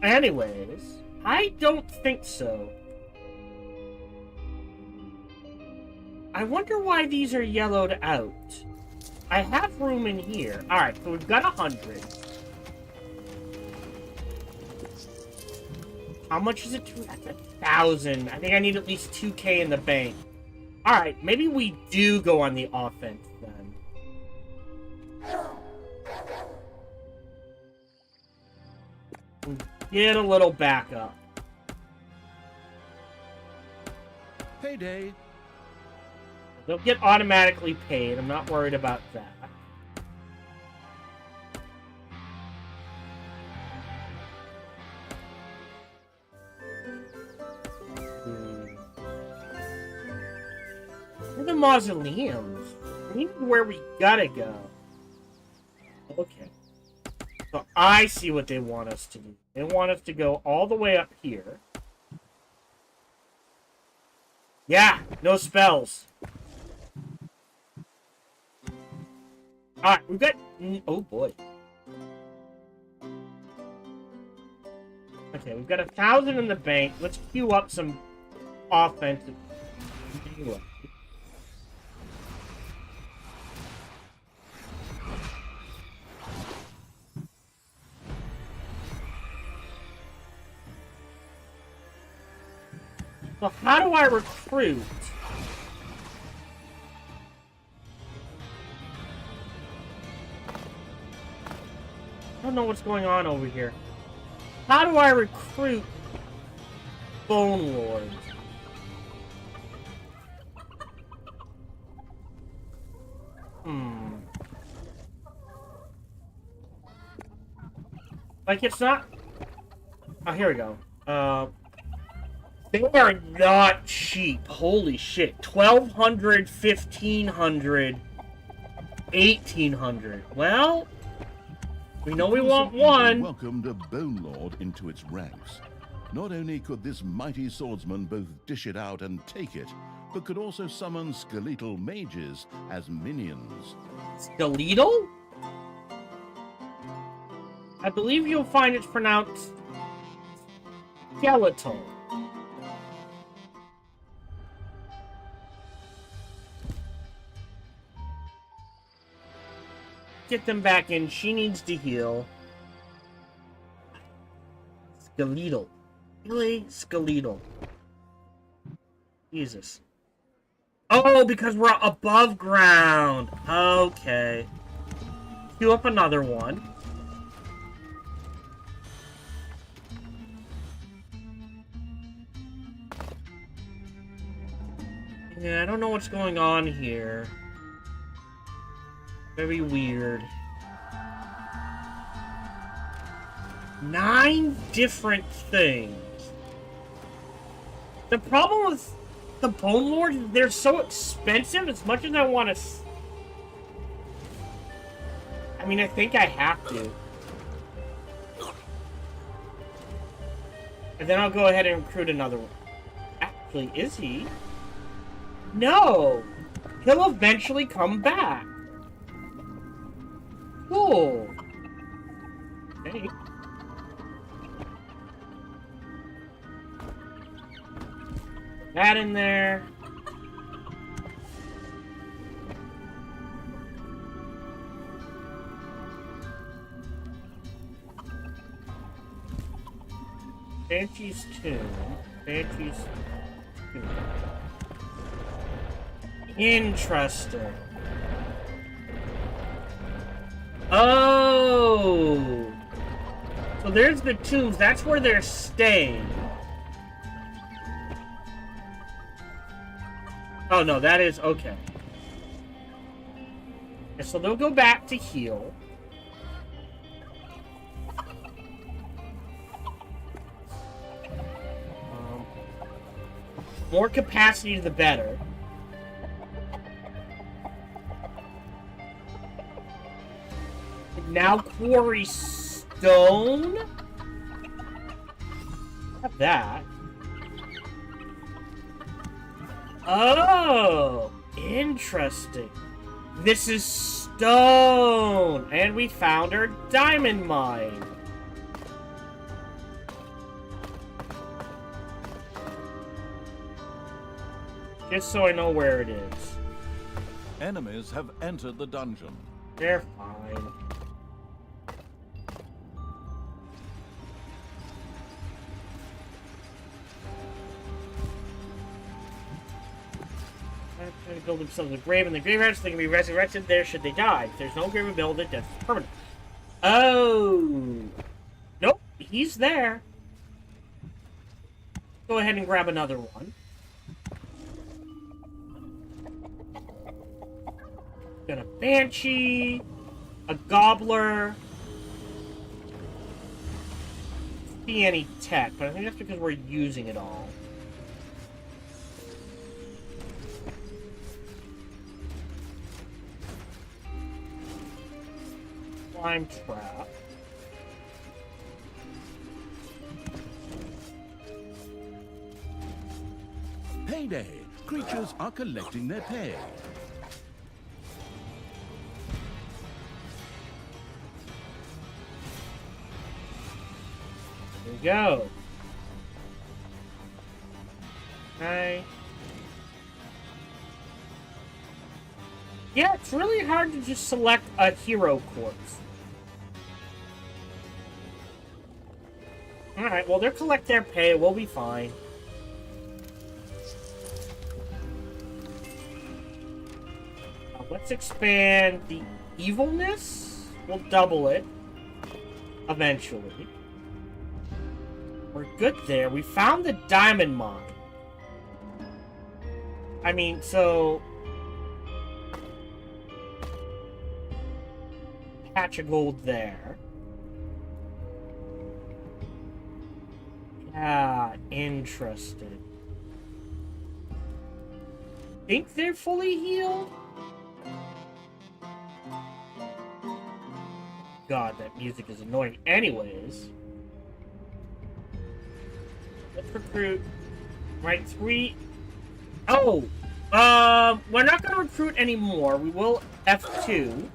Anyways, I don't think so. I wonder why these are yellowed out. I have room in here. Alright, so we've got 100. How much is it? That's 1,000. I think I need at least 2K in the bank. Alright, maybe we do go on the offense then. Get a little backup. Payday. They'll get automatically paid. I'm not worried about that. Where are the mausoleums? We need where we gotta go. Okay. So I see what they want us to do. They want us to go all the way up here. Yeah, no spells. Alright, we've got... Oh, boy. Okay, we've got 1,000 in the bank. Let's queue up some offensive... So how do I recruit? I don't know what's going on over here. How do I recruit Bone Lords? Like, it's not... Oh, here we go. They are not cheap. Holy shit. 1,200, 1,500, 1,800. Well, we know we want one. Welcomed a Bone Lord into its ranks. Not only could this mighty swordsman both dish it out and take it, but could also summon skeletal mages as minions. Skeletal? I believe you'll find it's pronounced skeletal. Get them back in. She needs to heal. Skeletal. Really? Skeletal. Jesus. Oh, because we're above ground. Okay. Queue up another one. Yeah, I don't know what's going on here. Very weird. 9 different things. The problem with the Bone Lords, they're so expensive as much as I want to... I mean, I think I have to. And then I'll go ahead and recruit another one. Actually, is he? No! He'll eventually come back. Cool. Okay. That in there. Banshee's Tomb. Banshee's Tomb. Interesting. Oh! So there's the tombs. That's where they're staying. Oh, no, that is... Okay. Okay, so they'll go back to heal. More capacity, the better. Now quarry stone? Have that. Oh, interesting. This is stone. And we found our diamond mine. Just so I know where it is. Enemies have entered the dungeon. They're fine. Trying to build themselves a grave in the graveyard so they can be resurrected there should they die. If there's no grave to build it, death is permanent. Oh! Nope, he's there. Go ahead and grab another one. Got a Banshee, a Gobbler. See any tech, but I think that's because we're using it all. Slime trap. Payday. Creatures are collecting their pay. There we go. Okay. Yeah, it's really hard to just select a hero corpse. Alright, well, they'll collect their pay. We'll be fine. Now, let's expand the evilness. We'll double it. Eventually. We're good there. We found the diamond mine. I mean, so... patch of gold there. Ah, interesting. Think they're fully healed? God, that music is annoying. Anyways. Let's recruit. Right, 3. Oh! We're not gonna recruit anymore. We will F2.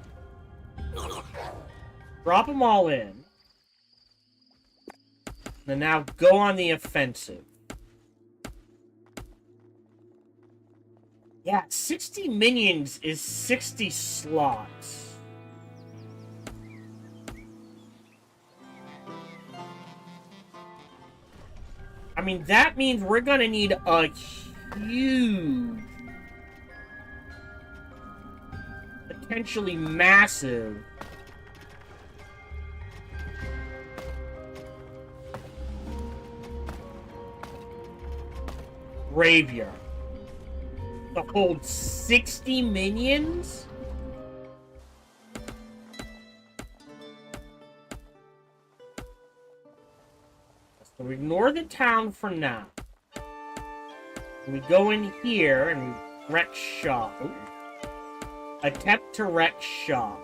Drop them all in. And now go on the offensive. Yeah, 60 minions is 60 slots. I mean, that means we're gonna need a huge potentially massive graveyard to hold 60 minions? So we ignore the town for now. We go in here and we wreck shop. Ooh. Attempt to wreck shop.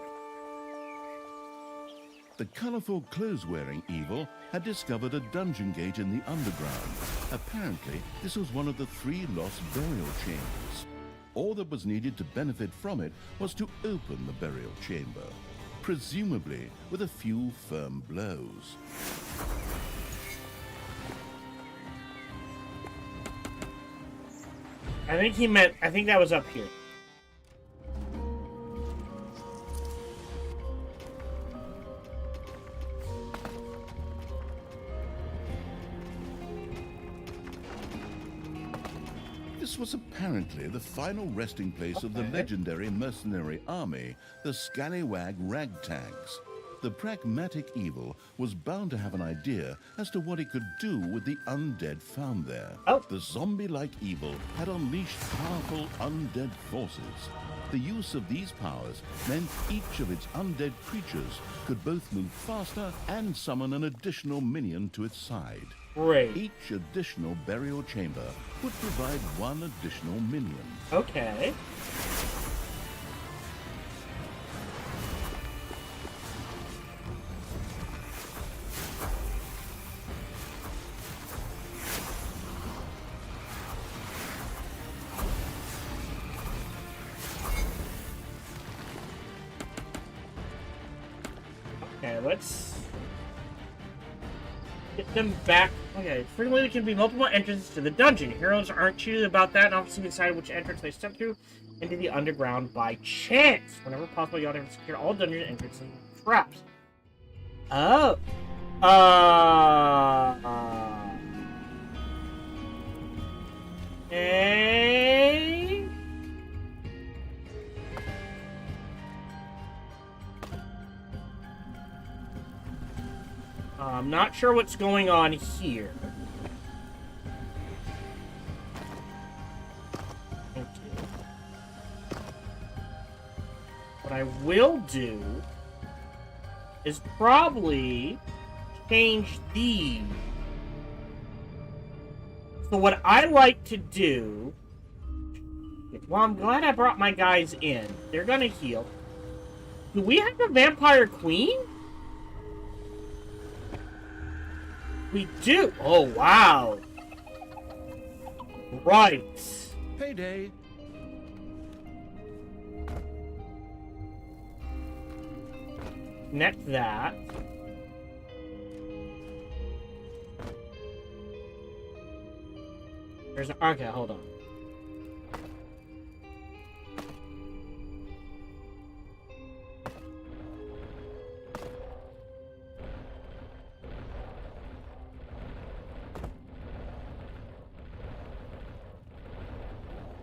The colorful clothes-wearing evil had discovered a dungeon gate in the underground. Apparently, this was one of the 3 lost burial chambers. All that was needed to benefit from it was to open the burial chamber, presumably with a few firm blows. I think that was up here. This was apparently the final resting place of the legendary mercenary army, the Scallywag Ragtags. The pragmatic evil was bound to have an idea as to what it could do with the undead found there. Oh. The zombie-like evil had unleashed powerful undead forces. The use of these powers meant each of its undead creatures could both move faster and summon an additional minion to its side. Great. Each additional burial chamber would provide 1 additional minion. Okay. Okay, let's get them back. Okay, frequently there can be multiple entrances to the dungeon. Heroes aren't choosy about that and often decide which entrance they step through into the underground by chance. Whenever possible, you ought to secure all dungeon entrances and traps. Oh. Okay. I'm not sure what's going on here. Thank you. What I will do is probably change these. So what I like to do... Well, I'm glad I brought my guys in. They're gonna heal. Do we have a vampire queen? We do. Oh, wow. Right. Payday. Connect that. There's a... Okay, hold on.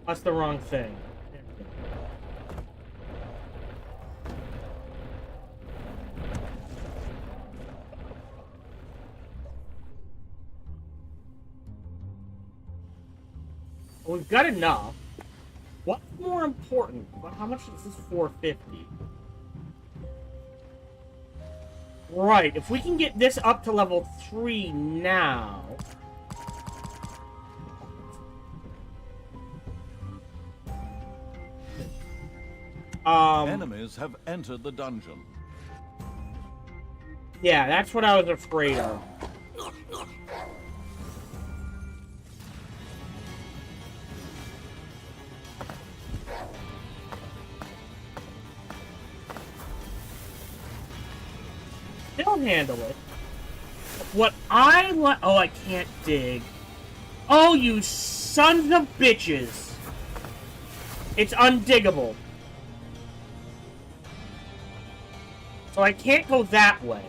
That's the wrong thing. Well, we've got enough. What's more important? How much is this 450? Right, if we can get this up to level 3 now... Enemies have entered the dungeon. Yeah, that's what I was afraid of. They'll handle it. What I want... Oh, I can't dig. Oh, you sons of bitches. It's undiggable. So I can't go that way.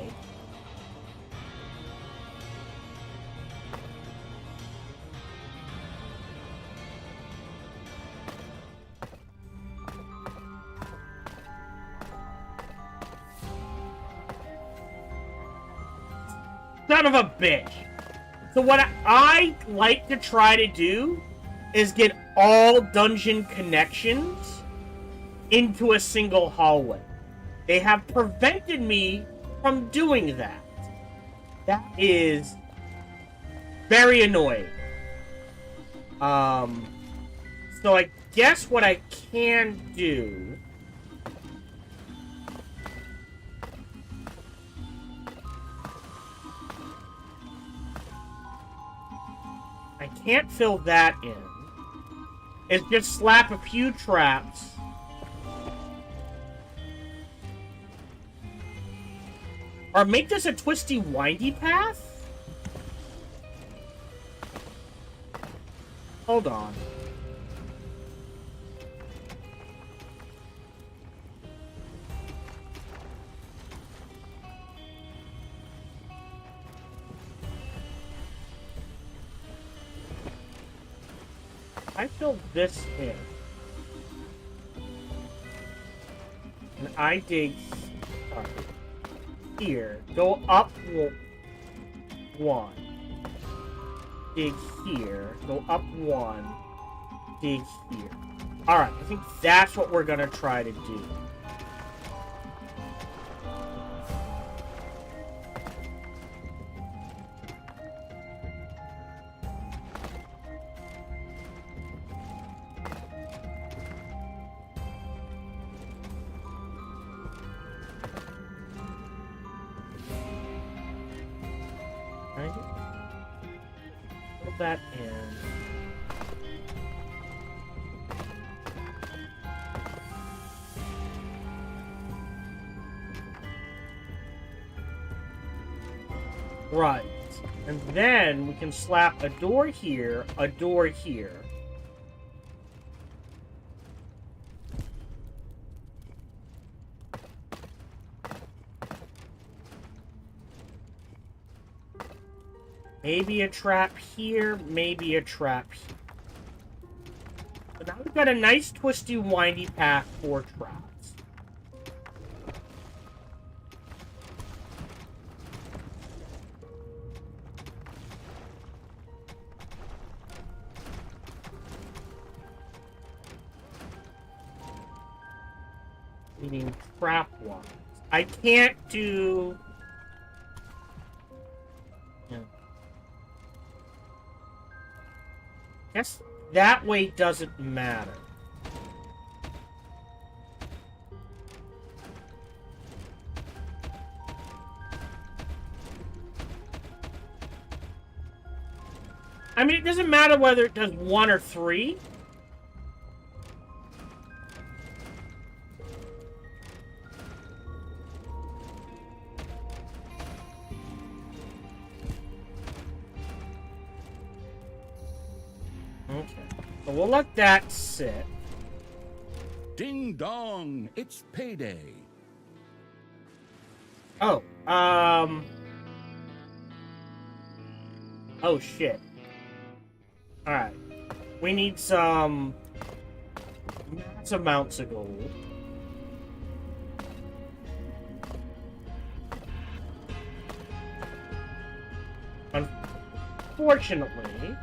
Son of a bitch. So what I like to try to do is get all dungeon connections into a single hallway. They have prevented me from doing that. That is very annoying. So I guess what I can do... I can't fill that in. Is just slap a few traps. Or make this a twisty, windy path? Hold on. I fill this in. And I dig here. Go up one. Dig here. Go up one. Dig here. Alright, I think that's what we're gonna try to do. That in. Right. And then we can slap a door here, a door here. Maybe a trap here, maybe a trap here. So now we've got a nice twisty, windy path for traps. Needing trap ones. I can't do... Guess that way doesn't matter. I mean, it doesn't matter whether it does 1 or 3. So we'll let that sit. Ding dong, it's payday. Oh, oh shit. Alright. We need some massive amounts of gold. Unfortunately...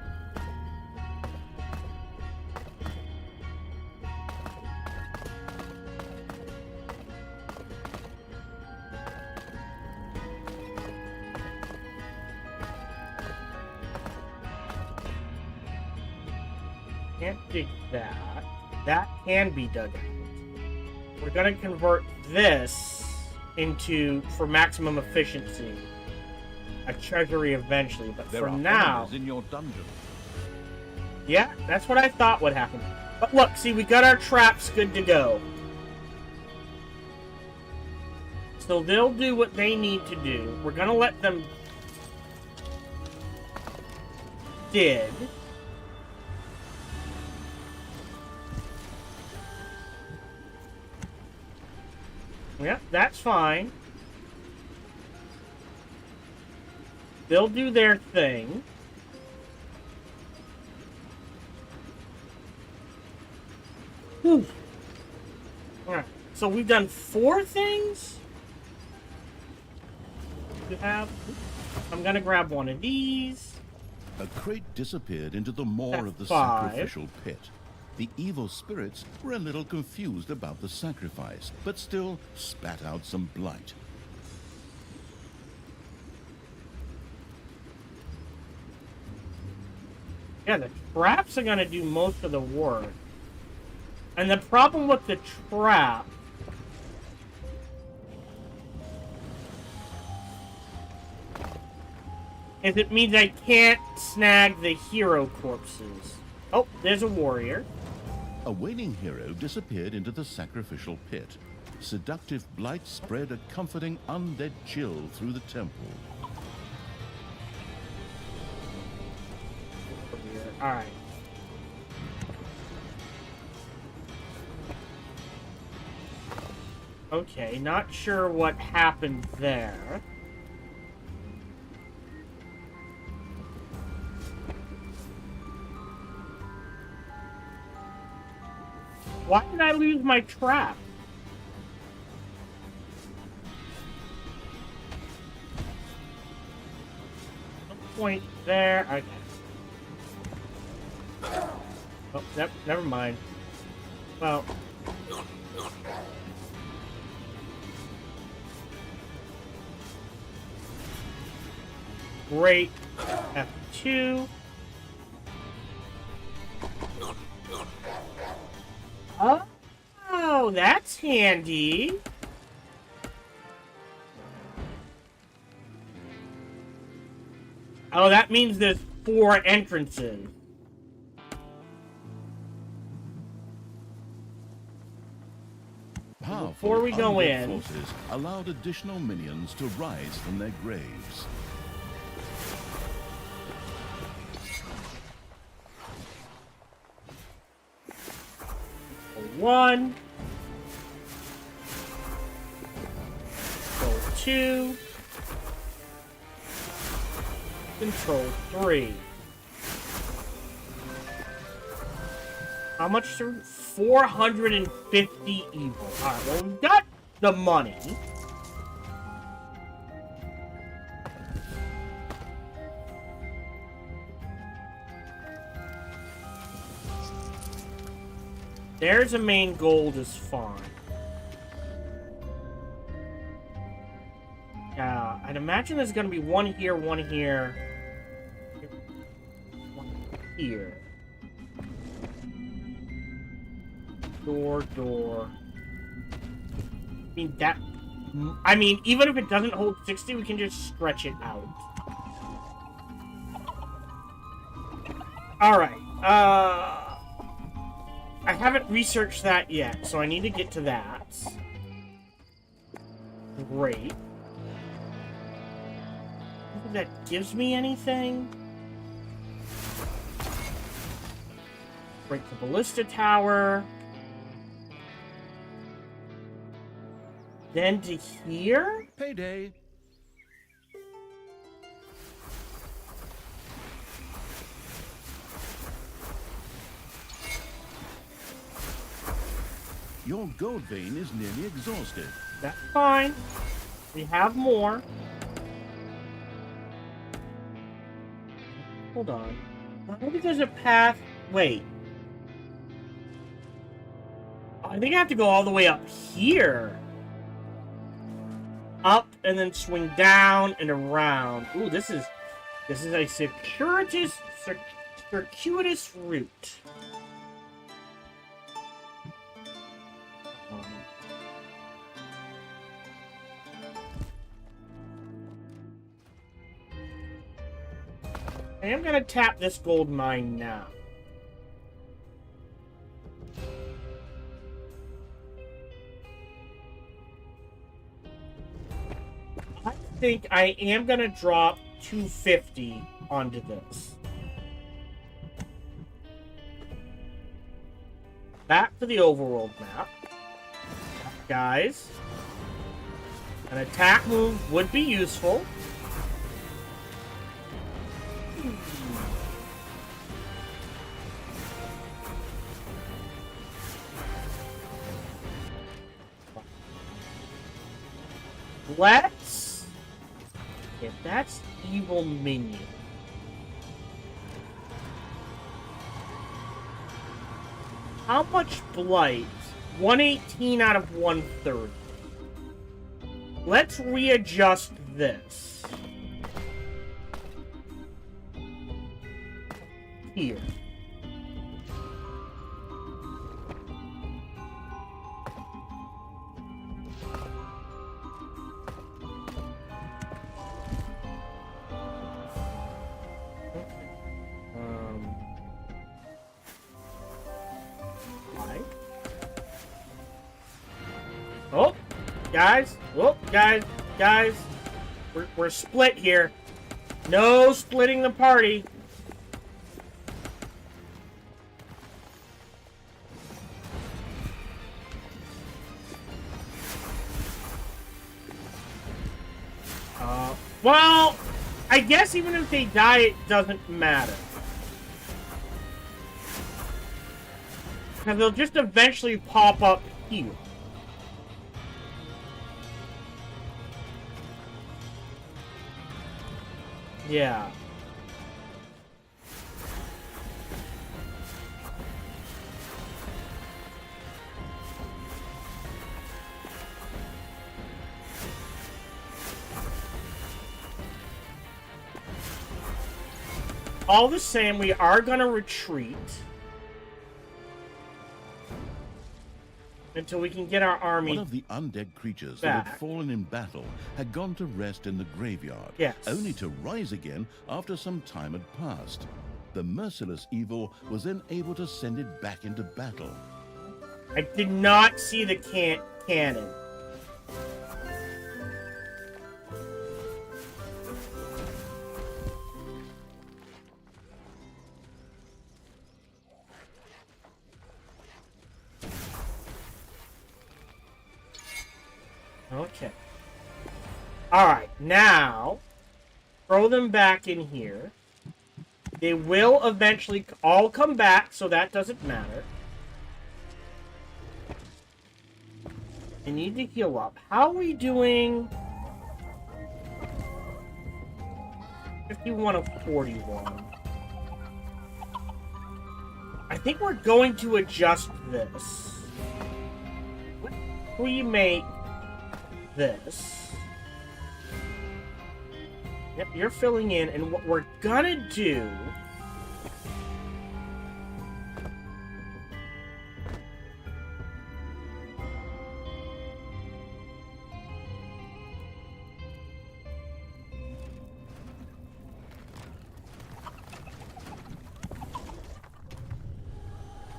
Can't dig that. That can be dug out. We're gonna convert this into, for maximum efficiency, a treasury eventually, but There for are now... enemies in your dungeon. Yeah, that's what I thought would happen. But look, see, we got our traps good to go. So they'll do what they need to do. We're gonna let them dig. Yeah, that's fine. They'll do their thing. Whew. Alright, so we've done 4 things? you have? I'm gonna grab one of these. A crate disappeared into the maw That's of the 5. sacrificial pit. The evil spirits were a little confused about the sacrifice, but still spat out some blight. Yeah, the traps are gonna do most of the work. And the problem with the trap is it means I can't snag the hero corpses. Oh, there's a warrior. A waiting hero disappeared into the sacrificial pit. Seductive blight spread a comforting undead chill through the temple. Alright. Okay, not sure what happened there. Why did I lose my trap? No point there. Okay. Oh, never mind. Well. Great. F2. Oh, that's handy. Oh, that means there's 4 entrances. Before we go in, forces allowed additional minions to rise from their graves. One, 2, control 3. How much? 450 evil. Alright, well, we've got the money. There's a main gold is fine. Yeah, I'd imagine there's gonna be one here, one here, one here. Door. I mean, even if it doesn't hold 60, we can just stretch it out. Alright, I haven't researched that yet, so I need to get to that. Great. That gives me anything? Break the ballista tower. Then to here? Payday. Your gold vein is nearly exhausted. That's fine. We have more. Hold on. Maybe there's a path. Wait. I think I have to go all the way up here. Up and then swing down and around. Ooh, this is a circuitous route. I am gonna tap this gold mine now. I think I am gonna drop 250 onto this. Back to the overworld map. Guys. An attack move would be useful. Let's That's evil minion. How much blight? 118 out of 130. Let's readjust this. Here. Oh, guys, guys, we're split here. No splitting the party. Well, I guess even if they die, it doesn't matter. Because they'll just eventually pop up here. Yeah. All the same, we are gonna retreat until we can get our army. One of the undead creatures that had fallen in battle had gone to rest in the graveyard, yes, only to rise again after some time had passed. The merciless evil was then able to send it back into battle. I did not see the cannon. Okay. Alright, now, throw them back in here. They will eventually all come back, so that doesn't matter. They need to heal up. How are we doing? 51 of 41. I think we're going to adjust this. We make this. Yep, you're filling in, and what we're gonna do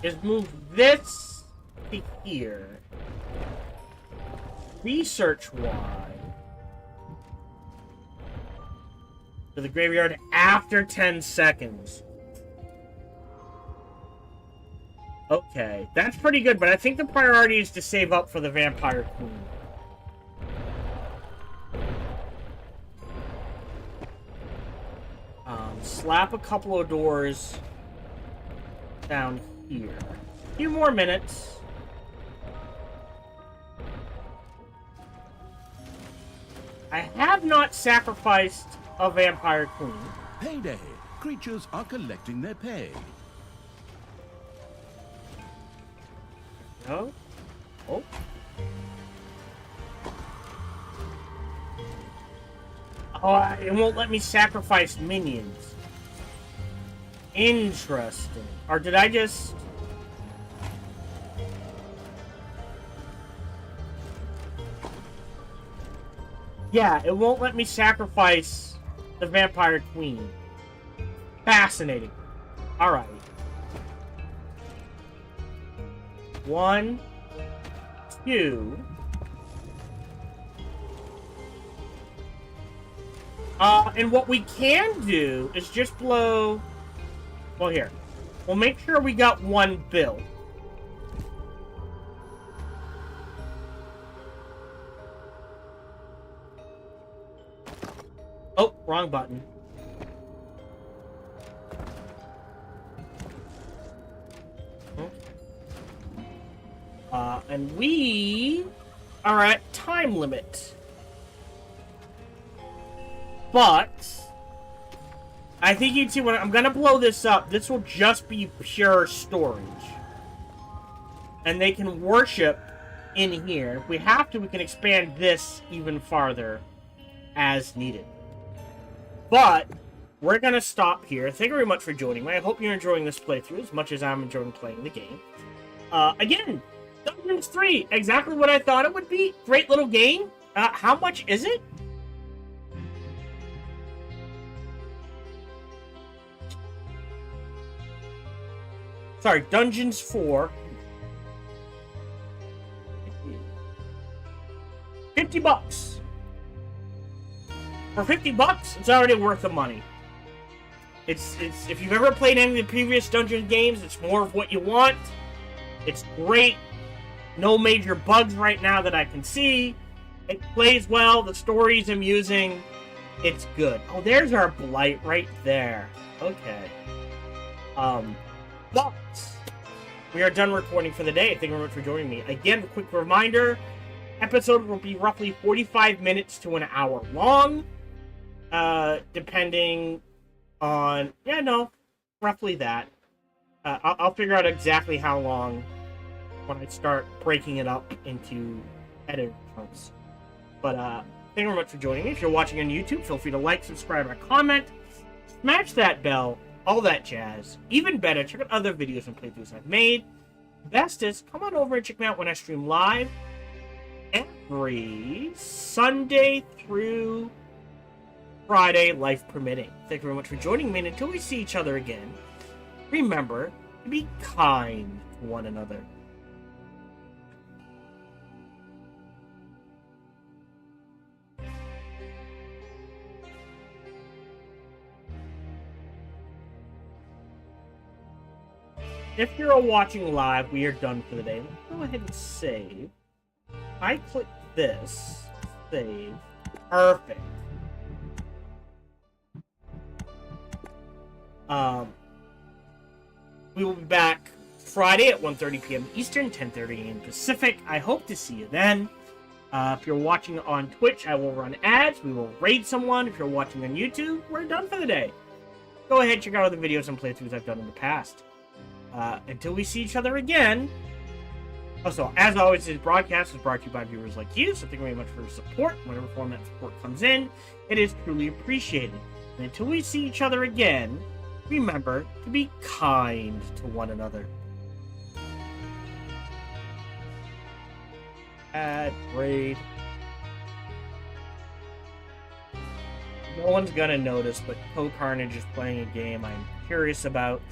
is move this to here. Research why to the graveyard after 10 seconds. Okay, that's pretty good, but I think the priority is to save up for the Vampire Queen. Slap a couple of doors down here. A few more minutes. I have not sacrificed a Vampire Queen. Payday! Creatures are collecting their pay. No? Oh. Oh, it won't let me sacrifice minions. Interesting. Or did I just... Yeah, it won't let me sacrifice the Vampire Queen. Fascinating. Alright. 1, 2. And what we can do is just blow... Well, here. We'll make sure we got one built. Oh, wrong button. And we are at time limit. But I think you can see when I'm gonna blow this up, this will just be pure storage. And they can worship in here. If we have to, we can expand this even farther as needed. But we're gonna stop here. Thank you very much for joining me. I hope you're enjoying this playthrough as much as I'm enjoying playing the game. Again, Dungeons 3, exactly what I thought it would be. Great little game. How much is it? Sorry, Dungeons 4. $50. For $50, it's already worth the money. It's if you've ever played any of the previous Dungeon games, it's more of what you want. It's great. No major bugs right now that I can see. It plays well. The story's amusing. It's good. Oh, there's our blight right there. Okay. But we are done recording for the day. Thank you very much for joining me. Again, a quick reminder. Episode will be roughly 45 minutes to an hour long. Depending on... Yeah, no. Roughly that. I'll figure out exactly how long when I start breaking it up into edit chunks. But, thank you very much for joining me. If you're watching on YouTube, feel free to like, subscribe, or comment. Smash that bell. All that jazz. Even better, check out other videos and playthroughs I've made. Best is, come on over and check me out when I stream live. Every Sunday through Friday, life permitting. Thank you very much for joining me, and until we see each other again, remember to be kind to one another. If you're watching live, we are done for the day. Let's go ahead and save. I click this, save, perfect. We will be back Friday at 1:30 p.m. Eastern, 10:30 a.m. Pacific. I hope to see you then. If you're watching on Twitch, I will run ads. We will raid someone. If you're watching on YouTube, we're done for the day. Go ahead, check out other videos and playthroughs I've done in the past. Until we see each other again. Also, as always, this broadcast is brought to you by viewers like you, so thank you very much for your support. Whatever form that support comes in, it is truly appreciated. And until we see each other again, remember to be kind to one another. Ad raid. No one's gonna notice, but Co Carnage is playing a game I'm curious about.